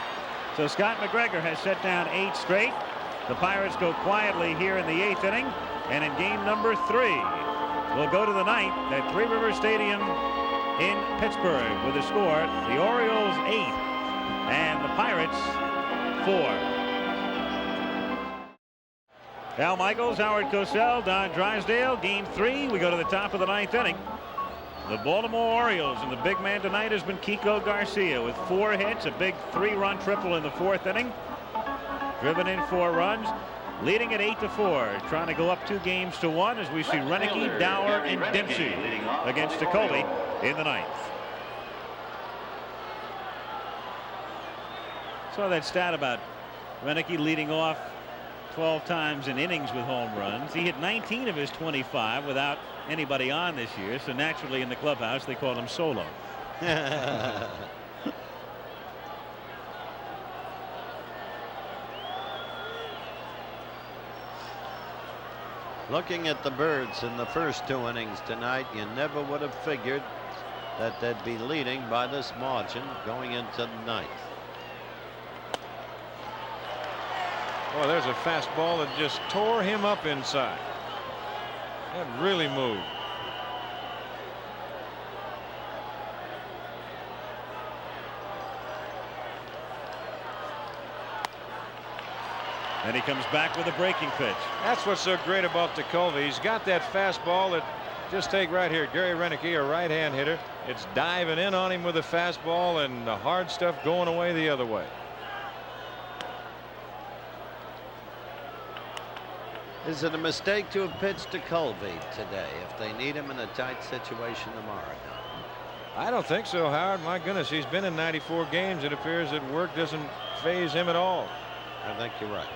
S2: So Scott McGregor has set down 8 straight. The Pirates go quietly here in the 8th inning, and in game number 3 we'll go to the 9th at Three Rivers Stadium in Pittsburgh with the score: the Orioles 8 and the Pirates 4. Al Michaels, Howard Cosell, Don Drysdale. Game 3. We go to the top of the 9th inning. The Baltimore Orioles, and the big man tonight has been Kiko Garcia with 4 hits, a big 3-run triple in the 4th inning. Driven in 4 runs, leading at 8-4, trying to go up 2 games to 1 as we see Renicky, Dower, and Dempsey against Jacoby in the 9th. Saw that stat about Renicky leading off 12 times in innings with home runs. He hit 19 of his 25 without anybody on this year, so naturally in the clubhouse they call him Solo.
S4: Looking at the Birds in the first 2 innings tonight, you never would have figured that they'd be leading by this margin going into the 9th.
S3: Well, there's a fastball that just tore him up inside. That really moved.
S2: And he comes back with a breaking pitch.
S3: That's what's so great about Tekulve. He's got that fastball that, just take right here, Gary Renicky, a right-hand hitter. It's diving in on him with a fastball, and the hard stuff going away the other way.
S4: Is it a mistake to have pitched to Colby today if they need him in a tight situation tomorrow?
S3: I don't think so, Howard. My goodness, he's been in 94 games. It appears that work doesn't faze him at all.
S4: I think you're right.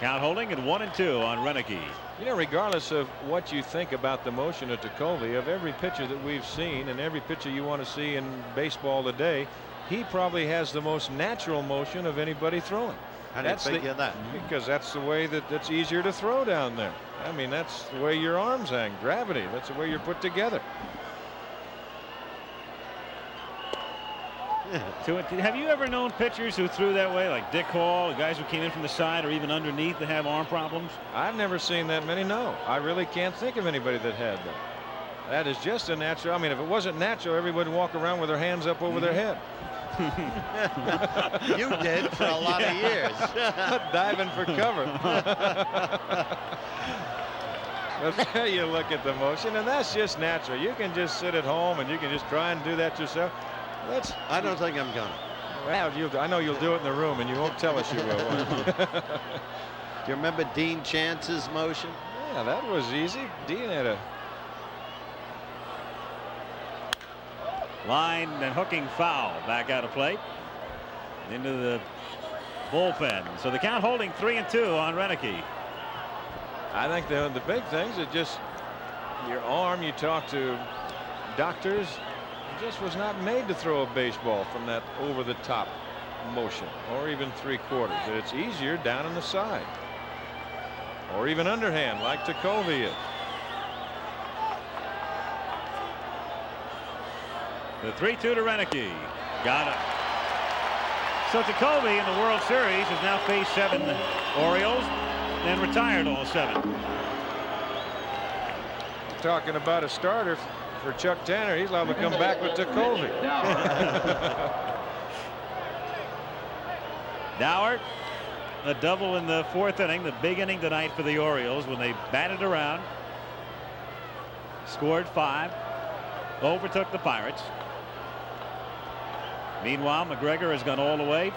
S2: Count holding at 1-2 on Renicky.
S3: You know, regardless of what you think about the motion of Tekulve, of every pitcher that we've seen and every pitcher you want to see in baseball today, he probably has the most natural motion of anybody throwing.
S4: How do you figure that?
S3: Because that's the way that it's easier to throw down there. I mean, that's the way your arms hang. Gravity. That's the way you're put together.
S2: Have you ever known pitchers who threw that way, like Dick Hall, guys who came in from the side or even underneath that have arm problems?
S3: I've never seen that many. No, I really can't think of anybody that had that. That is just a natural. I mean, if it wasn't natural, everybody would walk around with their hands up over their head.
S4: You did for a lot of years.
S3: Diving for cover. But there you look at the motion, and that's just natural. You can just sit at home and you can just try and do that yourself.
S4: I don't think I'm gonna.
S3: Well, I know you'll do it in the room, and you won't tell us you will.
S4: Do you remember Dean Chance's motion?
S3: Yeah, that was easy. Dean had a
S2: line and hooking foul back out of play into the bullpen. So the count holding 3-2 on Renicky.
S3: I think the big things are just your arm. You talk to doctors. It just was not made to throw a baseball from that over the top motion or even 3/4. It's easier down in the side or even underhand like Tekulve is.
S2: The 3-2 to Renicky. Got it. So Jacoby in the World Series has now faced 7 Orioles and retired all 7.
S3: Talking about a starter for Chuck Tanner. He's liable to come back with Jacoby.
S2: Dower, a double in the 4th inning, the big inning tonight for the Orioles when they batted around. Scored 5, overtook the Pirates. Meanwhile, McGregor has gone all the way.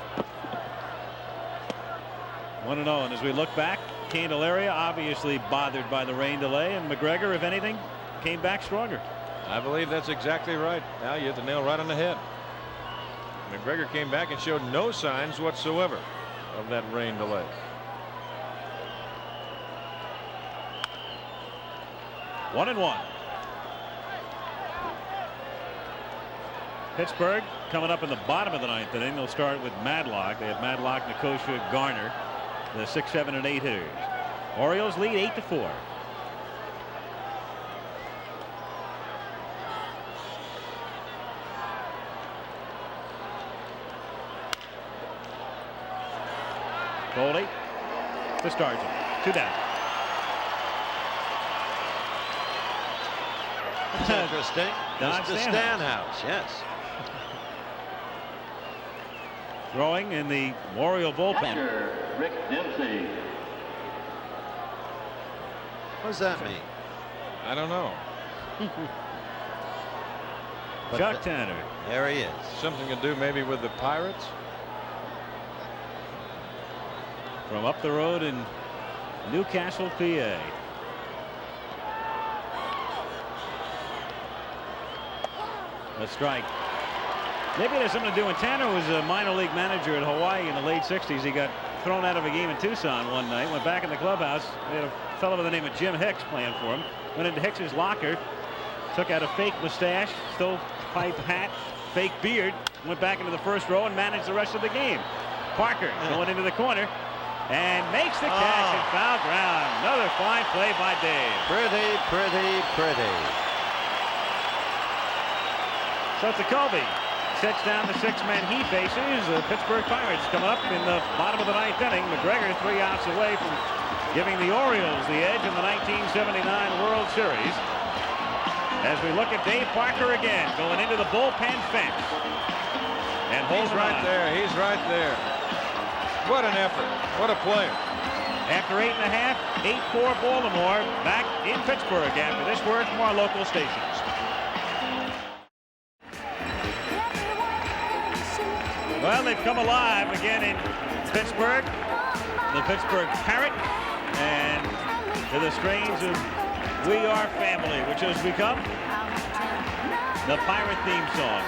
S2: 1-0, and as we look back, Candelaria obviously bothered by the rain delay, and McGregor, if anything, came back stronger.
S3: I believe that's exactly right. Now you hit the nail right on the head. McGregor came back and showed no signs whatsoever of that rain delay.
S2: One and one. Pittsburgh coming up in the bottom of the 9th inning. They'll start with Madlock. They have Madlock, Nicosia, Garner, the 6, 7, and 8 hitters. Orioles lead 8-4. Goldie to Stargent. 2 down.
S4: It's interesting.
S2: Don
S4: Mr. Stanhouse, yes.
S2: Throwing in the Oriole bullpen.
S7: Catcher, Rick Dempsey.
S4: What does that mean?
S3: I don't know.
S4: But
S2: Chuck Tanner.
S4: There he is.
S3: Something to do maybe with the Pirates.
S2: From up the road in Newcastle, PA. A strike. Maybe there's something to do. When Tanner was a minor league manager at Hawaii in the late 60s, he got thrown out of a game in Tucson one night, went back in the clubhouse. They had a fellow by the name of Jim Hicks playing for him. Went into Hicks's locker, took out a fake mustache, stovepipe hat, fake beard, went back into the first row and managed the rest of the game. Parker going into the corner and makes the catch at foul ground. Another fine play by Dave.
S4: Pretty.
S2: So Jacoby sets down the 6-man he faces. The Pittsburgh Pirates coming up in the bottom of the 9th inning. McGregor 3 outs away from giving the Orioles the edge in the 1979 World Series. As we look at Dave Parker again going into the bullpen fence. And
S3: He's right there. He's right there. What an effort. What a player.
S2: After 8.5, 8-4 Baltimore back in Pittsburgh after this word from our local stations. Well, they've come alive again in Pittsburgh. The Pittsburgh Parrot, and to the strains of We Are Family, which has become the Pirate theme song.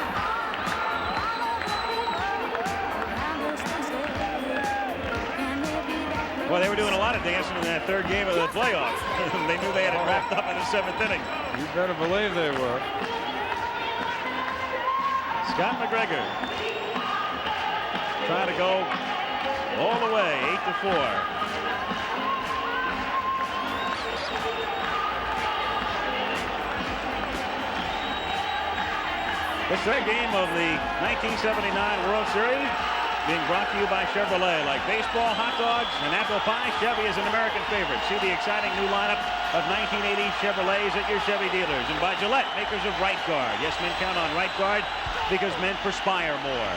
S2: Well, they were doing a lot of dancing in that 3rd game of the playoffs. They knew they had it wrapped up in the 7th inning.
S3: You better believe they were.
S2: Scott McGregor trying to go all the way, 8-4. This 3rd game of the 1979 World Series being brought to you by Chevrolet. Like baseball, hot dogs, and apple pie, Chevy is an American favorite. See the exciting new lineup of 1980 Chevrolets at your Chevy dealers. And by Gillette, makers of Right Guard. Yes, men count on Right Guard because men perspire more.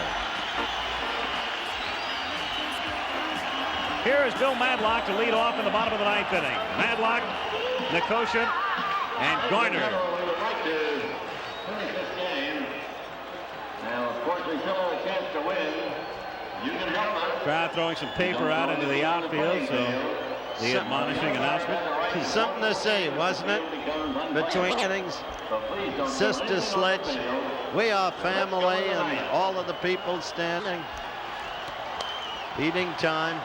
S2: Here is Bill Madlock to lead off in the bottom of the 9th inning. Madlock, Nicosia, and Garner.
S7: We would like to finish this game. Now, of course, we still have a chance to win. You can help us.
S2: Crowd throwing some paper out into the outfield, so the admonishing announcement.
S4: Something to say, wasn't it? Between innings, Sister Sledge, We Are Family, and all of the people standing. Eating time.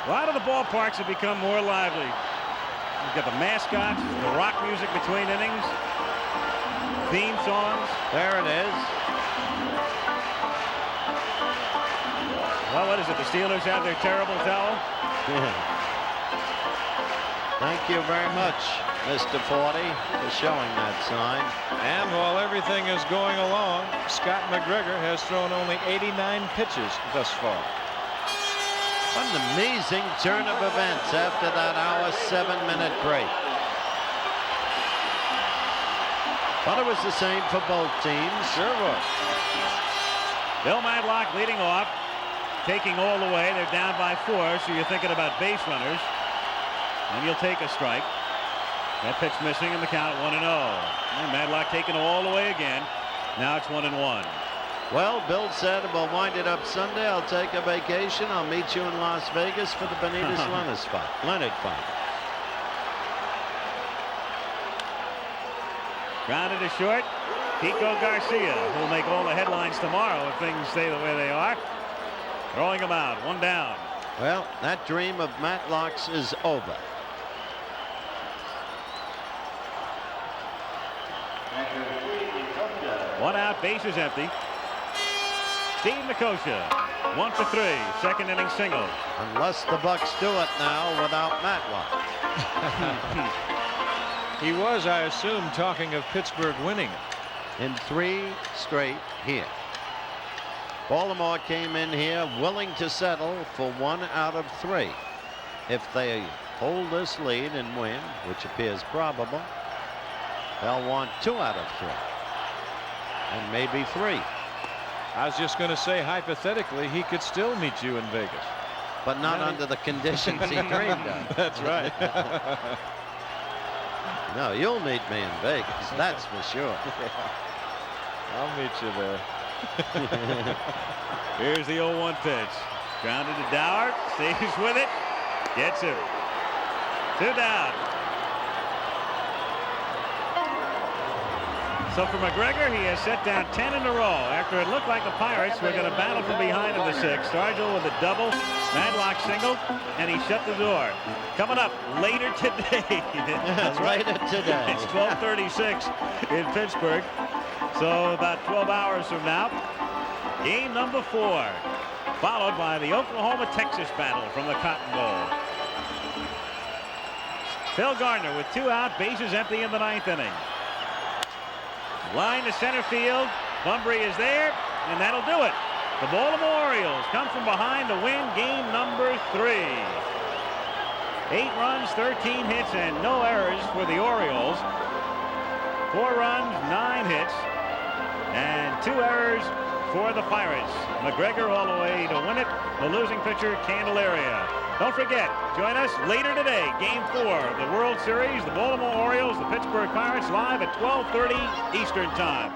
S2: A lot of the ballparks have become more lively. You've got the mascots, the rock music between innings, theme songs.
S4: There it is.
S2: Well, what is it? The Steelers have their terrible towel.
S4: Thank you very much. Mr. 40 for showing that sign.
S3: And while everything is going along, Scott McGregor has thrown only 89 pitches thus far.
S4: What an amazing turn of events after that hour 7-minute break. But it was the same for both teams.
S3: Sure was.
S2: Bill Madlock leading off, taking all the way. They're down by 4, so you're thinking about base runners. And you'll take a strike. That pitch missing in the count at 1-0. And Madlock taking all the way again. Now it's 1-1.
S4: Well, Bill said we'll wind it up Sunday. I'll take a vacation. I'll meet you in Las Vegas for the Benitez Leonard fight.
S2: Grounded to short. Kiko Garcia, who will make all the headlines tomorrow if things stay the way they are. Throwing him out. 1 down.
S4: Well, that dream of Matlock's is over.
S2: One out, bases empty. Steve Nicosia, 1 for 3, second inning single.
S4: Unless the Bucks do it now without Matlock.
S3: He was, I assume, talking of Pittsburgh winning
S4: in 3 straight here. Baltimore came in here willing to settle for 1 out of 3. If they hold this lead and win, which appears probable, they'll want 2 out of 3. And maybe 3.
S3: I was just going to say, hypothetically, he could still meet you in Vegas.
S4: But not under the conditions he dreamed of.
S3: That's right.
S4: No, you'll meet me in Vegas. That's for sure.
S3: I'll meet you there.
S2: Here's the 0-1 pitch. Grounded to Dower. Stays with it. Gets him. 2 down. So for McGregor, he has set down 10 in a row after it looked like the Pirates were going to battle from behind in the 6th. Stargell with a double, Madlock single, and he shut the door. Coming up later today. That's right.
S4: Later today.
S2: It's 12:36 in Pittsburgh. So about 12 hours from now, game number 4, followed by the Oklahoma-Texas battle from the Cotton Bowl. Phil Gardner with 2 out, bases empty in the 9th inning. Line to center field. Bunbury is there, and that'll do it. The Baltimore Orioles come from behind to win game number 3. 8 runs, 13 hits, and no errors for the Orioles. 4 runs, 9 hits, and 2 errors for the Pirates. McGregor all the way to win it. The losing pitcher, Candelaria. Don't forget, join us later today. Game 4 of the World Series. The Baltimore Orioles, the Pittsburgh Pirates, live at 12:30 Eastern Time.